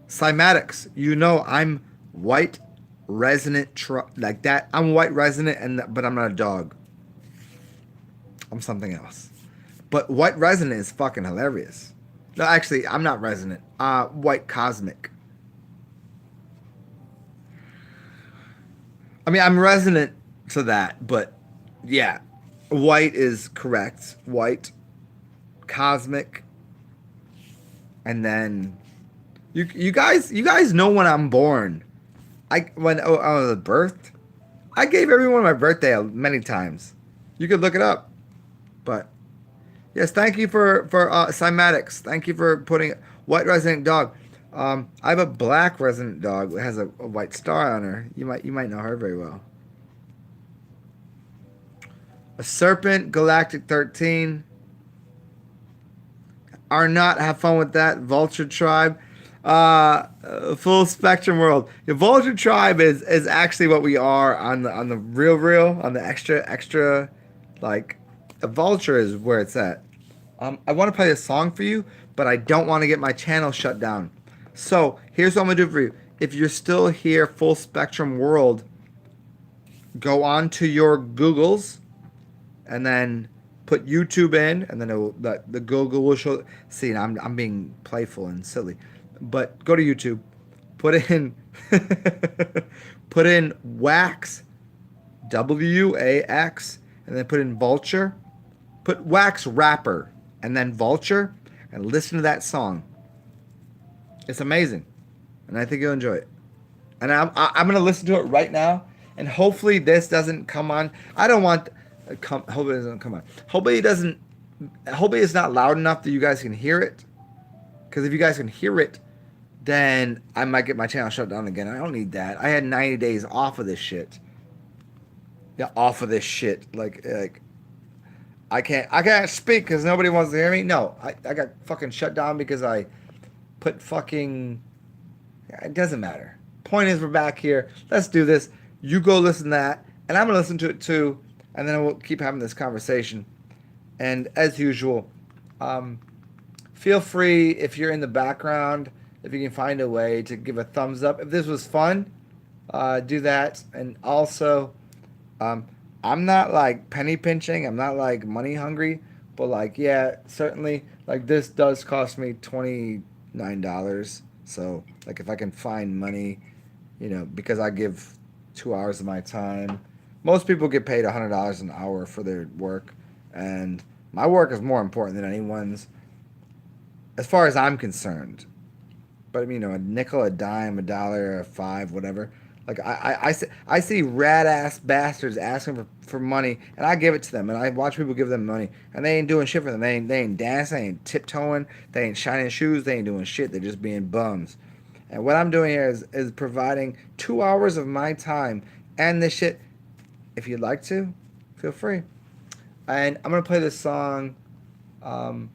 Cymatics, you know I'm white resonant like that. I'm white resonant, but I'm not a dog. I'm something else. But white resonant is fucking hilarious. No, actually, I'm not resonant. White cosmic. I mean, I'm resonant to that, but yeah, white is correct. White, cosmic, and then you guys know when I'm born. When I was birthed, I gave everyone my birthday many times. You could look it up, but yes, thank you for cymatics. Thank you for putting white resonant dog. I have a black resonant dog that has a white star on her. You might know her very well. A serpent, Galactic 13. Are not, have fun with that. Vulture tribe. Full spectrum world. The vulture tribe is actually what we are on the real, on the extra, like, the vulture is where it's at. I want to play a song for you, but I don't want to get my channel shut down. So here's what I'm gonna do for you. If you're still here, full spectrum world, go on to your Googles, and then put YouTube in, and then the Google will show. See, I'm being playful and silly, but go to YouTube, put in wax, WAX, and then put in vulture. Put wax rapper and then vulture, and listen to that song. It's amazing, and I think you'll enjoy it. And I'm gonna listen to it right now, and hopefully this doesn't come on. I don't want. Hopefully it doesn't come on. Hopefully it doesn't. Hopefully it's not loud enough that you guys can hear it. Because if you guys can hear it, then I might get my channel shut down again. I don't need that. I had 90 days off of this shit. Yeah, off of this shit. Like I can't speak because nobody wants to hear me. No, I got fucking shut down because I put fucking. It doesn't matter. Point is, we're back here. Let's do this. You go listen to that, and I'm gonna listen to it too, and then we'll keep having this conversation. And as usual, feel free, if you're in the background, if you can find a way to give a thumbs up. If this was fun, do that. And also, I'm not like penny pinching. I'm not like money hungry. But like, yeah, certainly, like this does cost me $29. So like, if I can find money, because I give 2 hours of my time. Most people get paid $100 an hour for their work, and my work is more important than anyone's, as far as I'm concerned. But I mean, a nickel, a dime, a dollar, a five, whatever. Like I see rad ass bastards asking for money, and I give it to them, and I watch people give them money, and they ain't doing shit for them. They ain't dancing, they ain't tiptoeing, they ain't shining shoes, they ain't doing shit. They're just being bums. And what I'm doing here is providing 2 hours of my time and this shit. If you'd like to, feel free. And I'm gonna play this song. Um,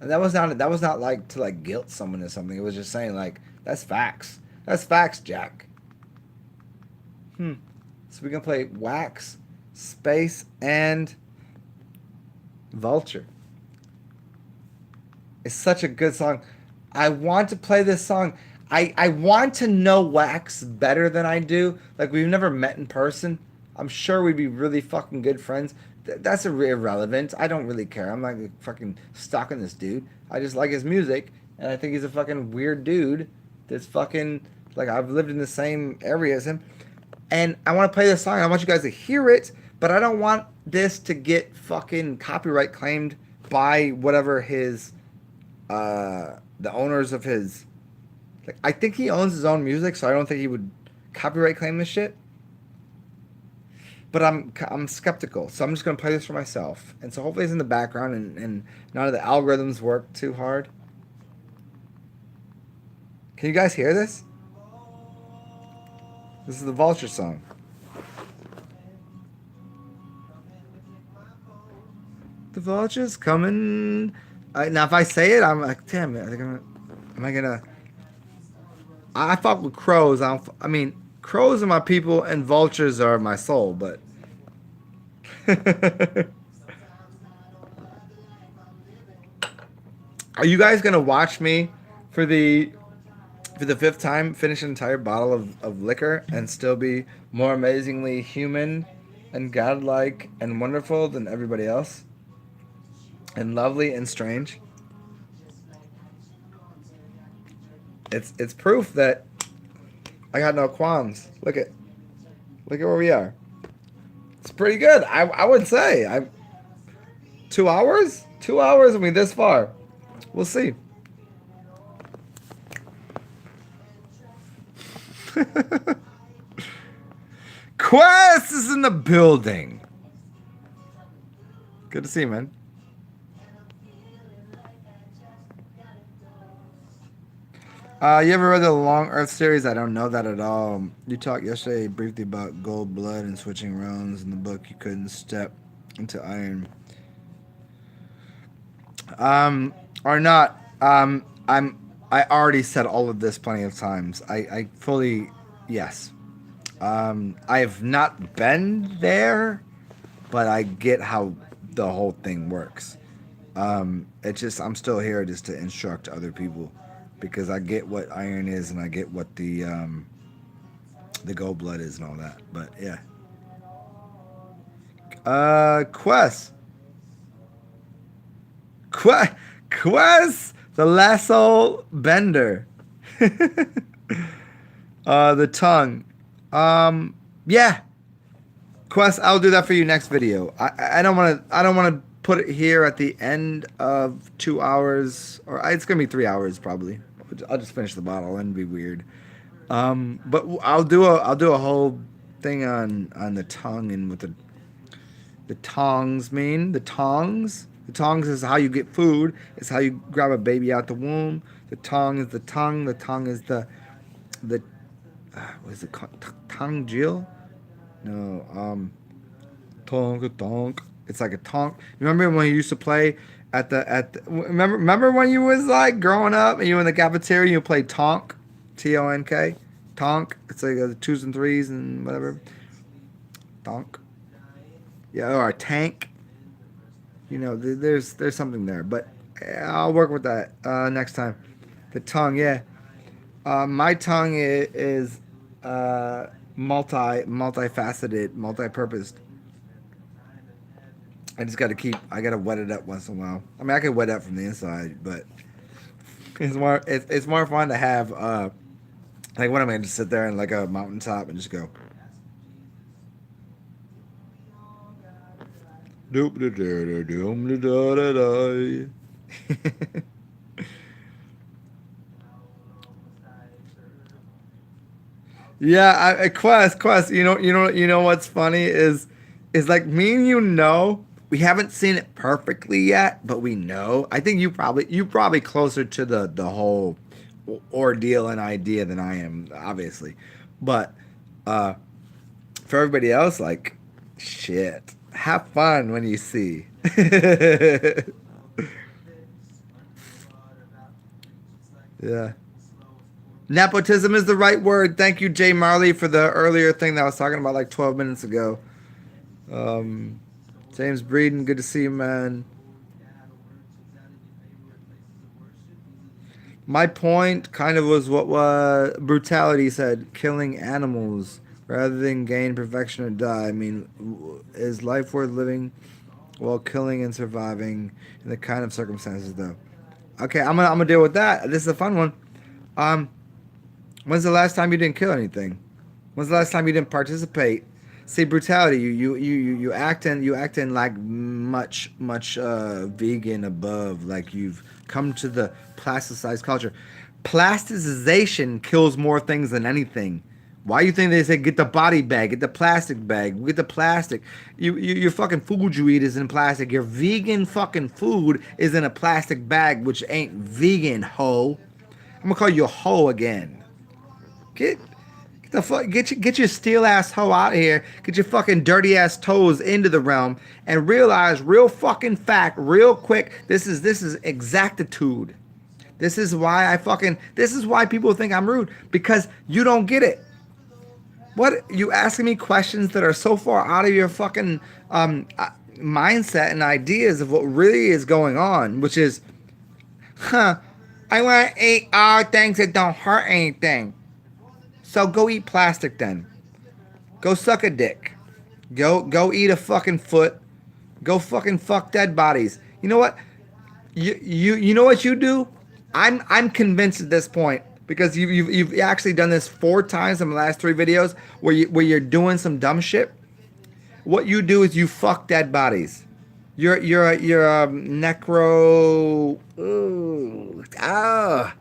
and that was not like to like guilt someone or something. It was just saying like that's facts. That's facts, Jack. So we can play Wax, Space, and Vulture. It's such a good song. I want to play this song. I want to know Wax better than I do. Like, we've never met in person. I'm sure we'd be really fucking good friends. That's irrelevant. I don't really care. I'm not fucking stalking this dude. I just like his music, and I think he's a fucking weird dude that's fucking, like, I've lived in the same area as him. And I want to play this song. I want you guys to hear it, but I don't want this to get fucking copyright claimed by whatever his the owners of his, like, I think he owns his own music, so I don't think he would copyright claim this shit. But I'm skeptical, so I'm just gonna play this for myself, and so hopefully it's in the background, and none of the algorithms work too hard. Can you guys hear this? This is the Vulture song. The Vulture's coming. Now, if I say it, I'm like, damn it. Am I gonna? I fuck with crows. I mean, crows are my people, and vultures are my soul. But are you guys gonna watch me for the fifth time finish an entire bottle of liquor and still be more amazingly human and godlike and wonderful than everybody else? And lovely and strange. It's proof that I got no qualms. Look at where we are. It's pretty good. I would say. 2 hours? 2 hours and we this far. We'll see. Quest is in the building. Good to see you, man. You ever read the Long Earth series? I don't know that at all. You talked yesterday briefly about gold blood and switching realms in the book. You couldn't step into iron. Or not. I already said all of this plenty of times. I fully, yes. I have not been there, but I get how the whole thing works. It's just, I'm still here just to instruct other people, because I get what iron is and I get what the gold blood is and all that. But yeah. Quest, the lasso bender. The tongue. Yeah. Quest, I'll do that for you next video. I don't want to put it here at the end of 2 hours, or it's gonna be 3 hours probably. I'll just finish the bottle and be weird. But I'll do a whole thing on the tongue and what the tongs mean. The tongs. The tongs is how you get food. It's how you grab a baby out the womb. The tongue is the tongue. The tongue is the what is it called? Tongue Jill? No, tonk. It's like a tonk. Remember when you used to play remember when you was like growing up and you were in the cafeteria and you played tonk, Tonk, tonk. It's like the twos and threes and whatever. Tonk. Yeah, or a tank. There's something there, but I'll work with that next time. The tongue, yeah. My tongue is multifaceted, multi-purposed. I gotta wet it up once in a while. I mean, I can wet it up from the inside, but it's more fun to have, like, what am I gonna just sit there and like a mountaintop and just go, doop da da da doom da da da da. Yeah, Quest. You know what's funny is like me and you know we haven't seen it perfectly yet, but we know. I think you probably closer to the whole ordeal and idea than I am, obviously. But uh, for everybody else, like, shit, have fun when you see. Yeah. Nepotism is the right word. Thank you, Jay Marley, for the earlier thing that I was talking about like 12 minutes ago. Um, James Breeden, good to see you, man. My point kind of was what brutality said, killing animals rather than gain perfection or die. I mean, is life worth living while killing and surviving in the kind of circumstances, though? Okay, I'm gonna deal with that. This is a fun one. Um, When's the last time you didn't kill anything? When's the last time you didn't participate? See, brutality. You acting like much vegan above. Like you've come to the plasticized culture. Plasticization kills more things than anything. Why you think they say get the body bag, get the plastic bag, get the plastic? Your fucking food you eat is in plastic. Your vegan fucking food is in a plastic bag, which ain't vegan, hoe. I'm gonna call you a hoe again. Get the fuck get your steel ass hoe out of here. Get your fucking dirty ass toes into the realm and realize real fucking fact, real quick. This is exactitude. This is why people think I'm rude because you don't get it. What you asking me questions that are so far out of your fucking mindset and ideas of what really is going on, which is, I want to eat all things that don't hurt anything. So go eat plastic then. Go suck a dick. Go eat a fucking foot. Go fucking fuck dead bodies. You know what? You know what you do? I'm convinced at this point because you've actually done this 4 times in the last 3 videos where you're doing some dumb shit. What you do is you fuck dead bodies. You're a necro. Ooh, I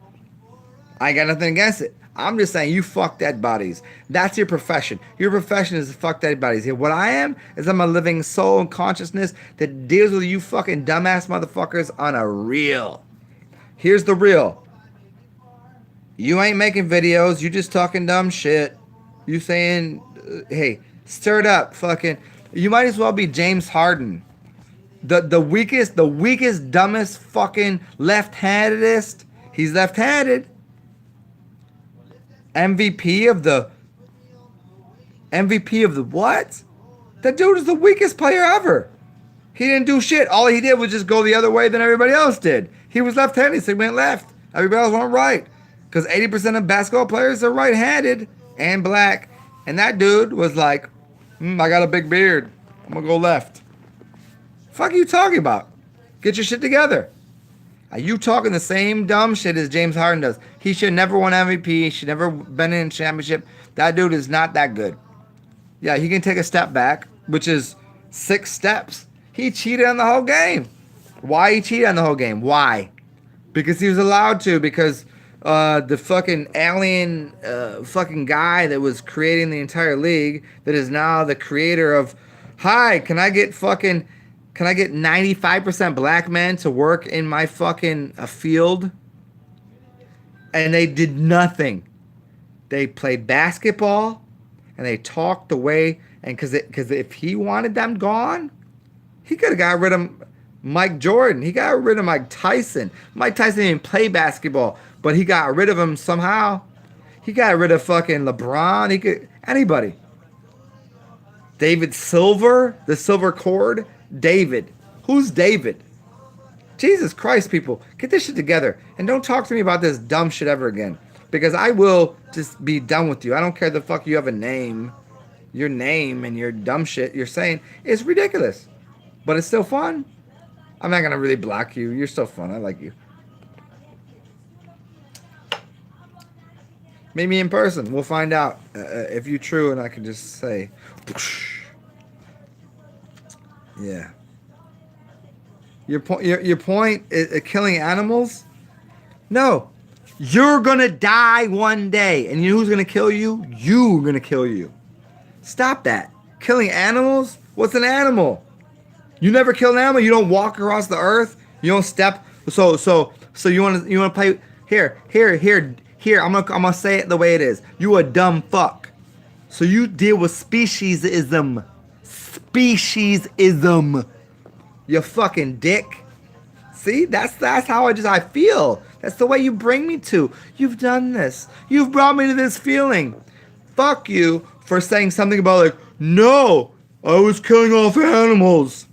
got nothing against it. I'm just saying you fuck dead bodies. That's your profession. Your profession is to fuck dead bodies. Here, what I am is I'm a living soul and consciousness that deals with you fucking dumbass motherfuckers on a real. Here's the real. You ain't making videos. You just talking dumb shit. You saying, hey, stir it up, fucking. You might as well be James Harden. The weakest, dumbest, fucking left-handedest. He's left-handed. MVP of the what? That dude is the weakest player ever. He didn't do shit. All he did was just go the other way than everybody else did. He was left-handed, so he went left. Everybody else went right. Because 80% of basketball players are right-handed and black. And that dude was like, I got a big beard. I'm going to go left. Fuck are you talking about? Get your shit together. Are you talking the same dumb shit as James Harden does? He should never won MVP. He should never been in a championship. That dude is not that good. Yeah, he can take a step back, which is 6 steps. He cheated on the whole game. Why he cheated on the whole game? Why? Because he was allowed to. Because the fucking alien fucking guy that was creating the entire league, that is now the creator of, hi, can I get 95% black men to work in my fucking field? And they did nothing. They played basketball and they talked the way, and because if he wanted them gone, he could have got rid of Mike Jordan. He got rid of Mike Tyson. Mike Tyson didn't play basketball, but he got rid of him somehow. He got rid of fucking LeBron. Anybody. David Silver, the silver cord. David. Who's David? Jesus Christ, people. Get this shit together. And don't talk to me about this dumb shit ever again. Because I will just be done with you. I don't care the fuck you have a name. Your name and your dumb shit you're saying is ridiculous. but it's still fun. I'm not gonna really block you. You're still fun. I like you. Meet me in person. We'll find out if you're true, and I can just say, whoosh. Yeah. Your point. Your point is killing animals. No, you're gonna die one day, and you know who's gonna kill you? You're gonna kill you. Stop that. Killing animals? What's an animal? You never kill an animal. You don't walk across the earth. You don't step. So you wanna play here. I'm gonna say it the way it is. You a dumb fuck. So you deal with speciesism. Speciesism. You fucking dick. See, that's how I feel. That's the way you bring me to. You've done this. You've brought me to this feeling. Fuck you for saying something about like, no, I was killing off animals.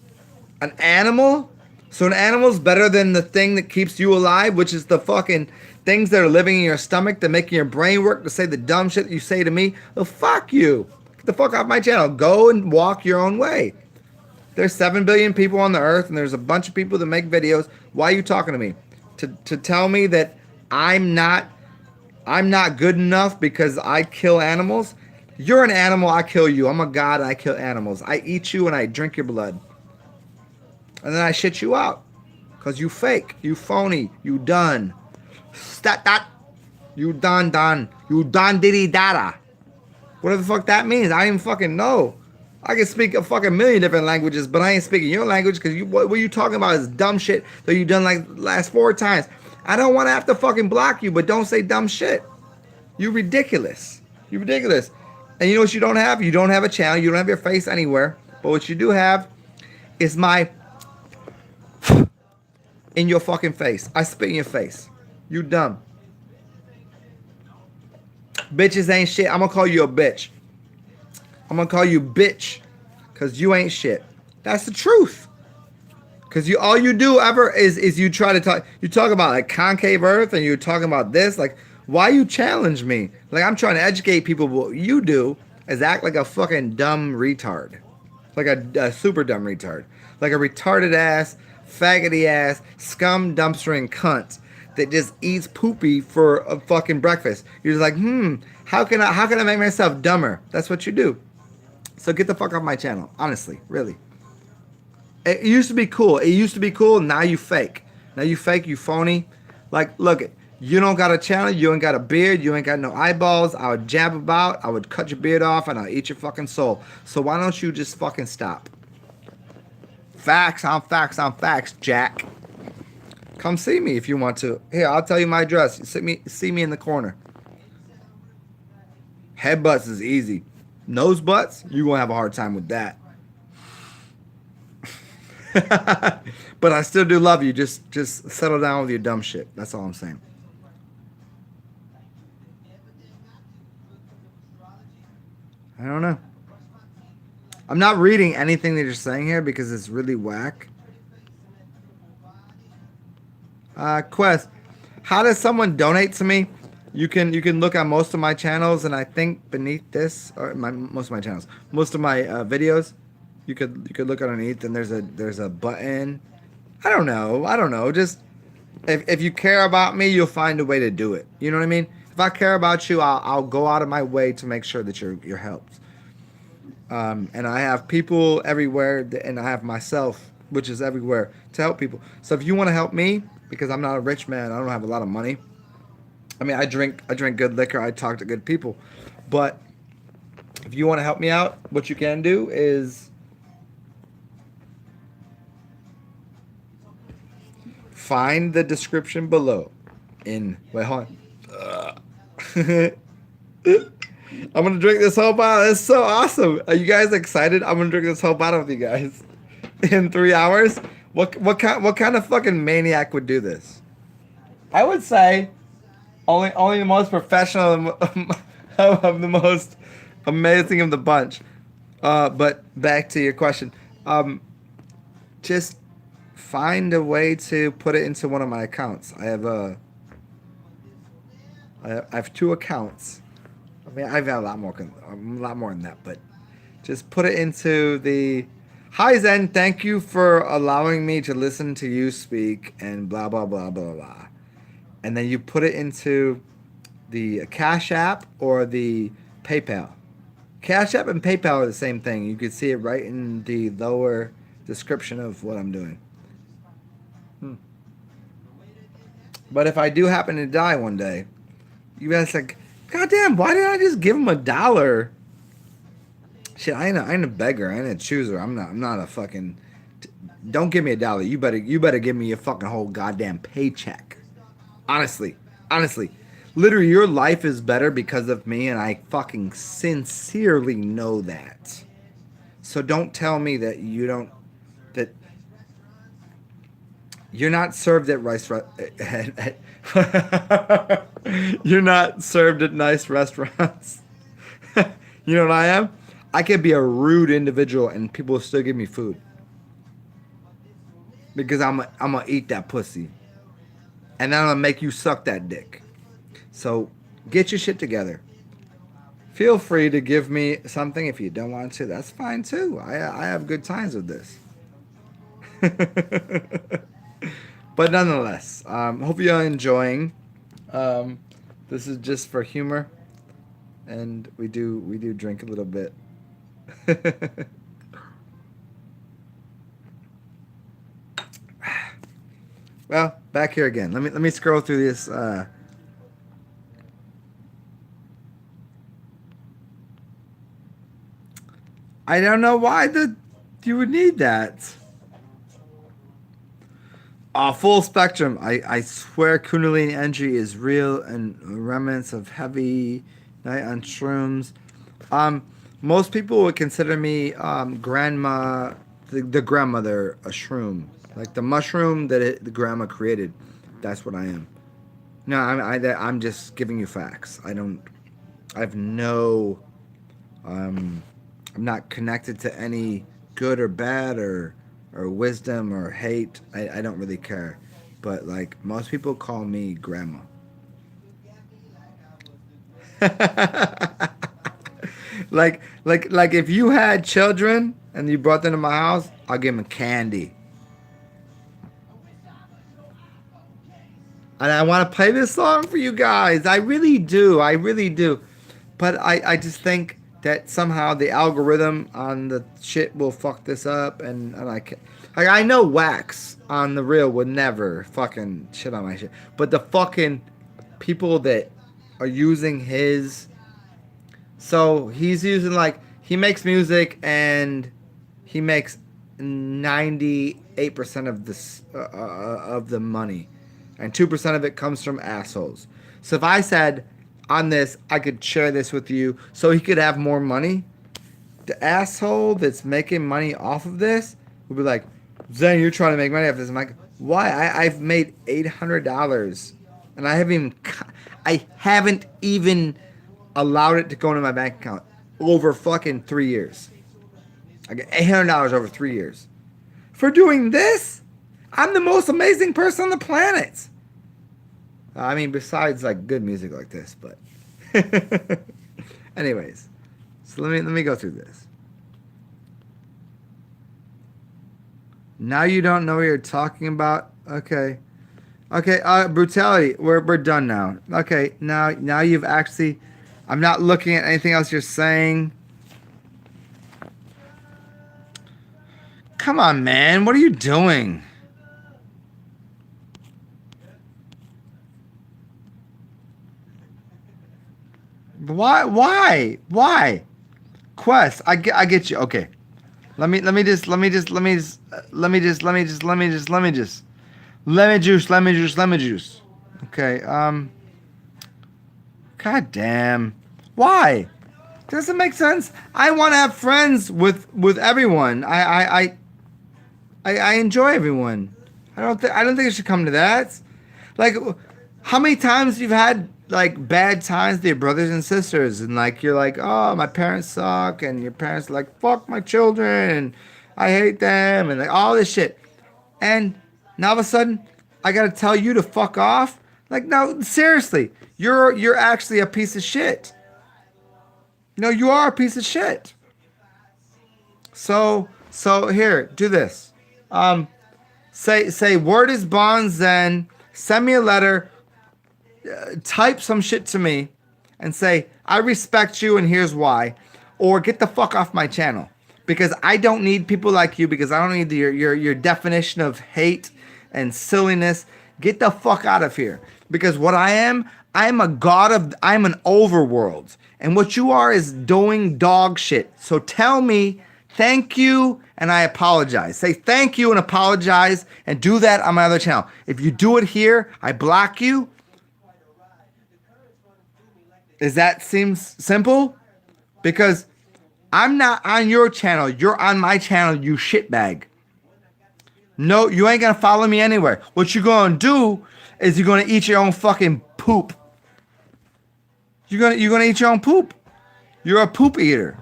An animal? So an animal's better than the thing that keeps you alive, which is the fucking things that are living in your stomach, that making your brain work, to say the dumb shit that you say to me. Well, fuck you. Get the fuck off my channel. Go and walk your own way. There's 7 billion people on the earth, and there's a bunch of people that make videos. Why are you talking to me? To tell me that I'm not good enough because I kill animals? You're an animal, I kill you. I'm a god, I kill animals. I eat you and I drink your blood. And then I shit you out. Because you fake. You phony. You done. Stat. You done. You done diddy dada. Whatever the fuck that means. I don't even fucking know. I can speak a fucking million different languages, but I ain't speaking your language because what you talking about is dumb shit that you done like the last 4 times. I don't want to have to fucking block you, but don't say dumb shit. You ridiculous. You ridiculous. And you know what you don't have? You don't have a channel. You don't have your face anywhere. But what you do have is my in your fucking face. I spit in your face. You dumb. Bitches ain't shit. I'm gonna call you a bitch. I'm gonna call you bitch, cause you ain't shit. That's the truth. Cause all you do ever is you try to talk. You talk about like concave Earth, and you're talking about this. Like, why you challenge me? Like, I'm trying to educate people. What you do is act like a fucking dumb retard, like a super dumb retard, like a retarded ass, faggoty ass, scum dumpstering cunt that just eats poopy for a fucking breakfast. You're just like, how can I make myself dumber? That's what you do. So get the fuck off my channel. Honestly, really. It used to be cool. Now you fake. Now you fake, you phony. Like, look, you don't got a channel. You ain't got a beard. You ain't got no eyeballs. I would jab about. I would cut your beard off and I'll eat your fucking soul. So why don't you just fucking stop? Facts on facts, Jack. Come see me if you want to. Here, I'll tell you my address. See me in the corner. Headbutts is easy. Nose butts, you're going to have a hard time with that. But I still do love you. Just settle down with your dumb shit. That's all I'm saying. I don't know. I'm not reading anything that you're saying here because it's really whack. Quest, how does someone donate to me? You can look at most of my channels, and I think beneath this, or most of my videos, you could look underneath, and there's a button. I don't know. Just if you care about me, you'll find a way to do it. You know what I mean? If I care about you, I'll go out of my way to make sure that you're helped. And I have people everywhere, and I have myself, which is everywhere, to help people. So if you want to help me, because I'm not a rich man, I don't have a lot of money. I mean, I drink good liquor. I talk to good people. But if you want to help me out, what you can do is find the description below. Wait, hold on. I'm gonna drink this whole bottle. It's so awesome. Are you guys excited? I'm gonna drink this whole bottle with you guys in 3 hours. What kind of fucking maniac would do this? I would say only the most professional of the most amazing of the bunch. But back to your question. Just find a way to put it into one of my accounts. I have 2 accounts. I mean, I've got a lot more than that, but just put it into Hi Zen, thank you for allowing me to listen to you speak and blah blah blah blah blah. And then you put it into the Cash App or the PayPal. Cash App and PayPal are the same thing. You can see it right in the lower description of what I'm doing. But if I do happen to die one day, you guys like, God damn, why didn't I just give him $1? Shit, I ain't a beggar. I ain't a chooser. I'm not a fucking. Don't give me $1. You better give me your fucking whole goddamn paycheck. Honestly, honestly, literally, your life is better because of me, and I fucking sincerely know that. So don't tell me that you don't that you're not served at you're not served at nice restaurants. You know what I am? I could be a rude individual and people will still give me food because I'm gonna eat that pussy and then I'm gonna make you suck that dick. So get your shit together. Feel free to give me something if you don't want to. That's fine too. I have good times with this. But nonetheless, hope you're enjoying. Um, this is just for humor, and we do drink a little bit. Well, back here again. Let me scroll through this. I don't know why you would need that. Full spectrum. I swear Kundalini energy is real and remnants of heavy night on shrooms. Um, Most people would consider me grandma, the grandmother, a shroom. Like the mushroom that the grandma created. That's what I am. No, I'm just giving you facts. I have no, I'm not connected to any good or bad or wisdom or hate. I don't really care. But like most people call me grandma. like if you had children and you brought them to my house, I'll give them candy. And I want to play this song for you guys. I really do. I really do. But I just think that somehow the algorithm on the shit will fuck this up. And I can't. Like, I know Wax on the real would never fucking shit on my shit. But the fucking people that are using his. So he's using, like, he makes music and he makes 98% of the money. And 2% of it comes from assholes. So if I said on this, I could share this with you so he could have more money, the asshole that's making money off of this would be like, Zen, you're trying to make money off this. I'm like, why? I've made $800 and I haven't even allowed it to go into my bank account over fucking 3 years. I get $800 over 3 years. For doing this? I'm the most amazing person on the planet. I mean, besides like good music like this, but anyways. So let me go through this. Now you don't know what you're talking about. Okay. Brutality. We're done now. Okay, now you've actually I'm not looking at anything else you're saying. Come on, man. What are you doing? Why? Quest, I get you. Okay. Let me juice. Okay. God damn. Why? Doesn't make sense. I want to have friends with everyone. I enjoy everyone. I don't think it should come to that. Like, how many times you've had like bad times with your brothers and sisters, and like you're like, oh, my parents suck, and your parents are like, fuck my children, and I hate them, and like all this shit, and now all of a sudden I gotta tell you to fuck off. Like, no, seriously, you're actually a piece of shit. No, you are a piece of shit. So So here, do this. Say word is bond, then send me a letter, type some shit to me, and say I respect you and here's why, or get the fuck off my channel because I don't need people like you because I don't need your definition of hate and silliness. Get the fuck out of here because what I am a god of I'm an overworld and what you are is doing dog shit. So tell me thank you and I apologize. Say thank you and apologize and do that on my other channel. If you do it here, I block you. Does that seem simple? Because I'm not on your channel. You're on my channel, you shitbag. No, you ain't gonna follow me anywhere. What you gonna do is you're gonna eat your own fucking poop. You're gonna eat your own poop. You're a poop eater.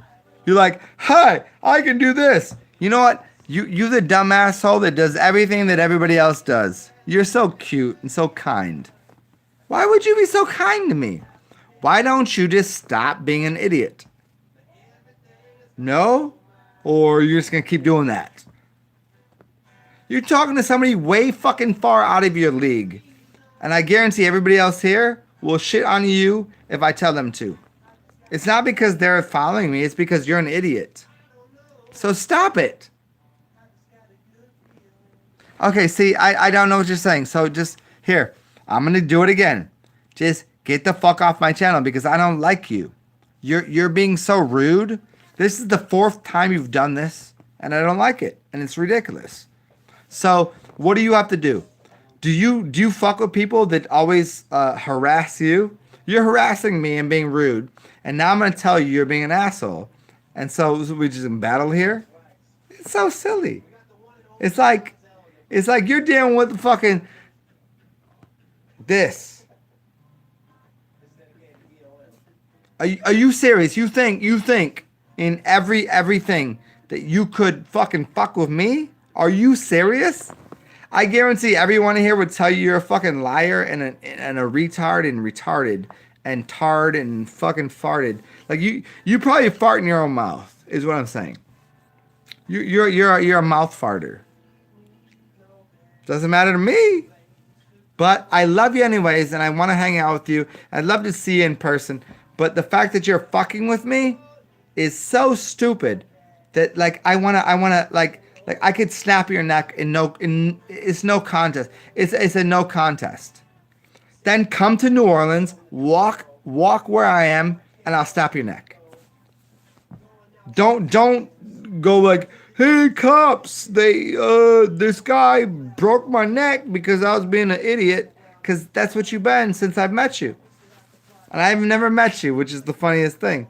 You're like, hi, I can do this. You know what? You the dumb asshole that does everything that everybody else does. You're so cute and so kind. Why would you be so kind to me? Why don't you just stop being an idiot? No? Or you're just gonna keep doing that? You're talking to somebody way fucking far out of your league. And I guarantee everybody else here will shit on you if I tell them to. It's not because they're following me, it's because you're an idiot. So stop it. Okay, see, I don't know what you're saying. So just, here, I'm gonna do it again. Just get the fuck off my channel because I don't like you. You're being so rude. This is the 4th time you've done this, and I don't like it, and it's ridiculous. So what do you have to do? Do you fuck with people that always harass you? You're harassing me and being rude, and now I'm gonna tell you you're being an asshole, and so we just in battle here. It's so silly. It's like you're dealing with fucking this. Are you serious? You think in everything that you could fucking fuck with me? Are you serious? I guarantee everyone here would tell you you're a fucking liar and a retard and retarded and tard and fucking farted. Like you probably fart in your own mouth is what I'm saying. You're a mouth farter. Doesn't matter to me. But I love you anyways and I want to hang out with you. I'd love to see you in person. But the fact that you're fucking with me is so stupid that like I wanna like I could snap your neck in it's no contest. It's a no contest. Then come to New Orleans, walk where I am, and I'll snap your neck. Don't go like, hey cops, this guy broke my neck because I was being an idiot, because that's what you've been since I've met you. And I've never met you, which is the funniest thing.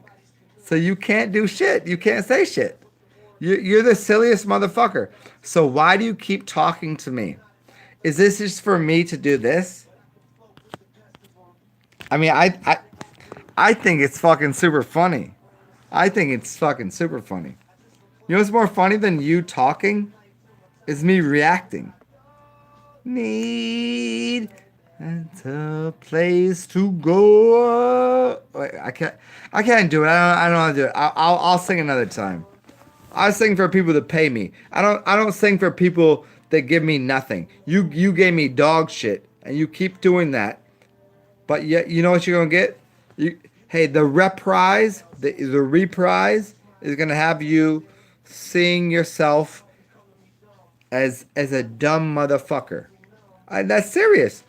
So you can't do shit. You can't say shit. You're the silliest motherfucker. So why do you keep talking to me? Is this just for me to do this? I mean, I think it's fucking super funny. I think it's fucking super funny. You know what's more funny than you talking? Is me reacting. Need a place to go. Wait, I can't do it. I don't know how to do it. I'll sing another time. I sing for people that pay me. I don't sing for people that give me nothing. You gave me dog shit, and you keep doing that. But yet, you know what you're gonna get? Hey, the reprise, the reprise is gonna have you seeing yourself as a dumb motherfucker. That's serious.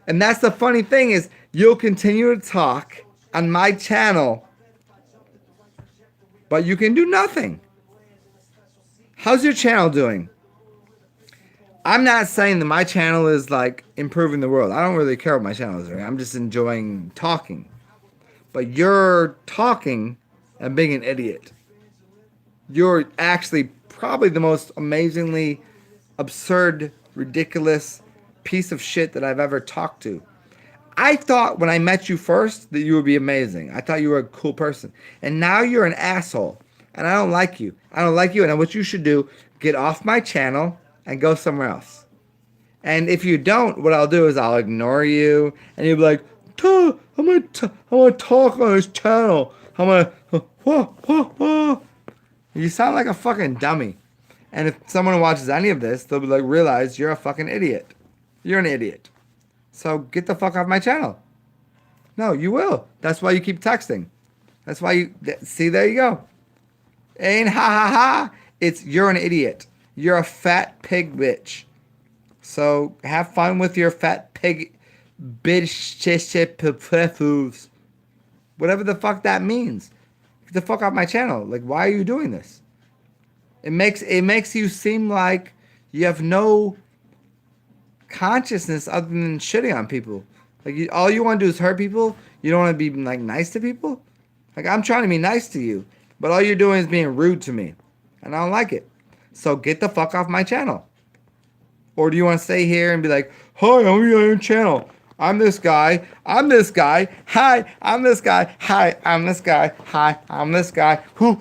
And that's the funny thing is you'll continue to talk on my channel, but you can do nothing. How's your channel doing? I'm not saying that my channel is like improving the world. I don't really care what my channel is doing. I'm just enjoying talking. But you're talking and being an idiot. You're actually probably the most amazingly absurd, ridiculous piece of shit that I've ever talked to. I thought when I met you first that you would be amazing. I thought you were a cool person. And now you're an asshole. And I don't like you. I don't like you. And what you should do, get off my channel and go somewhere else. And if you don't, what I'll do is I'll ignore you. And you'll be like, I'm gonna talk on his channel. I'm gonna, you sound like a fucking dummy. And if someone watches any of this, they'll be like, realize you're a fucking idiot. You're an idiot. So get the fuck off my channel. No, you will. That's why you keep texting. That's why you see. There you go. Ain't ha ha ha. It's you're an idiot. You're a fat pig bitch. So have fun with your fat pig bitch. Whatever the fuck that means. Get the fuck off my channel. Like, why are you doing this? It makes you seem like you have no consciousness other than shitting on people. Like all you want to do is hurt people. You don't want to be like nice to people. Like I'm trying to be nice to you, but all you're doing is being rude to me, and I don't like it. So get the fuck off my channel. Or do you want to stay here and be like, "Hi, I'm on your channel. I'm this guy. I'm this guy. Hi, I'm this guy. Hi, I'm this guy. Hi, I'm this guy. Who?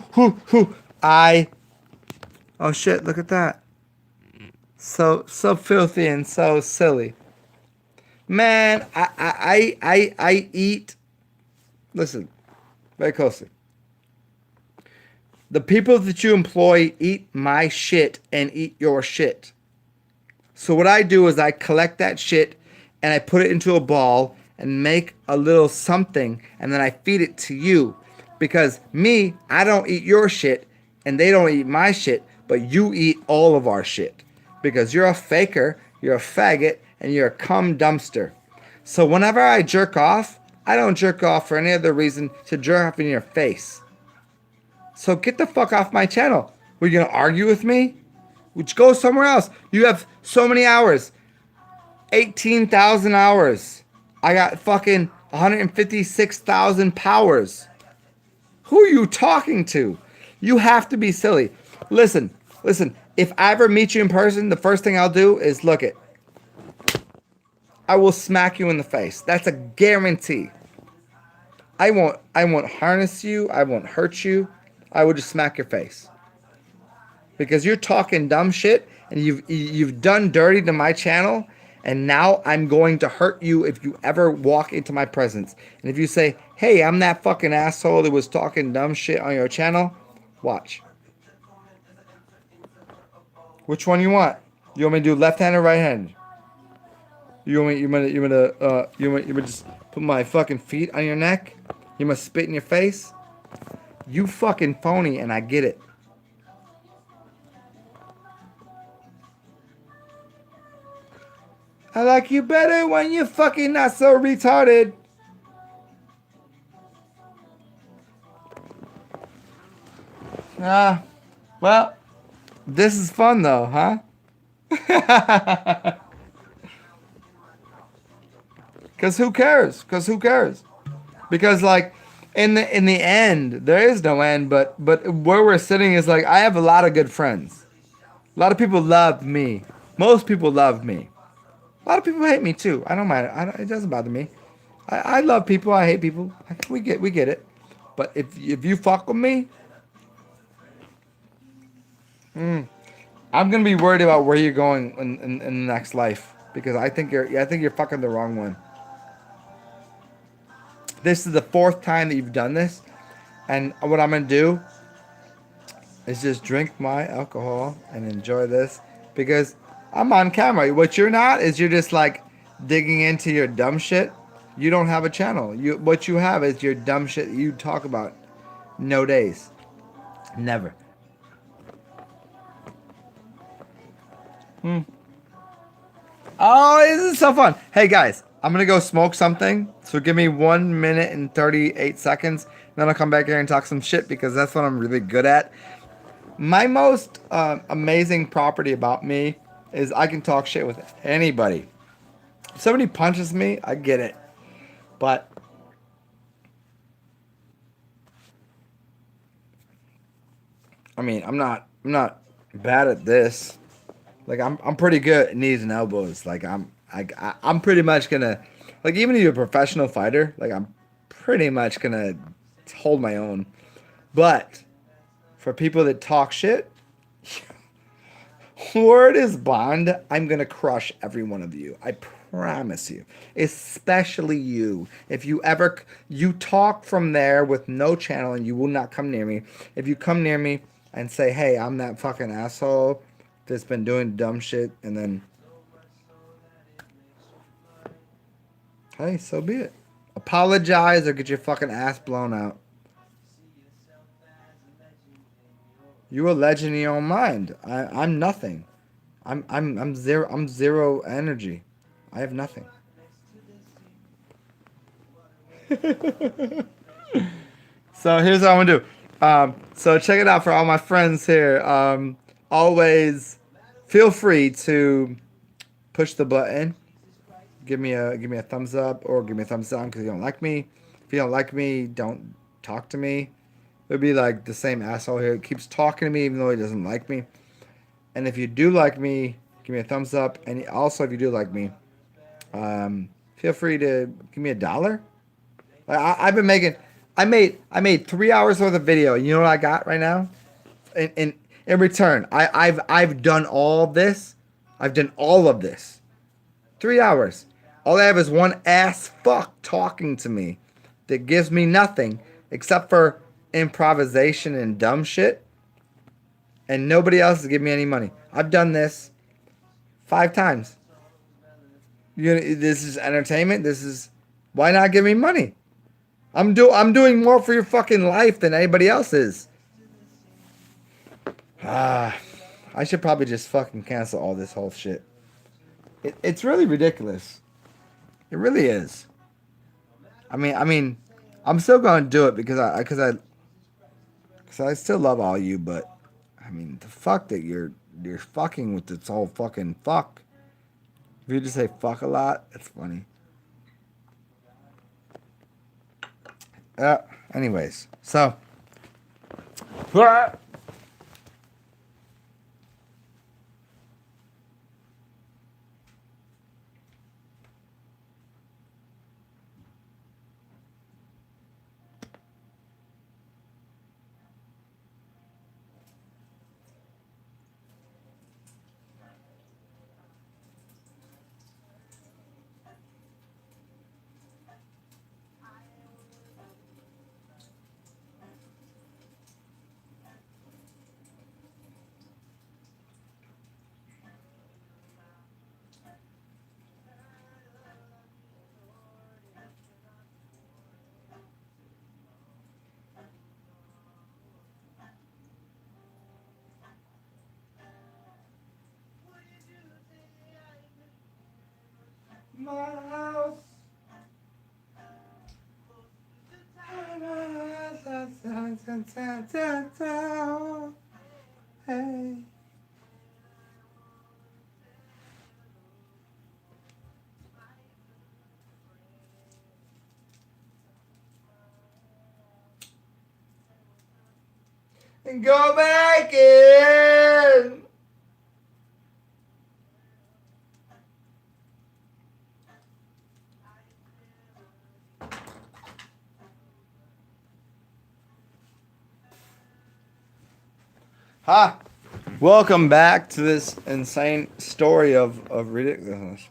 Oh shit! Look at that. So filthy and so silly. Man, I eat. Listen, very closely. The people that you employ eat my shit and eat your shit. So what I do is I collect that shit and I put it into a ball and make a little something and then I feed it to you. Because me, I don't eat your shit and they don't eat my shit, but you eat all of our shit. Because you're a faker, you're a faggot, and you're a cum dumpster. So whenever I jerk off, I don't jerk off for any other reason to jerk off in your face. So get the fuck off my channel. Were you gonna argue with me? Which go somewhere else. You have so many hours. 18,000 hours. I got fucking 156,000 powers. Who are you talking to? You have to be silly. Listen. If I ever meet you in person, the first thing I'll do is look it. I will smack you in the face. That's a guarantee. I won't harness you. I won't hurt you. I will just smack your face. Because you're talking dumb shit and you've done dirty to my channel, and now I'm going to hurt you if you ever walk into my presence. And if you say, "Hey, I'm that fucking asshole that was talking dumb shit on your channel," watch. Which one you want? You want me to do left hand or right hand? You want me to just put my fucking feet on your neck? You must spit in your face? You fucking phony, and I get it. I like you better when you're fucking not so retarded. Well, this is fun though, huh? Cause who cares? Because like in the end, there is no end, but where we're sitting is like I have a lot of good friends. A lot of people love me. Most people love me. A lot of people hate me too. I don't mind. It doesn't bother me. I love people. I hate people. We get it. But if you fuck with me, I'm gonna be worried about where you're going in the next life, because I think you're fucking the wrong one. This is the 4th time that you've done this, and what I'm gonna do is just drink my alcohol and enjoy this, because I'm on camera. What you're not is you're just like digging into your dumb shit. You don't have a channel. What you have is your dumb shit that you talk about. No days. Never. Oh, this is so fun. Hey guys, I'm gonna go smoke something. So give me 1 minute and 38 seconds. Then I'll come back here and talk some shit, because that's what I'm really good at. My most amazing property about me is I can talk shit with anybody. If somebody punches me, I get it. But I mean, I'm not bad at this. Like I'm pretty good at knees and elbows. Like I'm pretty much gonna, like, even if you're a professional fighter, like I'm pretty much gonna hold my own. But for people that talk shit, word is bond. I'm gonna crush every one of you. I promise you. Especially you. If you talk from there with no channel and you will not come near me. If you come near me, and say, hey, I'm that fucking asshole that's been doing dumb shit, and then, hey, so be it. Apologize or get your fucking ass blown out. You a legend in your own mind. I'm nothing. I'm zero energy. I have nothing. So here's what I'm gonna do. So check it out for all my friends here. Always feel free to push the button. Give me a thumbs up or give me a thumbs down because you don't like me. If you don't like me, don't talk to me. It'd be like the same asshole here. It keeps talking to me even though he doesn't like me. And if you do like me, give me a thumbs up. And also, if you do like me, feel free to give me $1. Like I've been making, I made 3 hours worth of video. You know what I got right now? In return, I've done all this. I've done all of this. 3 hours. All I have is one ass fuck talking to me that gives me nothing except for improvisation and dumb shit. And nobody else is giving me any money. I've done this 5 times. This is entertainment. This is why not give me money? I'm doing more for your fucking life than anybody else is. I should probably just fucking cancel all this whole shit. It's really ridiculous. It really is. I mean, I'm still gonna do it because I still love all you, but I mean, the fuck that you're fucking with this whole fucking fuck. If you just say fuck a lot, it's funny. Anyways, so. My house. Hey. And go back in. Ha! Welcome back to this insane story of ridiculousness.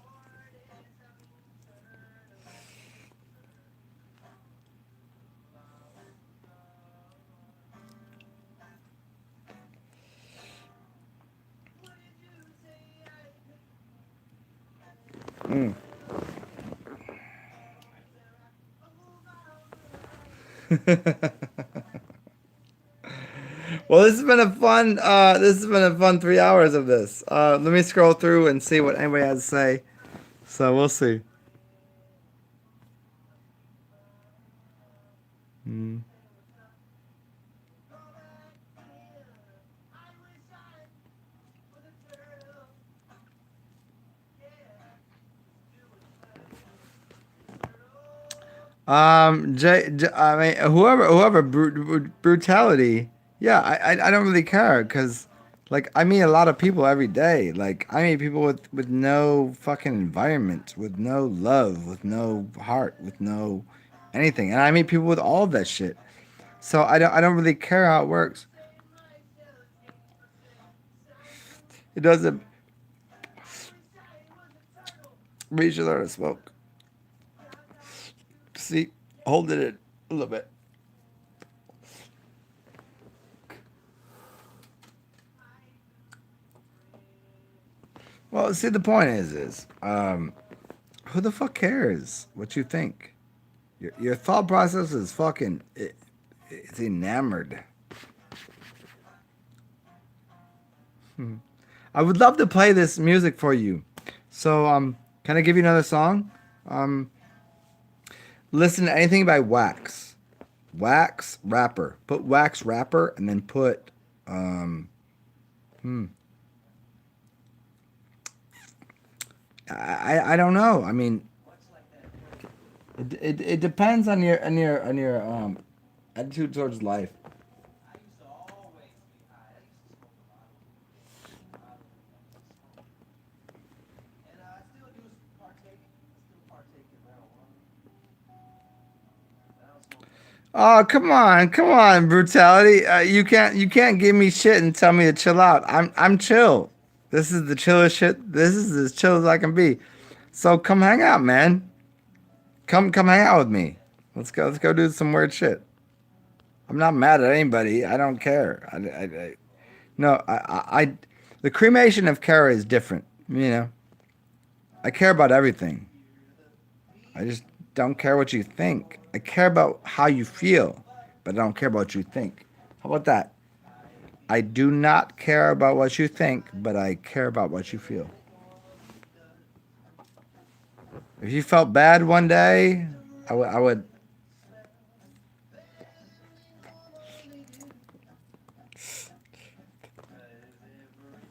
Mm. Well, this has been a fun 3 hours of this. Let me scroll through and see what anybody has to say. So we'll see. Mm. I mean, whoever brutality. Yeah, I don't really care because, like, I meet a lot of people every day. Like, I meet people with no fucking environment, with no love, with no heart, with no anything, and I meet people with all of that shit. So I don't really care how it works. It doesn't. We should learn to smoke. See, hold it in a little bit. Well, see, the point is, who the fuck cares what you think? Your thought process is fucking, it's enamored. I would love to play this music for you. So, can I give you another song? Um, Listen to anything by Wax. Wax Rapper. Put Wax Rapper and then put, um, hmm, I don't know. I mean, it depends on your attitude towards life. Oh, come on, brutality. You can't give me shit and tell me to chill out. I'm chill. This is the chillest shit. This is as chill as I can be. So come hang out, man. Come hang out with me. Let's go do some weird shit. I'm not mad at anybody. I don't care. No, the cremation of Kara is different. You know, I care about everything. I just don't care what you think. I care about how you feel, but I don't care about what you think. How about that? I do not care about what you think, but I care about what you feel. If you felt bad one day, I would.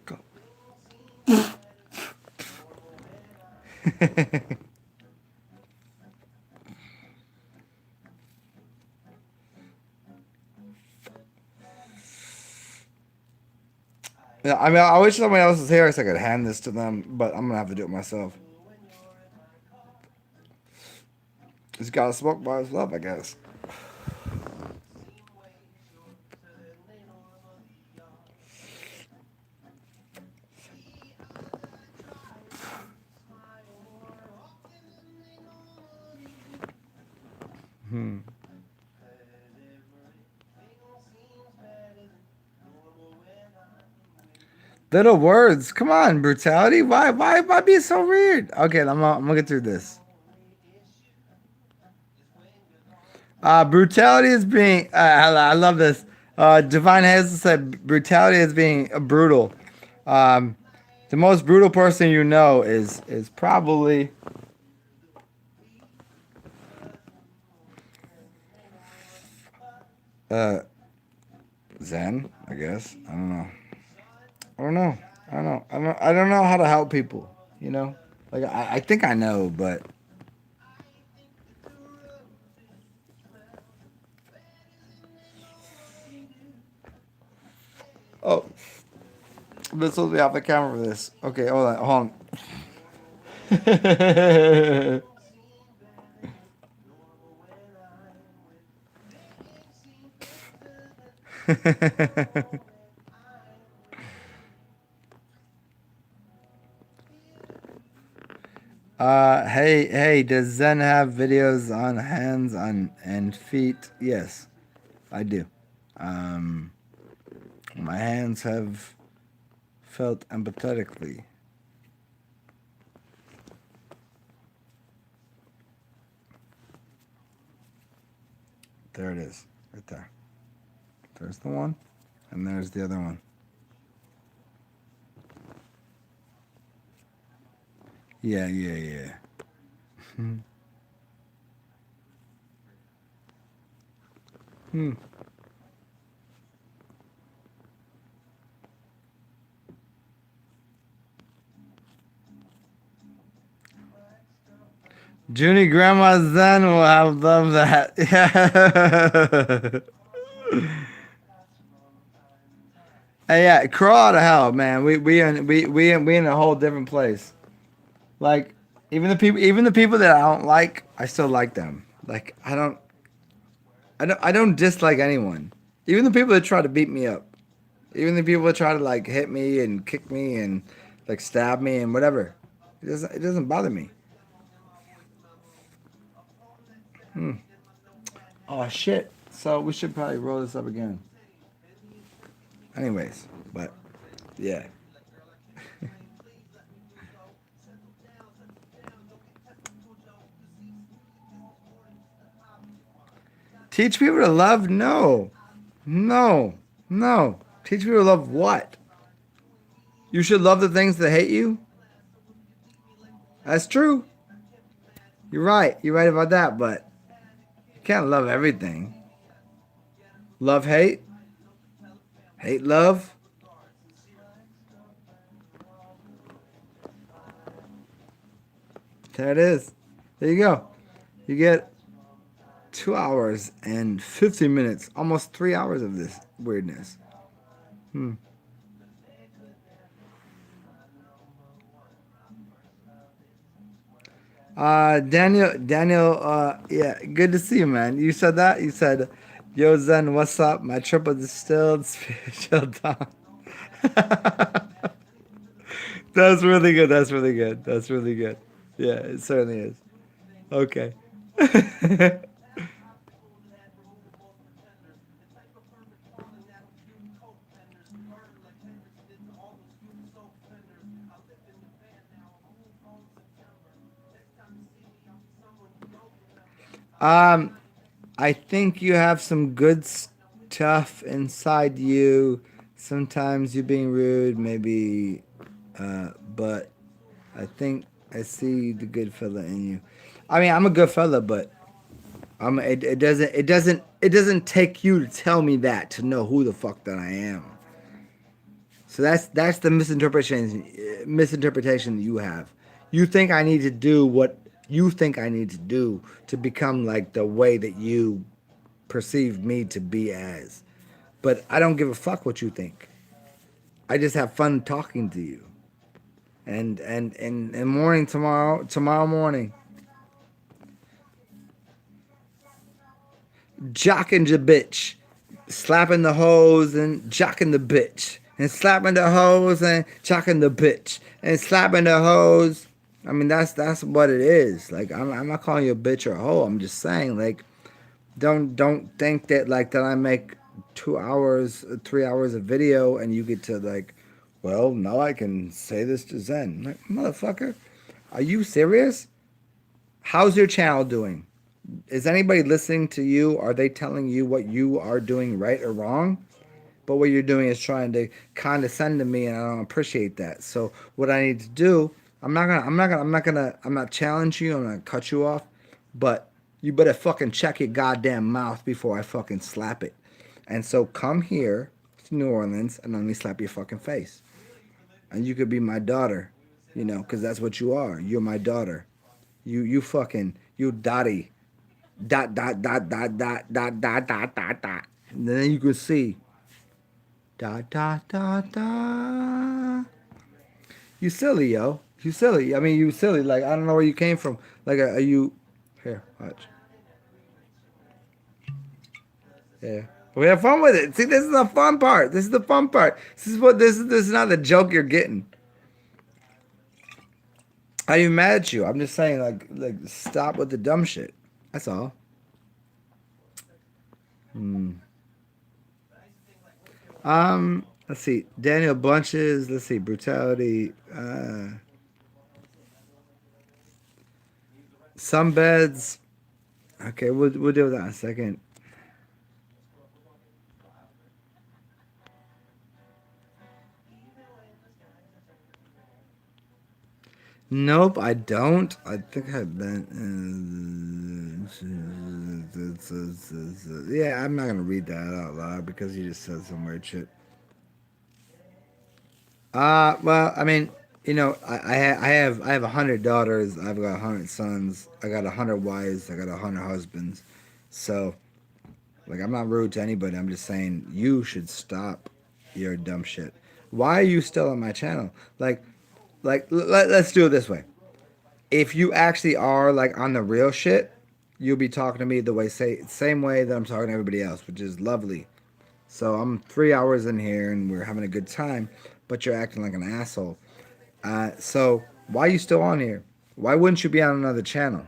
Go. Yeah, I mean, I wish somebody else was here so I could hand this to them, but I'm gonna have to do it myself. He's got to smoke by himself, I guess. Hmm. Little words, come on, brutality. Why be so weird? Okay, I'm gonna get through this. Brutality is being. I love this. Divine Hazel said brutality is being brutal. Um, the most brutal person you know is probably uh, Zen. I guess. I don't know. I don't know. I don't know how to help people. You know, like I think I know, but oh, I'm supposed to be off the camera for this. Okay, hold on. Hey, does Zen have videos on hands on and feet? Yes, I do. Um, my hands have felt empathetically. There it is, right there. There's the one, and there's the other one. Yeah, yeah, yeah. Hmm. Hmm. Junie Grandma Zen will have love that. Yeah. Hey, yeah, crawl out of hell, man. We in a whole different place. Like even the people that I don't like, I still like them. Like I don't dislike anyone. Even the people that try to beat me up. Even the people that try to like hit me and kick me and like stab me and whatever. It doesn't bother me. Hmm. Oh shit. So we should probably roll this up again. Anyways, but yeah. Teach people to love? No. No. No. Teach people to love what? You should love the things that hate you? That's true. You're right. You're right about that, but you can't love everything. Love hate? Hate love? There it is. There you go. You get 2 hours and 50 minutes, almost 3 hours of this weirdness. Hmm. Daniel, yeah, good to see you, man. You said that? You said, yo, Zen, what's up? My triple distilled spiritual dawn. That's really good. That's really good. That's really good. Yeah, it certainly is. Okay. um, I think you have some good stuff inside you. Sometimes you're being rude, maybe, but I think I see the good fella in you. I mean, I'm a good fella, but it doesn't take you to tell me that to know who the fuck that I am. So that's the misinterpretation that you have. You think I need to do what you think I need to do to become like the way that you perceive me to be as. But I don't give a fuck what you think. I just have fun talking to you. And morning tomorrow morning, jocking the bitch, slapping the hose and jocking the bitch, and slapping the hose and jocking the bitch, and slapping the hose. I mean, that's what it is. Like, I'm not calling you a bitch or a hoe. I'm just saying, like, don't think that like that I make 2 hours, 3 hours of video and you get to like, well, now I can say this to Zen. Like, motherfucker, are you serious? How's your channel doing? Is anybody listening to you? Are they telling you what you are doing right or wrong? But what you're doing is trying to condescend to me, and I don't appreciate that. So what I need to do, I'm not challenging you. I'm not gonna cut you off, but you better fucking check your goddamn mouth before I fucking slap it. And so come here to New Orleans and let me slap your fucking face. And you could be my daughter, because that's what you are. You're my daughter. You fucking you dotty dot. And then you can see dot. You silly, yo. You silly. I mean, you silly. Like, I don't know where you came from. Like, are you here? Watch. Yeah. We have fun with it. See, this is the fun part. This is the fun part. This is not the joke you're getting. I'm even mad at you. I'm just saying, like stop with the dumb shit. That's all. Hmm. Let's see. Daniel Bunches. Let's see. Brutality. Some beds. Okay, we'll deal with that in a second. Nope, I don't. I think I've been. Yeah, I'm not gonna read that out loud because you just said some weird shit. Well, I mean, I have 100 daughters. I've got 100 sons. I got 100 wives. I got 100 husbands. So, like, I'm not rude to anybody. I'm just saying you should stop your dumb shit. Why are you still on my channel? Let's do it this way. If you actually are like on the real shit, you'll be talking to me the same way that I'm talking to everybody else, which is lovely. So I'm 3 hours in here and we're having a good time, but you're acting like an asshole. So why are you still on here? Why wouldn't you be on another channel?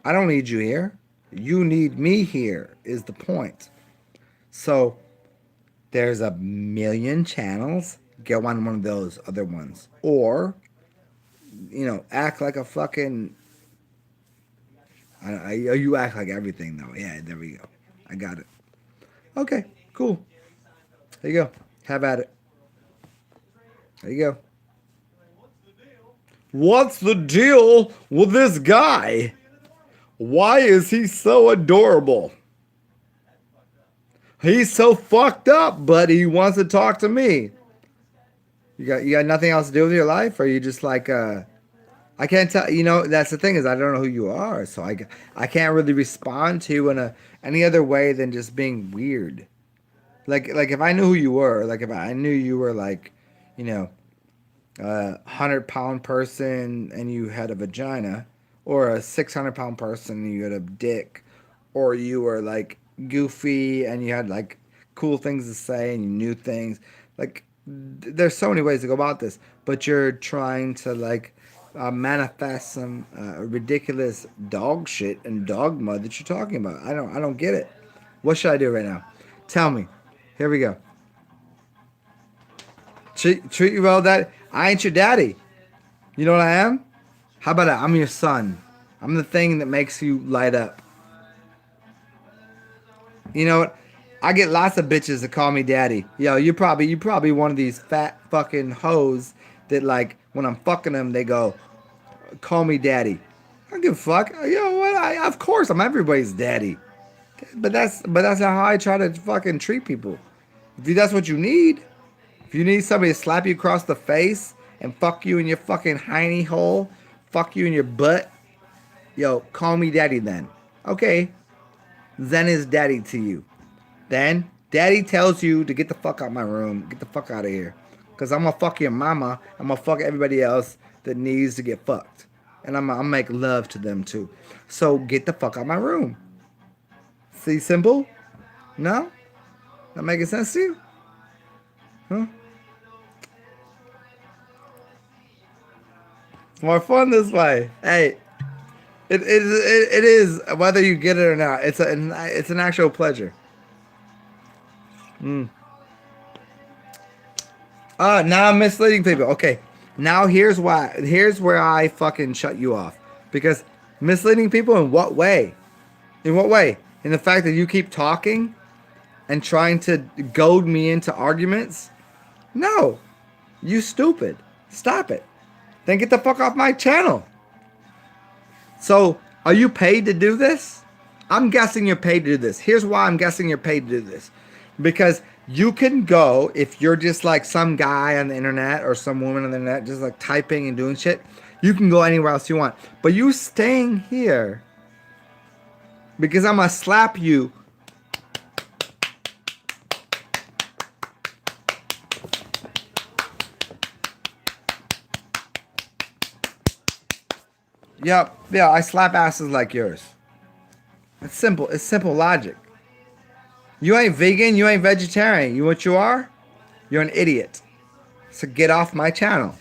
I don't need you here. You need me here is the point. So there's a million channels. Go on one of those other ones. Or, act like a fucking You act like everything though. Yeah, there we go. I got it. Okay, cool. There you go. Have at it. There you go. What's the deal with this guy? Why is he so adorable? He's so fucked up, but he wants to talk to me. You got nothing else to do with your life, or you just like I can't tell. You know, that's the thing is I don't know who you are, so I can't really respond to you in any other way than just being weird. Like if I knew who you were, like if I knew you were like, you know, 100-pound person and you had a vagina, or a 600-pound person and you had a dick, or you were like goofy and you had like cool things to say and you knew things. Like there's so many ways to go about this, but you're trying to like manifest some ridiculous dog shit and dogma that you're talking about. I don't get it. What should I do right now? Tell me. Here we go. Treat you well, Dad. I ain't your daddy. You know what I am? How about that? I'm your son. I'm the thing that makes you light up. You know what? I get lots of bitches that call me daddy. Yo, you probably one of these fat fucking hoes that like when I'm fucking them they go, call me daddy. I don't give a fuck. You know what? Of course I'm everybody's daddy. But that's not how I try to fucking treat people. If that's what you need, if you need somebody to slap you across the face and fuck you in your fucking hiney hole, fuck you in your butt, yo, call me daddy then. Okay, Zen is daddy to you. Then daddy tells you to get the fuck out of my room, get the fuck out of here. Because I'm going to fuck your mama, I'm going to fuck everybody else that needs to get fucked. And I'm going to make love to them too. So get the fuck out of my room. See, simple? No? That making sense to you? Huh? It's more fun this way. Hey, it is whether you get it or not. It's an actual pleasure. Now I'm misleading people. Okay, now here's why. Here's where I fucking shut you off. Because misleading people in what way? In what way? In the fact that you keep talking and trying to goad me into arguments? No, you stupid. Stop it. Then get the fuck off my channel. So, are you paid to do this? I'm guessing you're paid to do this. Here's why I'm guessing you're paid to do this. Because you can go, if you're just like some guy on the internet or some woman on the internet just like typing and doing shit, you can go anywhere else you want. But you staying here because I'm going to slap you. Yep, yeah, I slap asses like yours. It's simple. It's simple logic. You ain't vegan. You ain't vegetarian. You what you are? You're an idiot. So get off my channel.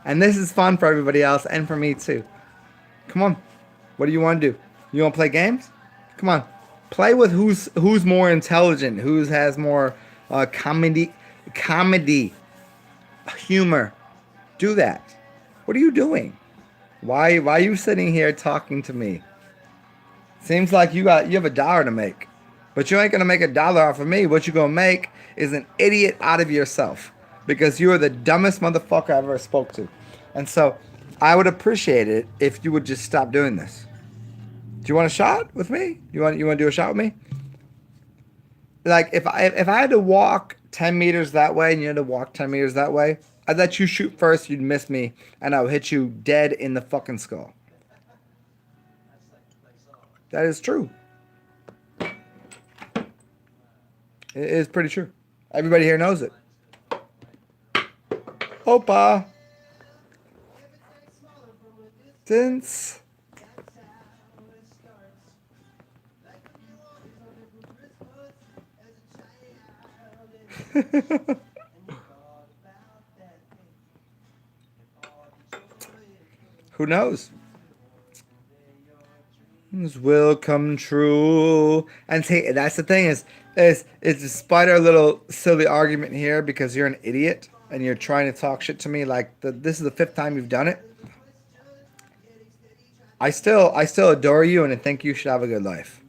And this is fun for everybody else and for me too. Come on. What do you want to do? You want to play games? Come on. Play with who's more intelligent, who has more comedy, humor. Do that. What are you doing? Why are you sitting here talking to me? Seems like you have $1 to make. But you ain't gonna make $1 off of me. What you gonna make is an idiot out of yourself. Because you are the dumbest motherfucker I ever spoke to. And so I would appreciate it if you would just stop doing this. Do you want a shot with me? You want to do a shot with me? Like if I had to walk 10 meters that way and you had to walk 10 meters that way, I'd let you shoot first, you'd miss me, and I would hit you dead in the fucking skull. That is true. It is pretty true. Everybody here knows it. Opa. Since. Who knows? This will come true. And see, that's the thing is despite our little silly argument here because you're an idiot and you're trying to talk shit to me like this is the 5th time you've done it. I still adore you and I think you should have a good life.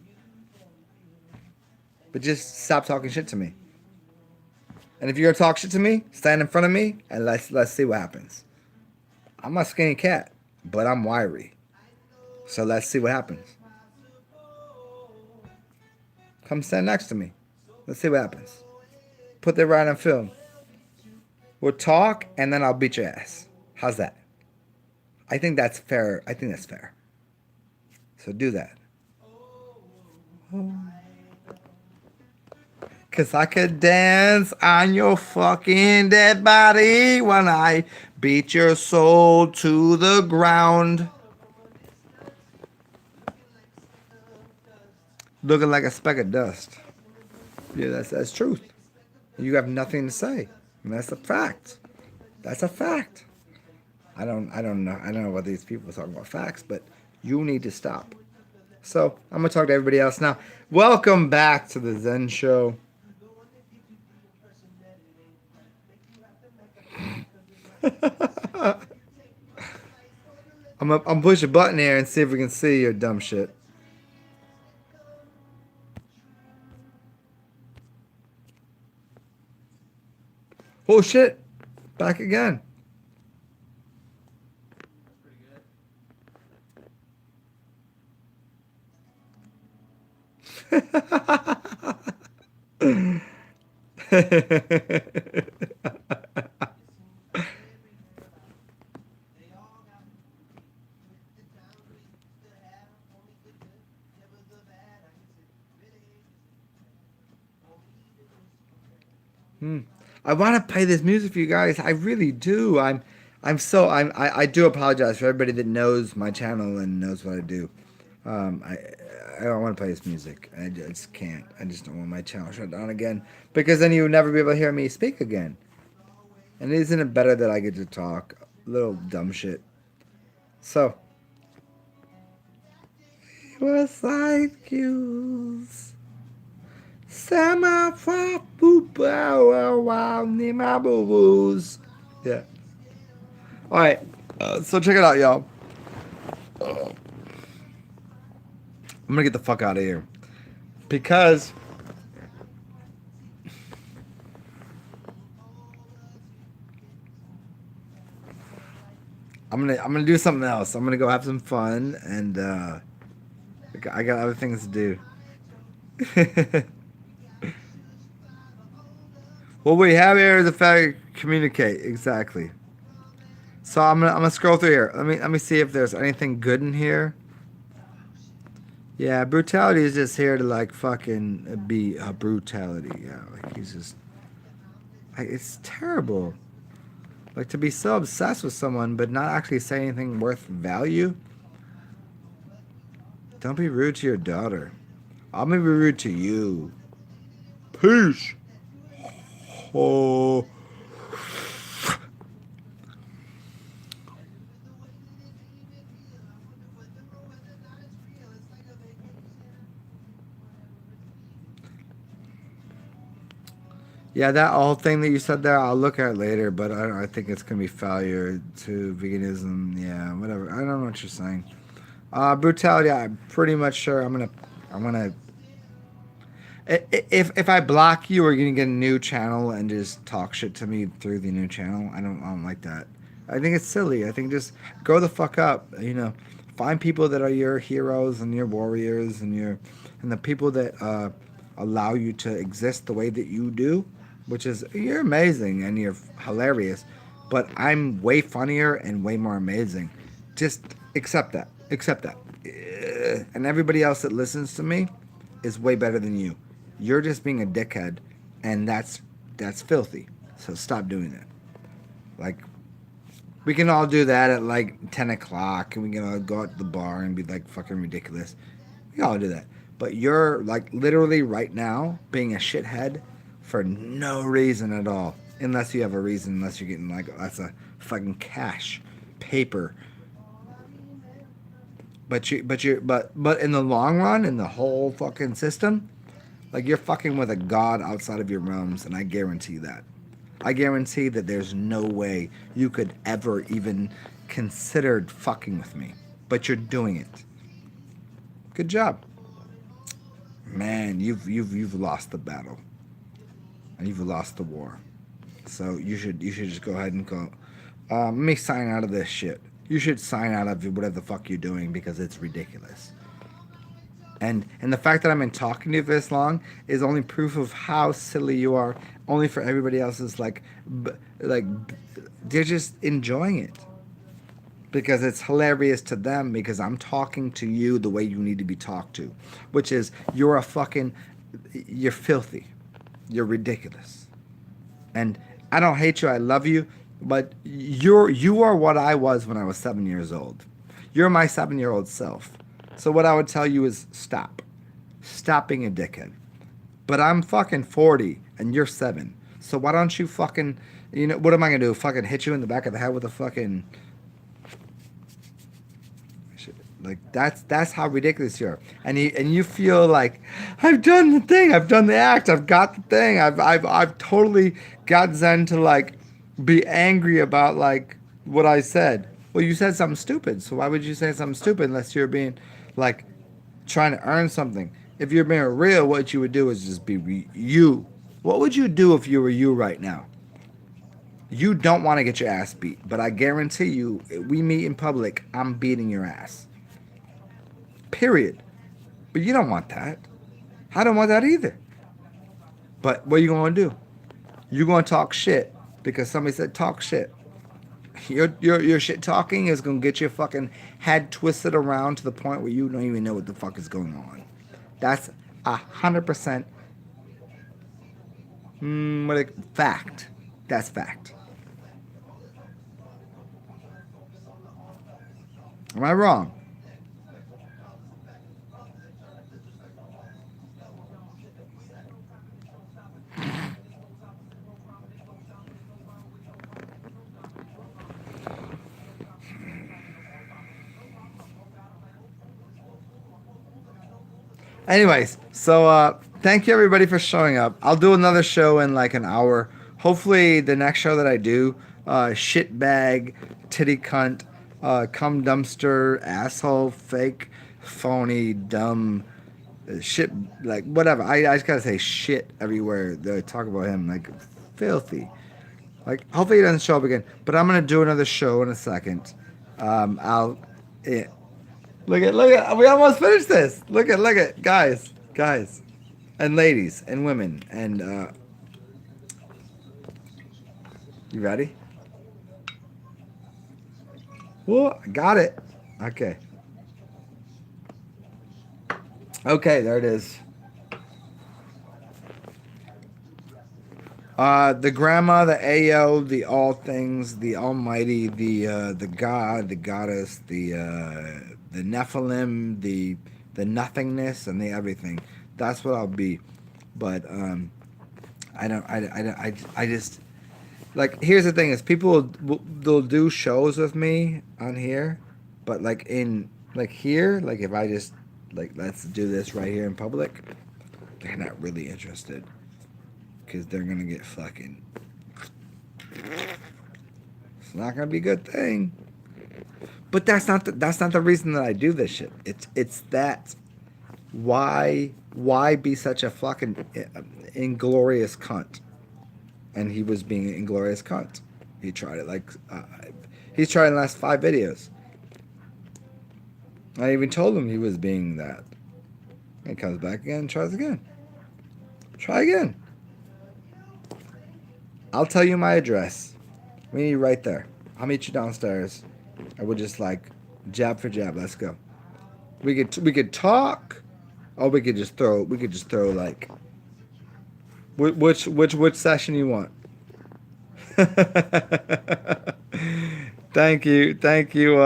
But just stop talking shit to me. And if you're gonna talk shit to me, stand in front of me and let's see what happens. I'm a skinny cat, but I'm wiry. So let's see what happens. Come stand next to me. Let's see what happens. Put that right on film. We'll talk and then I'll beat your ass. How's that? I think that's fair. I think that's fair. So do that. Cause I could dance on your fucking dead body when I beat your soul to the ground. Looking like a speck of dust. Yeah, that's truth. You have nothing to say. And that's a fact. That's a fact. I don't know what these people are talking about facts, but you need to stop. So I'm gonna talk to everybody else now. Welcome back to the Zen Show. I'm push a button here and see if we can see your dumb shit. Oh shit! Back again. I want to play this music for you guys. I really do. I do apologize for everybody that knows my channel and knows what I do. Um, I I don't want to play this music. I just can't. I just don't want my channel shut down again because then you would never be able to hear me speak again. And isn't it better that I get to talk little dumb shit? So, was like yous. Sama fa boo bow wow ni ma boo boos. Yeah. All right. So check it out, y'all. I'm gonna get the fuck out of here because I'm gonna do something else. I'm gonna go have some fun, and I got other things to do. What we have here is the fact communicate exactly. So I'm gonna scroll through here. Let me see if there's anything good in here. Yeah, brutality is just here to like fucking be a brutality. Yeah, like he's just like it's terrible. Like to be so obsessed with someone but not actually say anything worth value. Don't be rude to your daughter. I'm gonna be rude to you. Peace. Oh. Yeah, that whole thing that you said there, I'll look at later, but I think it's gonna be failure to veganism. Yeah, whatever. I don't know what you're saying. Brutality. I'm pretty much sure I'm gonna. If I block you, are you gonna get a new channel and just talk shit to me through the new channel? I don't like that. I think it's silly. I think just grow the fuck up. You know, find people that are your heroes and your warriors and the people that allow you to exist the way that you do, which is you're amazing and you're hilarious, but I'm way funnier and way more amazing. Just accept that. Accept that. And everybody else that listens to me is way better than you. You're just being a dickhead, and that's filthy. So stop doing that. Like, we can all do that at like 10 o'clock, and we can all go out to the bar and be like fucking ridiculous. We all do that. But you're like literally right now being a shithead for no reason at all. Unless you have a reason, unless you're getting like, that's a fucking cash, paper. But in the long run, in the whole fucking system, like you're fucking with a god outside of your realms, and I guarantee that. I guarantee that there's no way you could ever even consider fucking with me. but you're doing it. Good job. Man, you've lost the battle. And you've lost the war. So you should just go ahead and go. Let me sign out of this shit. You should sign out of whatever the fuck you're doing because it's ridiculous. And the fact that I've been talking to you for this long is only proof of how silly you are. Only for everybody else is like they're just enjoying it because it's hilarious to them because I'm talking to you the way you need to be talked to, which is you're filthy, you're ridiculous, and I don't hate you, I love you, but you are what I was when I was 7 years old. You're my 7-year-old self. So what I would tell you is stop being a dickhead. But I'm fucking 40 and you're 7. So why don't you fucking, what am I gonna do? Fucking hit you in the back of the head with a fucking, like that's how ridiculous you are. And you feel like I've done the thing, I've done the act, I've got the thing, I've totally got zen to like be angry about like what I said. Well, you said something stupid, so why would you say something stupid unless you're being like trying to earn something? If you're being real, what you would do is just be you. What would you do if you were you right now? You don't want to get your ass beat, but I guarantee you, if we meet in public, I'm beating your ass. Period. But you don't want that. I don't want that either. But what are you going to do? You're going to talk shit because somebody said talk shit. Your shit talking is going to get your fucking head twisted around to the point where you don't even know what the fuck is going on. That's 100% fact. That's fact. Am I wrong? Anyways, so thank you everybody for showing up. I'll do another show in like an hour. Hopefully the next show that I do, shitbag, titty cunt, cum dumpster, asshole, fake, phony, dumb, shit, like whatever. I just gotta say shit everywhere. They talk about him like filthy. Like hopefully he doesn't show up again. But I'm gonna do another show in a second. Look at, we almost finished this. Look at, guys, and ladies, and women, and, you ready? Whoa, I got it. Okay. Okay, there it is. The grandma, the Ayo, the all things, the almighty, the god, the goddess, the Nephilim, the nothingness, and the everything. That's what I'll be. But I just like, here's the thing: is people they'll do shows with me on here, but like here, like if I just like let's do this right here in public, they're not really interested because they're gonna get fucking. It's not gonna be a good thing. But that's not the reason that I do this shit. It's that why be such a fucking inglorious cunt? And he was being an inglorious cunt. He tried it like he's tried the last 5 videos. I even told him he was being that. And he comes back again and tries again. Try again. I'll tell you my address. We need right there. I'll meet you downstairs. I would just like jab for jab. Let's go. We could talk, or we could just throw like which session you want. Thank you. Thank you.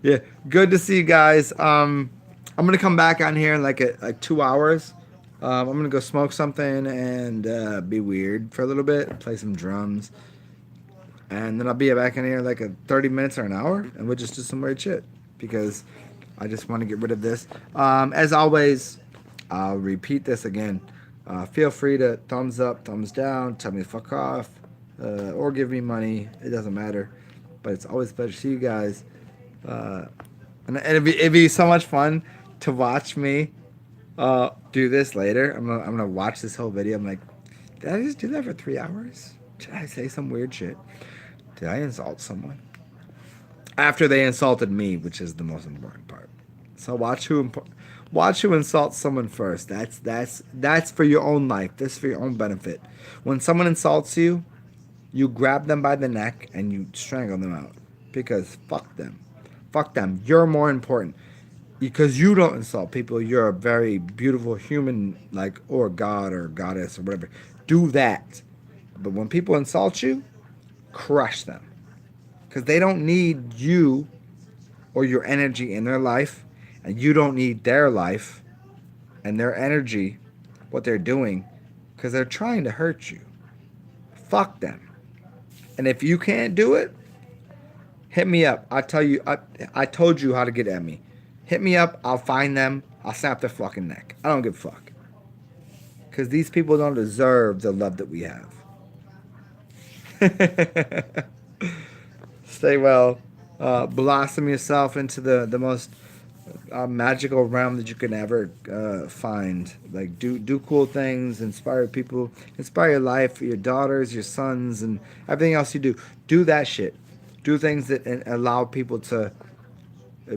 Yeah, good to see you guys. I'm gonna come back on here in like 2 hours. I'm gonna go smoke something and be weird for a little bit, play some drums, and then I'll be back in here like 30 minutes or an hour, and we'll just do some weird shit because I just want to get rid of this. As always, I'll repeat this again. Feel free to thumbs up, thumbs down, tell me to fuck off, or give me money. It doesn't matter. But it's always a pleasure to see you guys. And it'd be so much fun to watch me do this later. I'm gonna watch this whole video. I'm like, did I just do that for 3 hours? Did I say some weird shit? Did I insult someone? After they insulted me, which is the most important part. So watch who insults someone first. That's for your own life. This is for your own benefit. When someone insults you, you grab them by the neck and you strangle them out. Because fuck them. Fuck them. You're more important. Because you don't insult people. You're a very beautiful human, like, or god or goddess or whatever. Do that. But when people insult you, crush them. Because they don't need you or your energy in their life. And you don't need their life and their energy, what they're doing. Because they're trying to hurt you. Fuck them. And if you can't do it, hit me up. I tell you, I told you how to get at me. Hit me up. I'll find them. I'll snap their fucking neck. I don't give a fuck. Because these people don't deserve the love that we have. Stay well. Blossom yourself into the most magical realm that you can ever find. Like, do cool things. Inspire people. Inspire your life, your daughters, your sons, and everything else you do. Do that shit. Do things that allow people to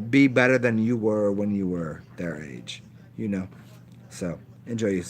be better than you were when you were their age. You know. So, enjoy yourself.